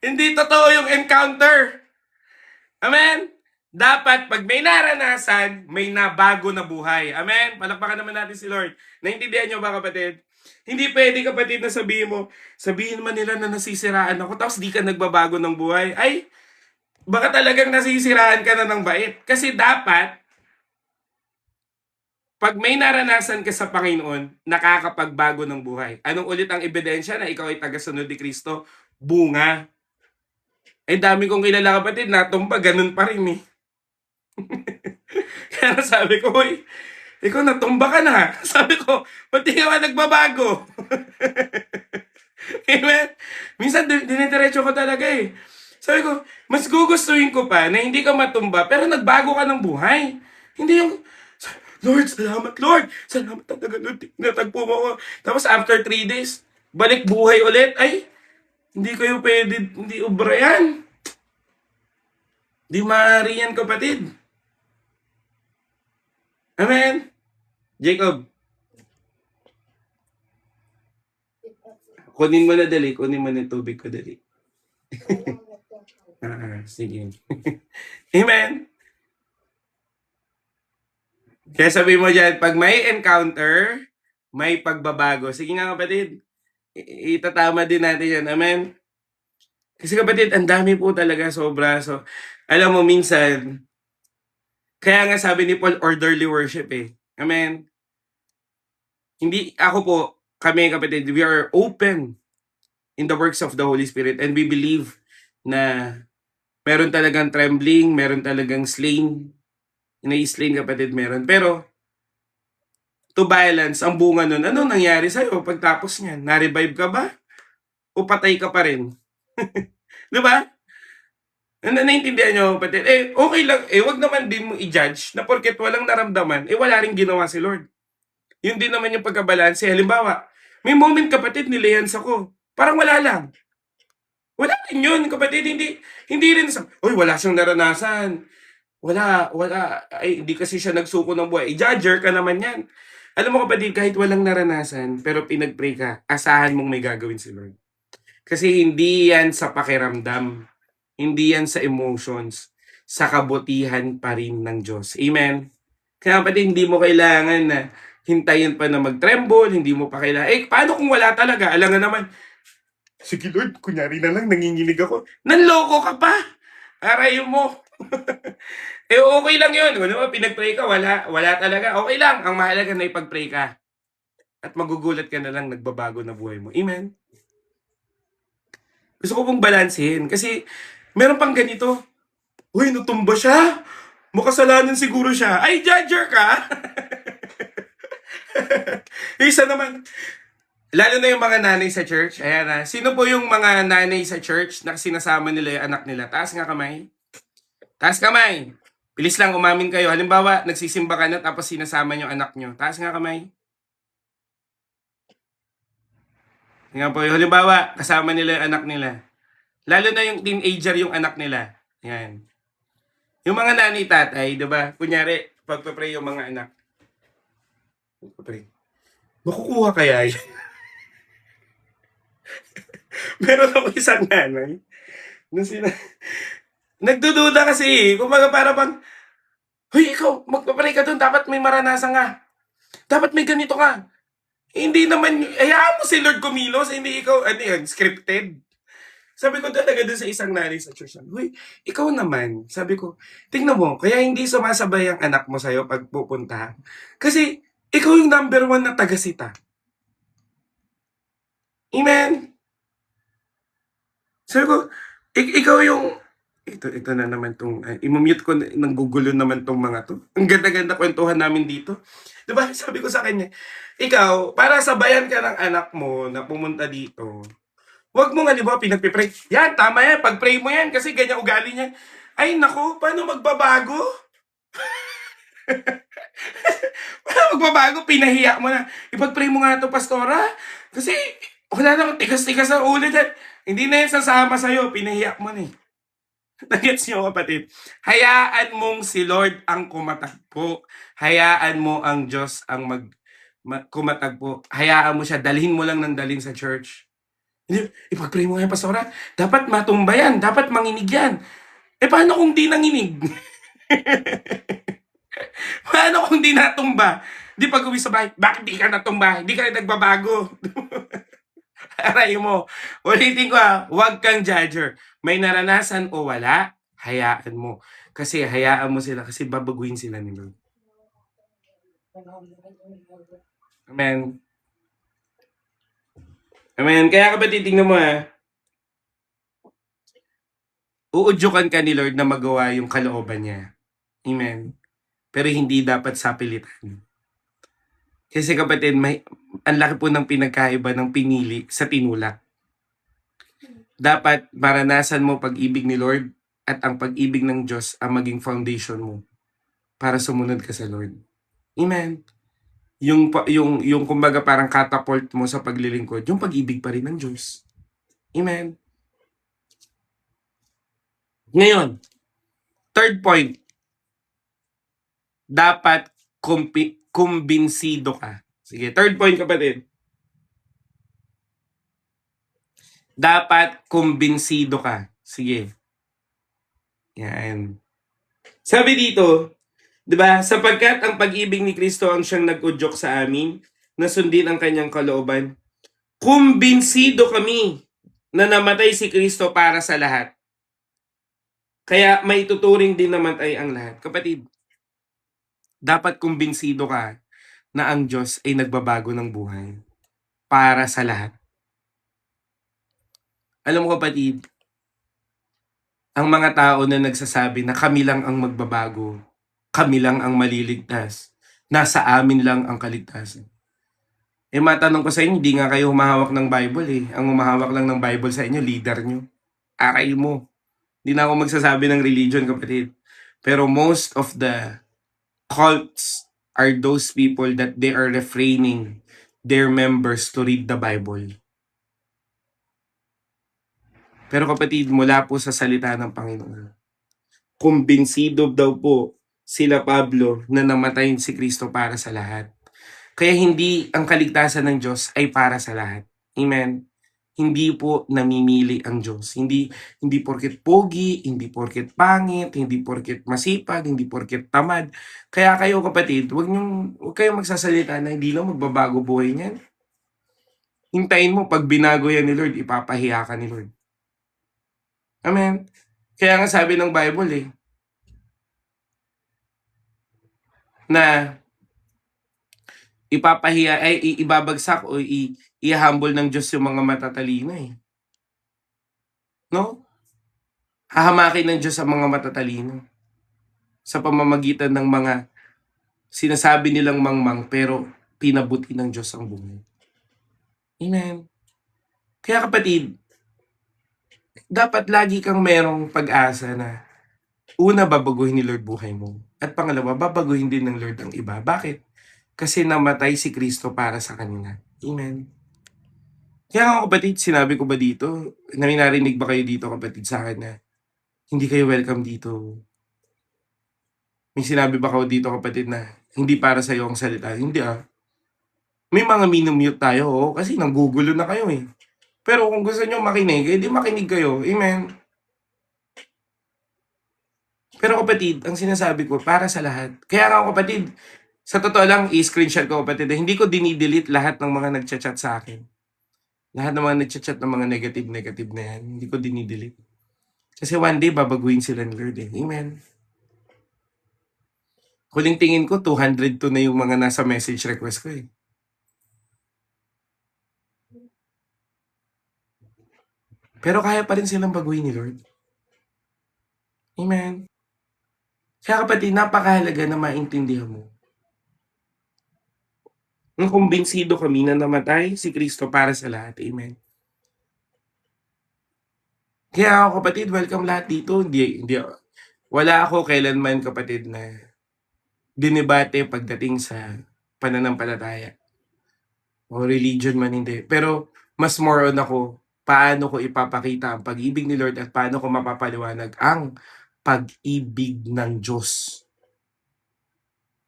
Hindi totoo yung encounter. Amen? Dapat pag may naranasan, may nabago na buhay. Amen? Palakpakan naman natin si Lord. Naintindihan nyo ba kapatid? Hindi pwede kapatid na sabihin man nila na nasisiraan ako, tapos di ka nagbabago ng buhay. Ay, baka talagang nasisiraan ka na ng bait. Kasi dapat, pag may naranasan ka sa Panginoon, nakakapagbago ng buhay. Anong ulit ang ebidensya na ikaw ay tagasunod ni Kristo? Bunga. Dami kong kilala kapatid, natumpa, ganun pa rin eh. Kaya sabi ko, uy, ikaw natumba ka na. Sabi ko, pati ka ba nagbabago? Amen? Minsan, dinidiretso ko talaga eh. Sabi ko, mas gugustuhin ko pa na hindi ka matumba, pero nagbago ka ng buhay. Hindi yung, Lord, salamat, Lord. Salamat talaga, Lord. Natagpo mo ako. Tapos after 3 days, balik buhay ulit. Ay, hindi kayo pwede, hindi ubra yan. Di maaari yan, kapatid. Amen? Jacob. Kunin mo na dali. Kunin mo na yung tubig ko dali. Sige. Amen? Kaya sabi mo dyan, pag may encounter, may pagbabago. Sige nga kapatid, itatama din natin yan. Amen? Kasi kapatid, ang dami po talaga, sobra. So, alam mo, minsan, kaya nga sabi ni Paul, orderly worship eh. Amen? Hindi, ako po, kami kapatid, we are open in the works of the Holy Spirit and we believe na meron talagang trembling, meron talagang slain. Inai-slain kapatid, meron. Pero, to balance, ang bunga nun, ano nangyari sa'yo pagtapos niyan? Na-revive ka ba? O patay ka pa rin? Diba? Naintindihan nyo, kapatid? Okay lang. Wag naman din mo i-judge na porket walang naramdaman, wala rin ginawa si Lord. Yun din naman yung pagkabalanse. Halimbawa, may moment kapatid, nilihans ako. Parang wala lang. Wala rin yun, kapatid. Hindi rin sa, wala siyang naranasan. wala, ay hindi kasi siya nagsuko ng buhay. I-judger ka naman yan. Alam mo kapatid, kahit walang naranasan, pero pinag-pray ka, asahan mong may gagawin si Lord. Kasi hindi yan sa pakiramdam. Hindi yan sa emotions. Sa kabutihan pa rin ng Diyos. Amen? Kaya kapatid, hindi mo kailangan na hintayin pa na mag-tremble, hindi mo pa kailangan, paano kung wala talaga? Alam nga naman, sige Lord, kunyari na lang, nanginginig ako. Nanloko ka pa! Aray mo! Okay lang yun. Ano, pinag-pray ka, wala talaga. Okay lang. Ang mahalaga na ipag-pray ka. At magugulat ka na lang, nagbabago na buhay mo. Amen? Gusto ko pong balansehin. Kasi, meron pang ganito. Uy, natumba siya. Makasalanan siguro siya. Ay, judger ka! Isa naman, lalo na yung mga nanay sa church. Ayan na. Sino po yung mga nanay sa church na sinasama nila yung anak nila? Taas nga kamay. Taas kamay. Bilis lang, umamin kayo. Halimbawa, nagsisimba ka na tapos sinasama yung anak nyo. Taas nga kamay. Nga po, halimbawa, kasama nila yung anak nila. Lalo na yung teenager yung anak nila. Yan. Yung mga nanay tatay, di ba? Kunyari, pagpapray yung mga anak. Pagpapray. Makukuha kaya yun? Meron ako isang nanay. Nung nagdududa kasi. Kumbaga para bang, hoy, ikaw, magpapray ka dun. Dapat may maranasan nga. Dapat may ganito ka. Hindi naman, hayaan mo si Lord kumilos. Hindi ikaw, ano yun, scripted. Sabi ko talaga dun sa isang nanay sa church, huy, ikaw naman. Sabi ko, tingnan mo, kaya hindi sumasabay ang anak mo sa'yo pag pupunta. Kasi, ikaw yung number 1 na tagasita. Amen? Sabi ko, ikaw yung, ito na naman tong, imumute ko, nanggugulo naman tong mga to. Ang ganda-ganda kwentuhan namin dito. Diba? Sabi ko sa kanya, ikaw, para sabayan ka ng anak mo na pumunta dito, wag mo nga, di ba, pinagpipray. Yan, tama yan. Pag-pray mo yan kasi ganyan ugali niya. Ay, nako, paano magbabago? Paano magbabago? Pinahiya mo na. Ipag-pray mo nga to, pastora. Kasi wala namang tigas-tigas ang ulit. Hindi na yan sasama sa'yo. Pinahiya mo na eh. Nagets niyo kapatid? Hayaan mong si Lord ang kumatagpo. Hayaan mo ang Diyos ang kumatagpo. Hayaan mo siya. Dalhin mo lang ng dalhin sa church. Ipag-pray mo nga, pastora. Dapat matumba yan. Dapat manginig yan. Paano kung di nanginig? Paano kung di natumba? Di pag uwi sa bahay, bakit di ka natumba? Di ka nagbabago. Aray mo. Ulitin ko huwag kang judger. May naranasan o wala, hayaan mo. Kasi hayaan mo sila kasi babaguhin sila ni Lord. Amen. Amen. Kaya kapatid, tingnan mo uudyukan ka ni Lord na magawa yung kalooban niya. Amen. Pero hindi dapat sapilitan. Kasi kapatid, ang laki po ng pinagkaiba ng pinili sa tinulak. Dapat maranasan mo pag-ibig ni Lord at ang pag-ibig ng Diyos ang maging foundation mo para sumunod ka sa Lord. Amen. Yung kumbaga parang catapult mo sa paglilingkod, yung pag-ibig pa rin ng Diyos. Amen. Ngayon, third point, dapat kumbinsido ka. Sige, third point kapatid. Dapat kumbinsido ka. Sige. Yan. Sabi dito, 'di ba? Sapagkat ang pag-ibig ni Kristo ang siyang nag-udyok sa amin, na sundin ang kanyang kalooban. Kumbinsido kami na namatay si Kristo para sa lahat. Kaya may tuturing din namatay ang lahat. Kapatid, dapat kumbinsido ka na ang Diyos ay nagbabago ng buhay para sa lahat. Alam mo kapatid, ang mga tao na nagsasabi na kami lang ang magbabago, kami lang ang maliligtas, nasa amin lang ang kaligtasan. Matanong ko sa inyo, hindi nga kayo humahawak ng Bible eh. Ang humahawak lang ng Bible sa inyo, leader nyo. Aray mo. Hindi na ako magsasabi ng religion, kapatid. Pero most of the cults are those people that they are refraining their members to read the Bible. Pero kapatid, mula po sa salita ng Panginoon, kumbinsido daw po sila Pablo na namatay si Kristo para sa lahat. Kaya hindi ang kaligtasan ng Diyos ay para sa lahat. Amen? Hindi po namimili ang Diyos. Hindi porket pogi, hindi porket pangit, hindi porket masipag, hindi porket tamad. Kaya kayo kapatid, huwag kayong magsasalita na hindi lang magbabago buhay niyan. Hintayin mo, pag binago yan ni Lord, ipapahiya ka ni Lord. Amen? Kaya nga sabi ng Bible na ipapahiya ay ibabagsak o i-humble ng Diyos yung mga matatalino no? Hahamakin ng Diyos ang mga matatalino sa pamamagitan ng mga sinasabi nilang mangmang pero pinabuti ng Diyos ang buhay. Amen. Kaya kapatid, dapat lagi kang merong pag-asa na una, babaguhin ni Lord buhay mo. At pangalawa, babaguhin din ng Lord ang iba. Bakit? Kasi namatay si Kristo para sa kanila. Amen. Kaya nga kapatid, sinabi ko ba dito, narinig ba kayo dito kapatid sa akin na hindi kayo welcome dito? May sinabi ba kayo dito kapatid na hindi para sa iyo ang salita? Hindi May mga minumute tayo kasi nanggugulo na kayo Pero kung gusto nyo makinig, di makinig kayo. Amen. Pero kapatid, ang sinasabi ko, para sa lahat. Kaya nga kapatid, sa totoo lang, i-screenshot ko kapatid, hindi ko dinidelete lahat ng mga nagchat-chat sa akin. Lahat ng mga nagchat-chat ng mga negative na yan, hindi ko dinidelete. Kasi one day, babaguhin sila ni Lord Amen. Huling tingin ko, 202 na yung mga nasa message request ko Pero kaya pa rin silang baguhin ni Lord. Amen. Kaya kapatid, napakahalaga na maintindihan mo. Nung kumbinsido kami na namatay si Kristo para sa lahat. Amen. Kaya ako kapatid, welcome lahat dito. Wala ako kailanman kapatid na dinebate pagdating sa pananampalataya o religion man hindi. Pero mas more on ako, paano ko ipapakita ang pag-ibig ni Lord at paano ko mapapaliwanag ang pag-ibig ng Diyos.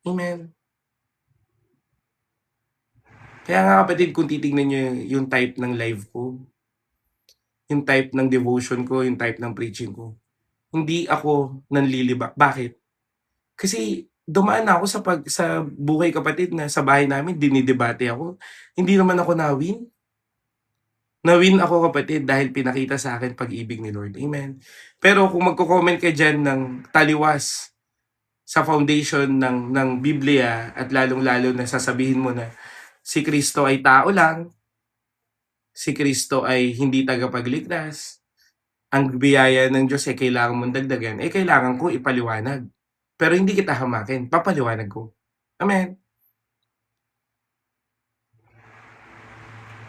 Amen. Kaya nga kapatid, kung titignan nyo yung type ng live ko, yung type ng devotion ko, yung type ng preaching ko, hindi ako nanlilibak. Bakit? Kasi dumaan na ako sa buhay kapatid na sa bahay namin, dinidebate ako. Hindi naman ako nawin. Nawin ako kapatid dahil pinakita sa akin pag-ibig ni Lord. Amen. Pero kung magko-comment ka dyan ng taliwas sa foundation ng Biblia at lalong-lalo na sasabihin mo na si Kristo ay tao lang, si Kristo ay hindi tagapagligtas, ang biyaya ng Diyos ay kailangan mong dagdagan, kailangan ko ipaliwanag. Pero hindi kita hamakin, papaliwanag ko. Amen.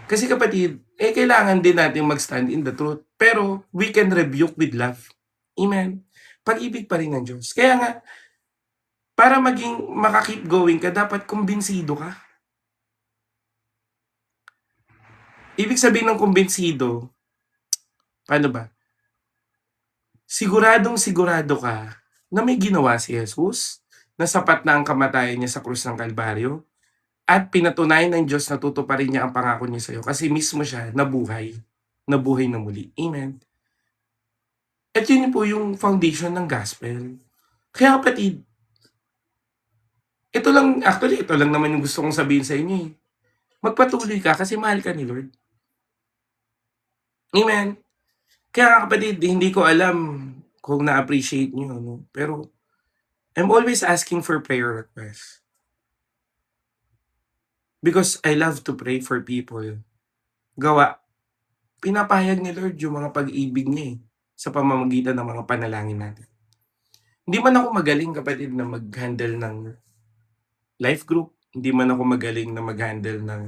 Kasi kapatid, kailangan din natin mag-stand in the truth. Pero we can rebuke with love. Amen. Pag-ibig pa rin ng Diyos. Kaya nga, para maka-keep going ka, dapat kumbinsido ka. Ibig sabihin ng kumbinsido, paano ba? Siguradong sigurado ka na may ginawa si Jesus, na sapat na ang kamatayan niya sa krus ng Kalbaryo, at pinatunayan ng Diyos na tutuparin niya ang pangako niya sa iyo kasi mismo siya nabuhay na muli. Amen. At yun po yung foundation ng gospel. Kaya kapatid, ito lang naman yung gusto kong sabihin sa inyo Magpatuloy ka kasi mahal ka ni Lord. Amen. Kaya kapatid, hindi ko alam kung na-appreciate niyo, pero I'm always asking for prayer requests. Because I love to pray for people. Gawa, pinapahayag ni Lord yung mga pag-ibig niya sa pamamagitan ng mga panalangin natin. Hindi man ako magaling kapatid na mag-handle ng life group. Hindi man ako magaling na mag-handle ng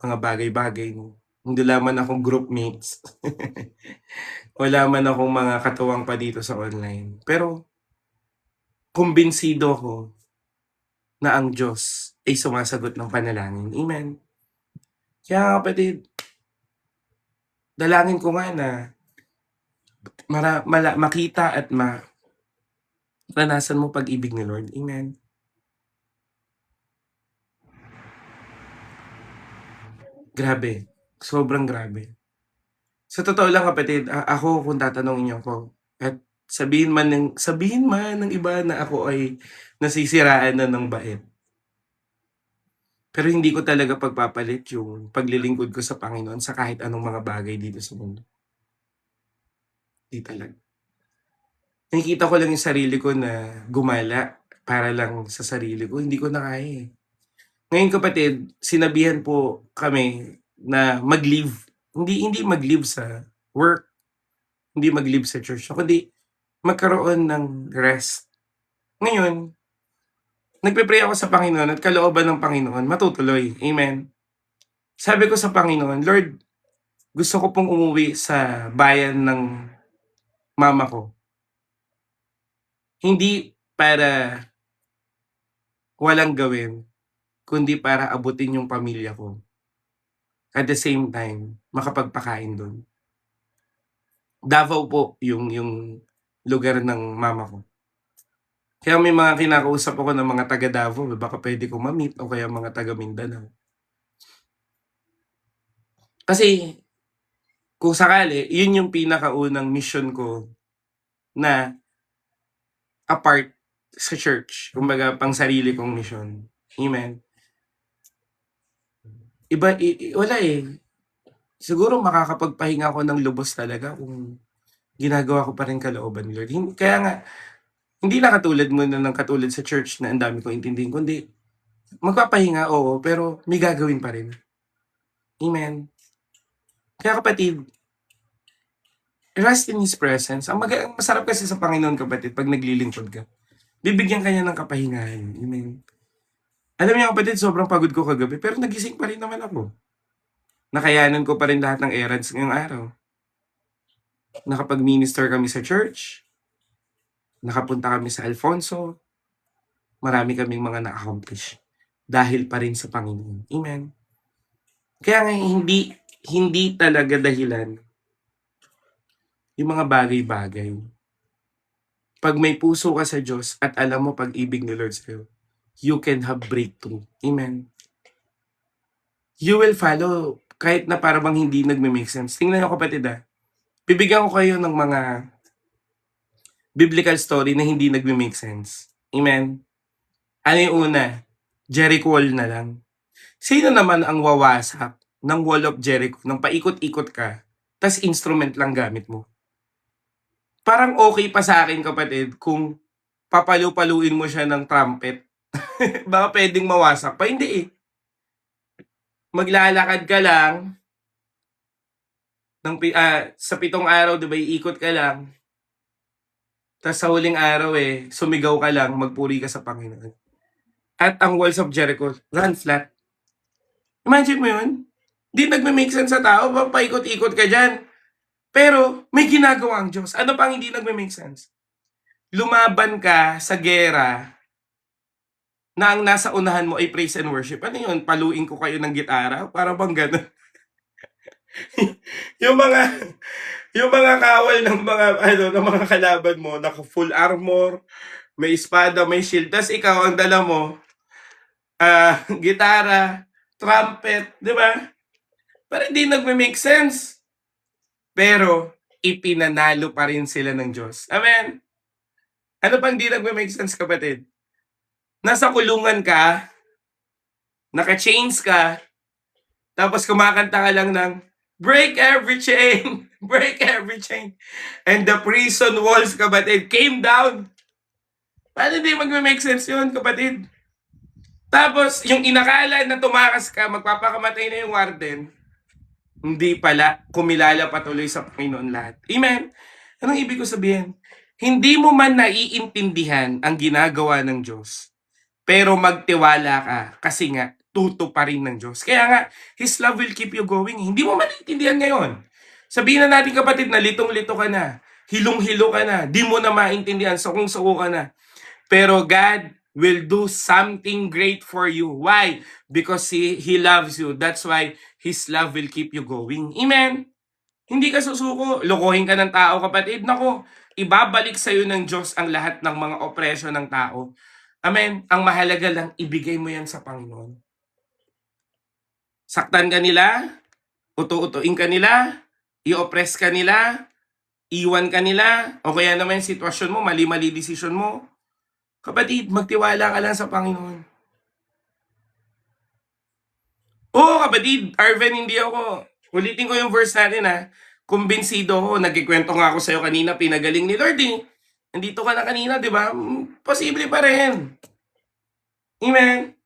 mga bagay-bagay. Hindi lamang akong group mates. Wala man akong mga katuwang pa dito sa online. Pero, kumbinsido ko na ang Diyos ay sumasagot ng panalangin. Amen. Kaya kapatid, dalangin ko nga na makita at Naranasan mo pag-ibig ni Lord. Amen. Grabe. Sobrang grabe. Sa totoo lang kapatid, ako kung tatanungin niyo ako at sabihin man ng iba na ako ay nasisiraan na ng bait. Pero hindi ko talaga pagpapalit yung paglilingkod ko sa Panginoon sa kahit anong mga bagay dito sa mundo. Di talaga. Nakikita ko lang yung sarili ko na gumala para lang sa sarili ko. Hindi ko na kaya eh. Ngayon kapatid, sinabihan po kami na mag-leave. Hindi mag-leave sa work, hindi mag-leave sa church, kundi magkaroon ng rest. Ngayon, nagpe-pray ako sa Panginoon at kalooban ng Panginoon matutuloy. Amen. Sabi ko sa Panginoon, Lord, gusto ko pong umuwi sa bayan ng mama ko. Hindi para walang gawin, kundi para abutin yung pamilya ko. At the same time, makapagpakain doon. Davao po yung lugar ng mama ko. Kaya may mga kinakausap ako ng mga taga Davao, baka pwede ko ma-meet o kaya mga taga Mindanao. Kasi kung sakali, yun yung pinakaunang mission ko na apart sa church. Kumbaga, pang sarili kong mission. Amen. Iba, wala eh. Siguro makakapagpahinga ako ng lubos talaga kung ginagawa ko pa rin kalooban ni Lord. Kaya nga, hindi na katulad mo na ng katulad sa church na ang dami kong intindihin, kundi magpapahinga, oo, pero may gagawin pa rin. Amen. Kaya kapatid, rest in His presence. Ang masarap kasi sa Panginoon kapatid, pag naglilingkod ka, bibigyan ka niya ng kapahingahan. Amen. Alam niyo kapatid, sobrang pagod ko kagabi, pero nagising pa rin naman ako. Nakayanan ko pa rin lahat ng errands ngayong araw. Nakapag-minister kami sa church. Nakapunta kami sa Alfonso. Marami kaming mga na-accomplish. Dahil pa rin sa Panginoon. Amen. Kaya nga hindi talaga dahilan yung mga bagay-bagay. Pag may puso ka sa Diyos at alam mo pag-ibig ni Lord sa'yo, you can have breakthrough. Amen. You will follow kahit na parang hindi nagme-make sense. Tingnan nyo kapatid bibigyan ko kayo ng mga biblical story na hindi nagme-make sense. Amen. Ano yung una? Jericho wall na lang. Sino naman ang wawasak ng wall of Jericho nang paikot-ikot ka, tas instrument lang gamit mo? Parang okay pa sa akin kapatid kung papalu-paluin mo siya ng trumpet. Baka pwedeng mawasak pa. Hindi eh. Maglalakad ka lang sa 7 araw, diba, iikot ka lang. Tapos sa huling araw sumigaw ka lang, magpuri ka sa Panginoon. At ang walls of Jericho, run flat. Imagine mo yun? Di nagme-make sense sa tao, paikot-ikot ka dyan. Pero may ginagawa ang Diyos. Ano pang hindi nagme-make sense? Lumaban ka sa gera na ang nasa unahan mo ay praise and worship. Ano yun? Paluin ko kayo ng gitara? Para bang gano'n? yung mga kawal ng mga kalaban mo, naka full armor, may espada, may shield. Tapos ikaw, ang dala mo, gitara, trumpet, di ba? Pero hindi nagme-make sense. Pero ipinanalo pa rin sila ng Diyos. Amen. Ano pang di nagme-make sense kapatid? Nasa kulungan ka, naka-chains ka, tapos kumakanta ka lang ng break every chain, break every chain. And the prison walls, kapatid, came down. Paano di magme-make sense yun, kapatid? Tapos, yung inakala na tumakas ka, magpapakamatay na yung warden, hindi pala, kumilala patuloy sa Panginoon lahat. Amen? Anong ibig ko sabihin? Hindi mo man naiintindihan ang ginagawa ng Diyos, pero magtiwala ka kasi nga, tuto pa rin ng Diyos. Kaya nga, His love will keep you going. Hindi mo man naiintindihan ngayon. Sabihin na natin kapatid na litong-lito ka na, hilong-hilo ka na, di mo na maintindihan, sukong-suko ka na. Pero God will do something great for you. Why? Because He loves you. That's why His love will keep you going. Amen? Hindi ka susuko. Lokohin ka ng tao, kapatid. Nako, ibabalik sa'yo ng Diyos ang lahat ng mga opresyon ng tao. Amen? Ang mahalaga lang, ibigay mo yan sa Panginoon. Saktan ka nila, uto-utuin ka nila, i-oppress ka nila, iwan ka nila, o kaya naman yung sitwasyon mo, mali-mali desisyon mo. Kapatid, magtiwala ka lang sa Panginoon. Oo, kapatid, Arven, hindi ako. Ulitin ko yung verse natin ha. Kumbinsido ako, nagkikwento nga ako sa'yo kanina, pinagaling ni Lord eh. Nandito ka na kanina, di ba? Posible pa rin. Amen?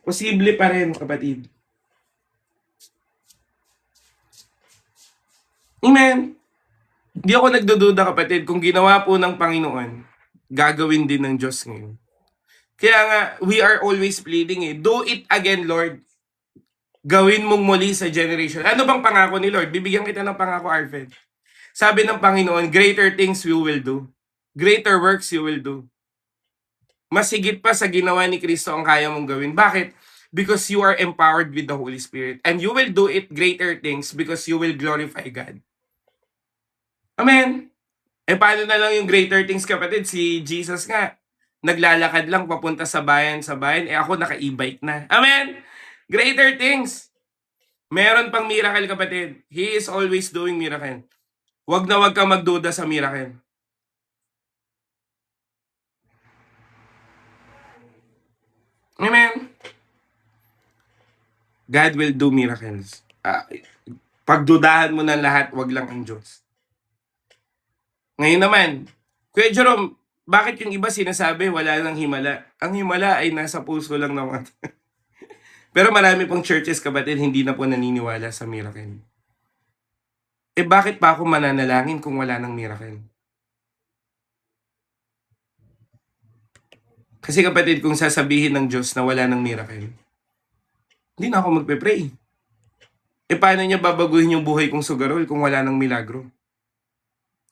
Posible pa rin, kapatid. Amen? Hindi ako nagdududa, kapatid, kung ginawa po ng Panginoon, gagawin din ng Diyos ngayon. Kaya nga, we are always pleading eh. Do it again, Lord. Gawin mong muli sa generation. Ano bang pangako ni Lord? Bibigyan kita ng pangako, Arvin. Sabi ng Panginoon, greater things you will do. Greater works you will do. Mas higit pa sa ginawa ni Kristo ang kaya mong gawin. Bakit? Because you are empowered with the Holy Spirit. And you will do it greater things because you will glorify God. Amen? Paano na lang yung greater things, kapatid? Si Jesus nga, naglalakad lang papunta sa bayan. Ako naka-e-bike na. Amen? Greater things. Meron pang miracle, kapatid. He is always doing miracle. Wag na wag kang magduda sa miracle. Amen? God will do miracles. Pagdudahan mo ng lahat, wag lang ang Diyos. Ngayon naman, Kuya Jerome, bakit yung iba sinasabi wala nang himala? Ang himala ay nasa puso lang naman. Pero marami pong churches, kapatid, hindi na po naniniwala sa miracle. Bakit pa ako mananalangin kung wala nang miracle? Kasi kapatid, kung sasabihin ng Diyos na wala nang miracle, hindi na ako magpe-pray. Paano niya babaguhin yung buhay kong sugarol kung wala nang milagro?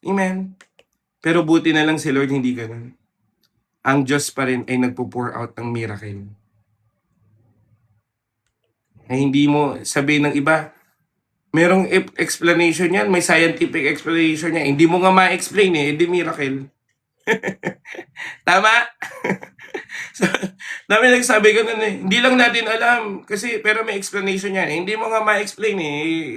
Amen? Pero buti na lang si Lord hindi ganun. Ang Diyos pa rin ay nagpo-pour out ng miracle. Ay hindi mo sabihin ng iba, merong explanation yan, may scientific explanation yan. Hindi mo nga ma-explain hindi miracle. Tama? So, dami nagsabi ganun Hindi lang natin alam, kasi pero may explanation yan. Hindi mo nga ma-explain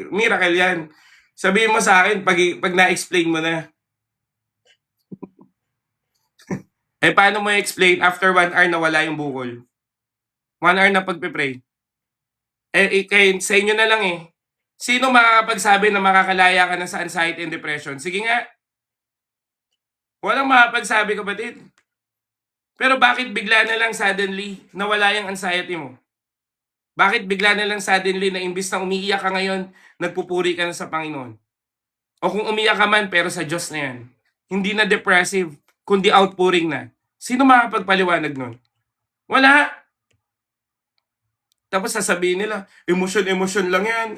miracle yan. Sabihin mo sa akin, pag na-explain mo na. Paano mo i-explain after 1 hour na wala yung bukol? 1 hour na pagpe-pray. Sa inyo na lang Sino makakapagsabi na makakalaya ka na sa anxiety and depression? Sige nga. Walang makakapagsabi, kapatid. Pero bakit bigla na lang suddenly nawala yung anxiety mo? Bakit bigla na lang suddenly na imbis na umiiyak ka ngayon, nagpupuri ka na sa Panginoon? O kung umiyak ka man, pero sa Diyos na yan. Hindi na depressive, kundi outpouring na. Sino makakapagpaliwanag nun? Wala. Tapos sasabihin nila, emotion lang yan.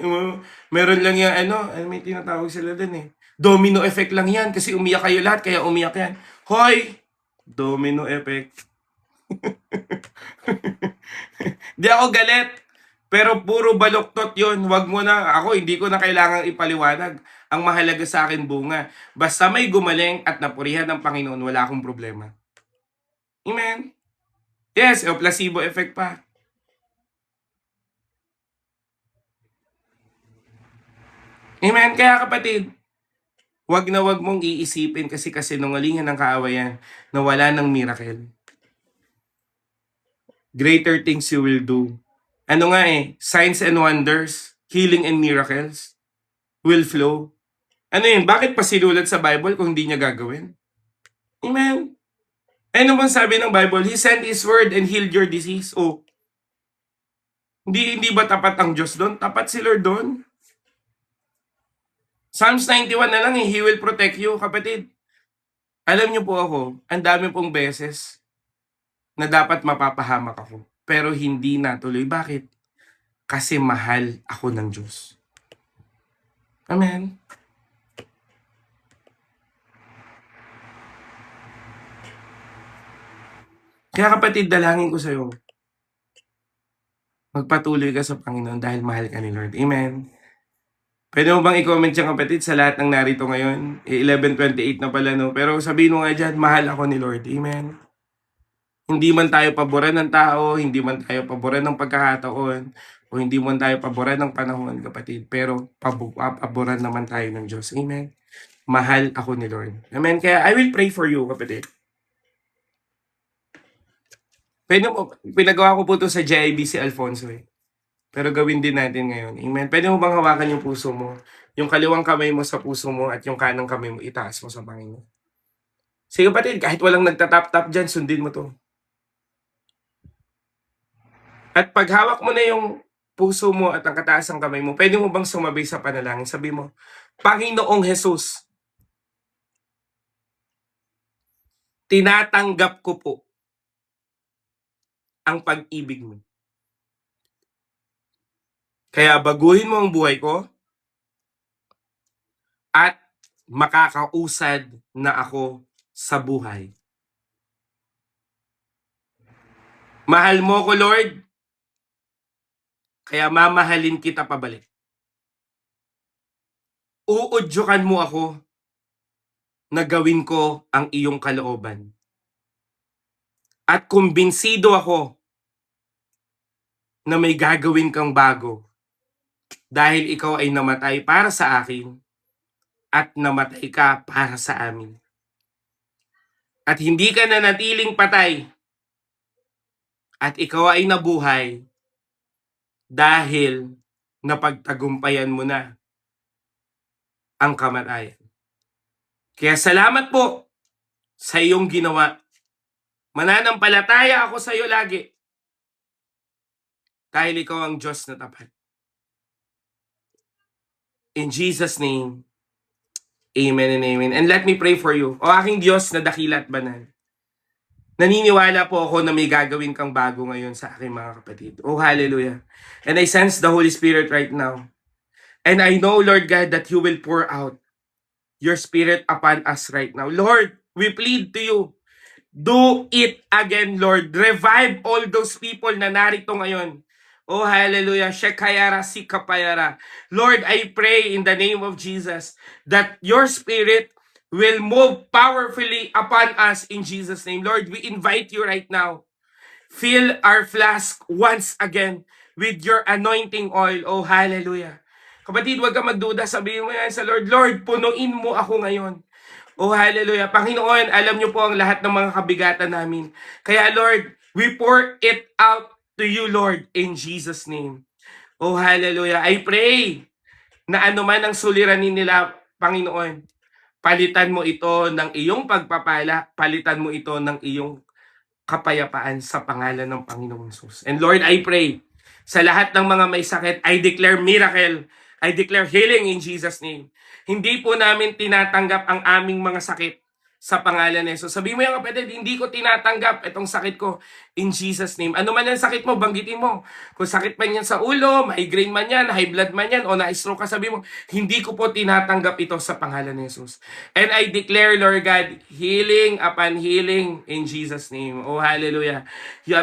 Meron lang yan, may tinatawag sila din domino effect lang yan kasi umiyak kayo lahat, kaya umiyak yan. Hoy! Domino effect. Di ako galit. Pero puro baluktot yon. Wag mo na, ako hindi ko na kailangang ipaliwanag. Ang mahalaga sa akin bunga. Basta may gumaling at napurihan ng Panginoon, wala akong problema. Amen? Yes, placebo effect pa. Amen? Kaya kapatid, wag na wag mong iisipin kasi kasinungalingan ng kaawayan na wala ng miracle. Greater things you will do. Ano nga signs and wonders, healing and miracles will flow. Ano yun? Bakit pa sinulat sa Bible kung hindi niya gagawin? Amen? Ano bang sabi ng Bible? He sent His word and healed your disease. Hindi ba tapat ang Diyos doon? Tapat si Lord doon. Psalms 91 na lang He will protect you, kapatid. Alam niyo po ako, ang dami pong beses na dapat mapapahamak ako. Pero hindi natuloy. Bakit? Kasi mahal ako ng Diyos. Amen? Kaya kapatid, dalangin ko sa'yo. Magpatuloy ka sa Panginoon dahil mahal ka ni Lord. Amen? Pwede mo bang i-comment yan kapatid sa lahat ng narito ngayon? 11:28 na pala, no? Pero sabihin mo nga dyan, mahal ako ni Lord. Amen. Hindi man tayo paboran ng tao, hindi man tayo paboran ng pagkakataon, o hindi man tayo paboran ng panahon, kapatid. Pero paboran naman tayo ng Diyos. Amen. Mahal ako ni Lord. Amen. Kaya I will pray for you, kapatid. Pwede mo, pinagawa ko po ito sa JIBC Alfonso eh. Pero gawin din natin ngayon. Amen. Pwede mo bang hawakan yung puso mo? Yung kaliwang kamay mo sa puso mo at yung kanang kamay mo itaas mo sa Panginoon. Sige kapatid, kahit walang nagtatap-tap dyan, sundin mo to. At paghawak mo na yung puso mo at ang kataas ng kamay mo, pwede mo bang sumabay sa panalangin? Sabi mo, Panginoong Jesus, tinatanggap ko po ang pag-ibig mo. Kaya baguhin mo ang buhay ko at makakausad na ako sa buhay. Mahal mo ko, Lord, kaya mamahalin kita pabalik. Uudyukan mo ako na gawin ko ang iyong kalooban. At kumbinsido ako na may gagawin kang bago dahil ikaw ay namatay para sa akin at namatay ka para sa amin. At hindi ka na natiling patay at ikaw ay nabuhay dahil napagtagumpayan mo na ang kamatayan. Kaya salamat po sa iyong ginawa. Mananampalataya ako sa iyo lagi dahil ikaw ang Diyos na tapat. In Jesus' name, amen and amen. And let me pray for you. O aking Diyos na dakila at banal, naniniwala po ako na may gagawin kang bago ngayon sa aking mga kapatid. Oh, hallelujah. And I sense the Holy Spirit right now. And I know, Lord God, that you will pour out your Spirit upon us right now. Lord, we plead to you, do it again, Lord. Revive all those people na narito ngayon. Oh, hallelujah. Shekayara, sikapayara. Lord, I pray in the name of Jesus that your Spirit will move powerfully upon us in Jesus' name. Lord, we invite you right now. Fill our flask once again with your anointing oil. Oh, hallelujah. Kapatid, huwag ka magduda. Sabihin mo yan sa Lord, Lord, punuin mo ako ngayon. Oh, hallelujah. Panginoon, alam niyo po ang lahat ng mga kabigatan namin. Kaya Lord, we pour it out to you, Lord, in Jesus' name. Oh, hallelujah. I pray na anuman ang suliranin nila, Panginoon, palitan mo ito ng iyong pagpapala, palitan mo ito ng iyong kapayapaan sa pangalan ng Panginoong Jesus. And Lord, I pray sa lahat ng mga may sakit, I declare miracle, I declare healing in Jesus' name. Hindi po namin tinatanggap ang aming mga sakit sa pangalan ni Jesus. Sabi mo yan kapatid, hindi ko tinatanggap itong sakit ko in Jesus' name. Ano man ang sakit mo, banggitin mo. Kung sakit man yan sa ulo, migraine man yan, high blood man yan, o na-stroke ka, sabi mo, hindi ko po tinatanggap ito sa pangalan ni Jesus. And I declare, Lord God, healing upon healing in Jesus' name. Oh, hallelujah.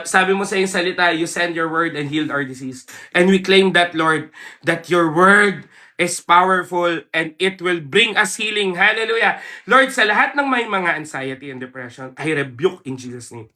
Sabi mo sa iyong salita, you send your word and healed our disease. And we claim that, Lord, that your word is powerful and it will bring us healing. Hallelujah. Lord, sa lahat ng may mga anxiety and depression, I rebuke in Jesus' name.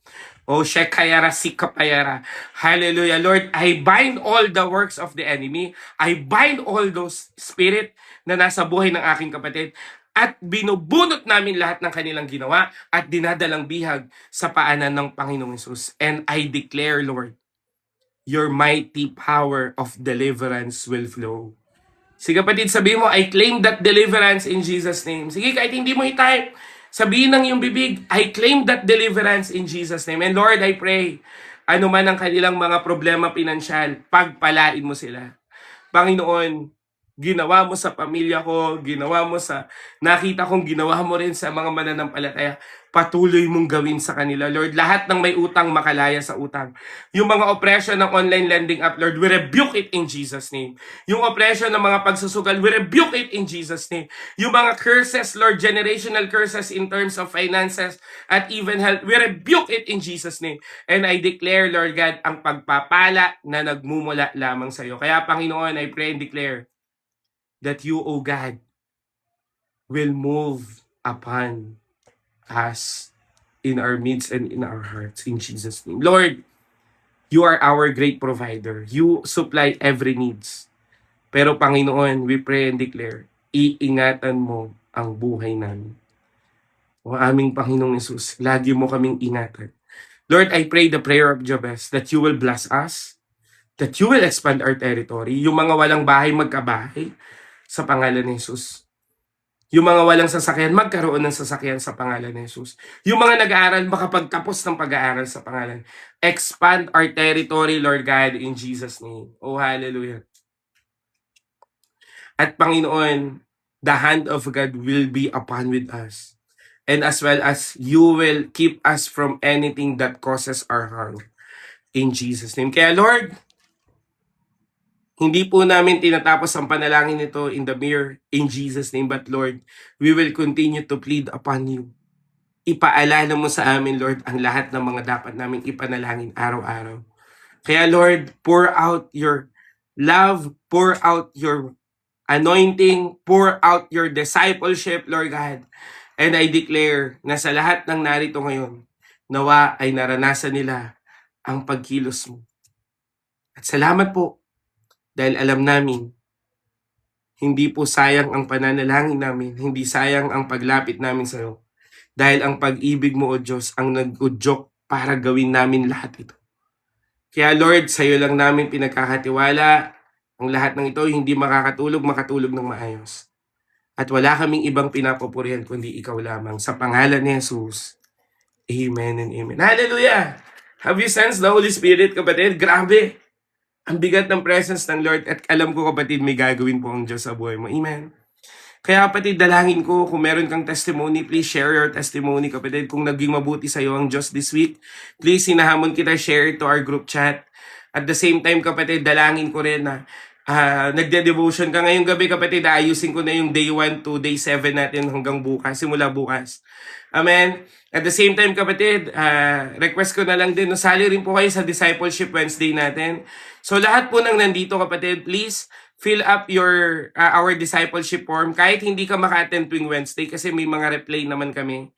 Oh, shekayara sikapayara. Hallelujah. Lord, I bind all the works of the enemy. I bind all those spirit na nasa buhay ng aking kapatid. At binubunot namin lahat ng kanilang ginawa at dinadalang bihag sa paanan ng Panginoong Hesus. And I declare, Lord, your mighty power of deliverance will flow. Sige kapatid, sabihin mo, I claim that deliverance in Jesus' name. Sige, kahit hindi mo i-type, sabihin ng iyong bibig, I claim that deliverance in Jesus' name. And Lord, I pray, ano man ang kanilang mga problema pinansyal, pagpalain mo sila. Panginoon, ginawa mo sa pamilya ko, ginawa mo sa, nakita kong ginawa mo rin sa mga mananampalataya, patuloy mong gawin sa kanila, Lord. Lahat ng may utang, makalaya sa utang. Yung mga oppression ng online lending app, Lord, we rebuke it in Jesus' name. Yung oppression ng mga pagsusugal, we rebuke it in Jesus' name. Yung mga curses, Lord, generational curses in terms of finances at even health, we rebuke it in Jesus' name. And I declare, Lord God, ang pagpapala na nagmumula lamang sa iyo. Kaya, Panginoon, I pray and declare that you, O God, will move upon us in our midst and in our hearts. In Jesus' name. Lord, you are our great provider. You supply every needs. Pero Panginoon, we pray and declare, iingatan mo ang buhay namin. O aming Panginoong Yesus, lagi mo kaming ingatan. Lord, I pray the prayer of Jabez that you will bless us, that you will expand our territory. Yung mga walang bahay, magkabahay sa pangalan ni Jesus. Yung mga walang sasakyan, magkaroon ng sasakyan sa pangalan ni Jesus. Yung mga nag-aaral, makapagtapos ng pag-aaral sa pangalan. Expand our territory, Lord God, in Jesus' name. Oh, hallelujah. At Panginoon, the hand of God will be upon with us. And as well as you will keep us from anything that causes our harm. In Jesus' name. Kaya Lord, hindi po namin tinatapos ang panalangin nito in the mirror in Jesus' name. But Lord, we will continue to plead upon you. Ipaalala mo sa amin, Lord, ang lahat ng mga dapat naming ipanalangin araw-araw. Kaya Lord, pour out your love, pour out your anointing, pour out your discipleship, Lord God. And I declare na sa lahat ng narito ngayon, nawa ay naranasan nila ang pagkilos mo. At salamat po dahil alam namin, hindi po sayang ang pananalangin namin, hindi sayang ang paglapit namin sa iyo. Dahil ang pag-ibig mo, O Diyos, ang nag-udyok para gawin namin lahat ito. Kaya Lord, sa iyo lang namin pinagkakatiwala ang lahat ng ito, hindi makatulog ng maayos. At wala kaming ibang pinapupurihan kundi ikaw lamang. Sa pangalan ni Jesus, amen and amen. Hallelujah! Have you sensed the Holy Spirit, kapatid? Grabe! Ang bigat ng presence ng Lord at alam ko, kapatid, may gagawin po ang Diyos sa buhay mo. Amen. Kaya kapatid, dalangin ko, kung meron kang testimony, please share your testimony, kapatid. Kung naging mabuti sa iyo ang Diyos this week, please hinahamon kita, share it to our group chat. At the same time, kapatid, dalangin ko rin na nagde-devotion ka ngayong gabi, kapatid. Ayusin ko na yung day 1 to day 7 natin hanggang bukas, simula bukas. Amen. At the same time, kapatid, request ko na lang din, sali rin po kayo sa Discipleship Wednesday natin. So lahat po ng nandito, kapatid, please fill up your our discipleship form. Kahit hindi ka maka-attend tuwing Wednesday kasi may mga replay naman kami.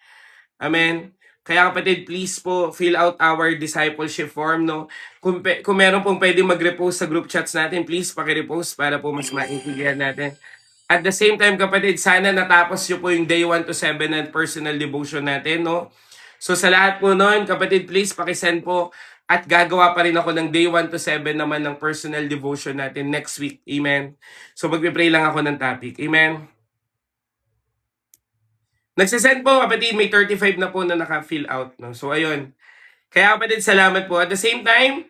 Amen. Kaya kapatid, please po fill out our discipleship form, no. Kung meron pong pwede mag-repost sa group chats natin, please paki-repost para po mas maintindihan natin. At the same time, kapatid, sana natapos nyo po yung day 1 to 7 na personal devotion natin, no? So sa lahat po nun, kapatid, please pakisend po. At gagawa pa rin ako ng day 1 to 7 naman ng personal devotion natin next week. Amen? So magpipray lang ako ng topic. Amen? Nagsisend po, kapatid, may 35 na po na naka-fill out. No? So ayun. Kaya kapatid, salamat po. At the same time,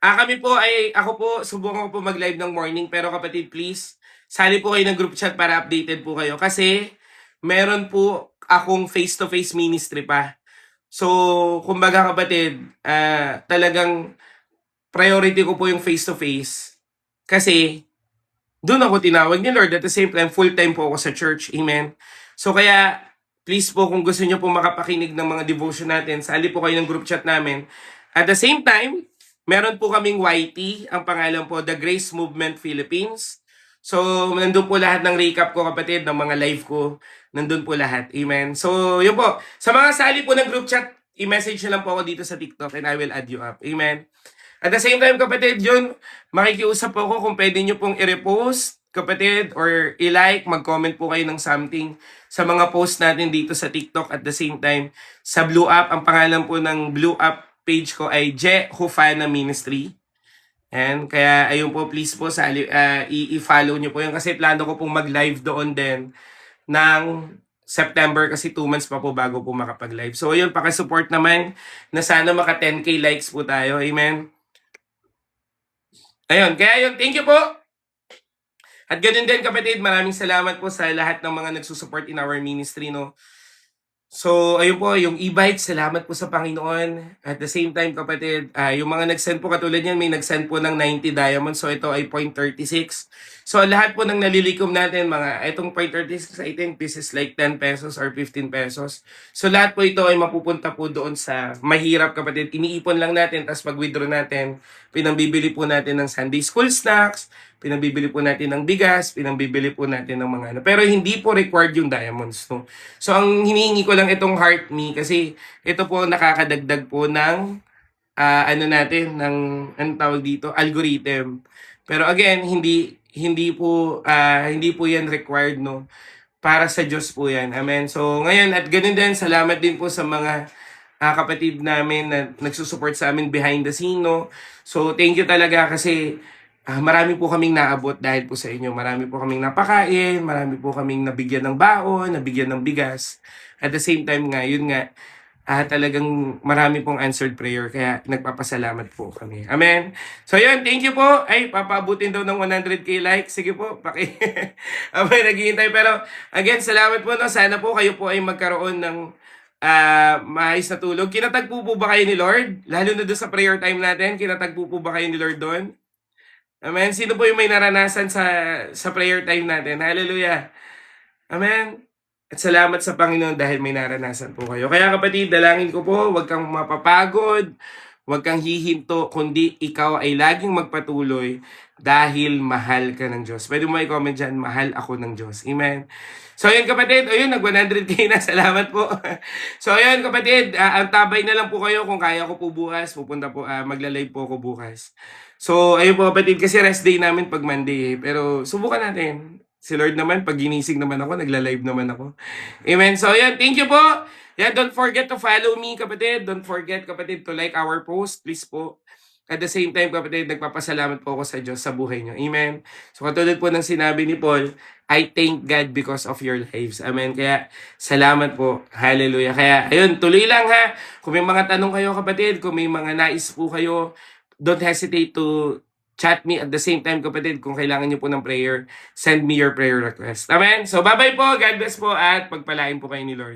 ako po, subukan ko po mag-live ng morning. Pero kapatid, please, sali po kayo ng group chat para updated po kayo. Kasi meron po akong face-to-face ministry pa. So, kumbaga kapatid, talagang priority ko po yung face-to-face. Kasi, doon ako tinawag ni Lord. At the same time, full-time po ako sa church. Amen. So, kaya, please po, kung gusto nyo po makapakinig ng mga devotion natin, sali po kayo ng group chat namin. At the same time, meron po kaming YT. Ang pangalan po, The Grace Movement Philippines. So, nandun po lahat ng recap ko, kapatid, ng mga live ko. Nandun po lahat. Amen. So, yun po. Sa mga sali po ng group chat, i-message nyo lang po ako dito sa TikTok and I will add you up. Amen. At the same time, kapatid, yun, makikiusap po ako kung pwede nyo pong i-repost, kapatid, or i-like, mag-comment po kayo ng something sa mga post natin dito sa TikTok. At the same time, sa Blue Up, ang pangalan po ng Blue Up page ko ay Je Hufana Ministry. And kaya ayun po, please po i-follow nyo po yun kasi plano ko pong mag-live doon din ng September kasi 2 months pa po bago po makapag-live. So ayun, pakisupport naman na sana maka 10k likes po tayo. Amen. Ayun, kaya yun, thank you po. At ganun din kapatid, maraming salamat po sa lahat ng mga nagsusupport in our ministry, no. So, ayun po, yung e-bike, salamat po sa Panginoon. At the same time, kapatid, yung mga nag-send po katulad yan, may nag-send po ng 90 diamonds. So, ito ay 0.36. So, lahat po ng nalilikom natin, itong 0.36, I think this is like 10 pesos or 15 pesos. So, lahat po ito ay mapupunta po doon sa mahirap, kapatid. Iniipon lang natin, tapos pag-withdraw natin, pinambibili po natin ng Sunday school snacks, pinambibili po natin ng bigas, pinambibili po natin ng mga ano. Pero hindi po required yung diamonds, no? So, ang hinihingi ko lang itong heart me kasi ito po nakakadagdag po ng ano natin, ng anong tawag dito, algorithm. Pero again, hindi po yan required, no? Para sa Diyos po yan. Amen. So, ngayon, at ganun din, salamat din po sa mga kapatid namin na nagsusupport sa amin behind the scene, no? So, thank you talaga kasi marami po kaming naabot dahil po sa inyo. Marami po kaming napakain, marami po kaming nabigyan ng baon, nabigyan ng bigas. At the same time nga, yun nga, talagang marami pong answered prayer kaya nagpapasalamat po kami. Amen. So yun, thank you po. Ay, papaabutin daw ng 100k likes. Sige po, abay, naghihintay. Pero again, salamat po. No? Sana po kayo po ay magkaroon ng maayos na tulog. Kinatagpo po ba kayo ni Lord? Lalo na doon sa prayer time natin, kinatagpo po ba kayo ni Lord doon? Amen. Sino po yung may naranasan sa prayer time natin? Hallelujah. Amen. At salamat sa Panginoon dahil may naranasan po kayo. Kaya kapatid, dalangin ko po, huwag kang mapapagod, huwag kang hihinto, kundi ikaw ay laging magpatuloy dahil mahal ka ng Diyos. Pwede mo i-comment dyan, mahal ako ng Diyos. Amen. So ayun kapatid, ayun, nag 100k na, salamat po. So ayun kapatid, ang tabay na lang po kayo kung kaya ko po bukas, pupunta po, magla-live po ako bukas. So ayun po kapatid, kasi rest day namin pag Monday pero subukan natin. Si Lord naman, pag ginising naman ako, nagla-live naman ako. Amen. So, yan. Thank you po. Yeah, don't forget to follow me, kapatid. Don't forget, kapatid, to like our post. Please po. At the same time, kapatid, nagpapasalamat po ako sa Diyos sa buhay niyo. Amen. So, katulad po ng sinabi ni Paul, I thank God because of your lives. Amen. Kaya, salamat po. Hallelujah. Kaya, ayun, tuloy lang ha. Kung may mga tanong kayo, kapatid, kung may mga nais po kayo, don't hesitate to chat me at the same time, kapatid, kung kailangan niyo po ng prayer, send me your prayer request. Amen? So, bye-bye po. God bless po at pagpalain po kayo ni Lord.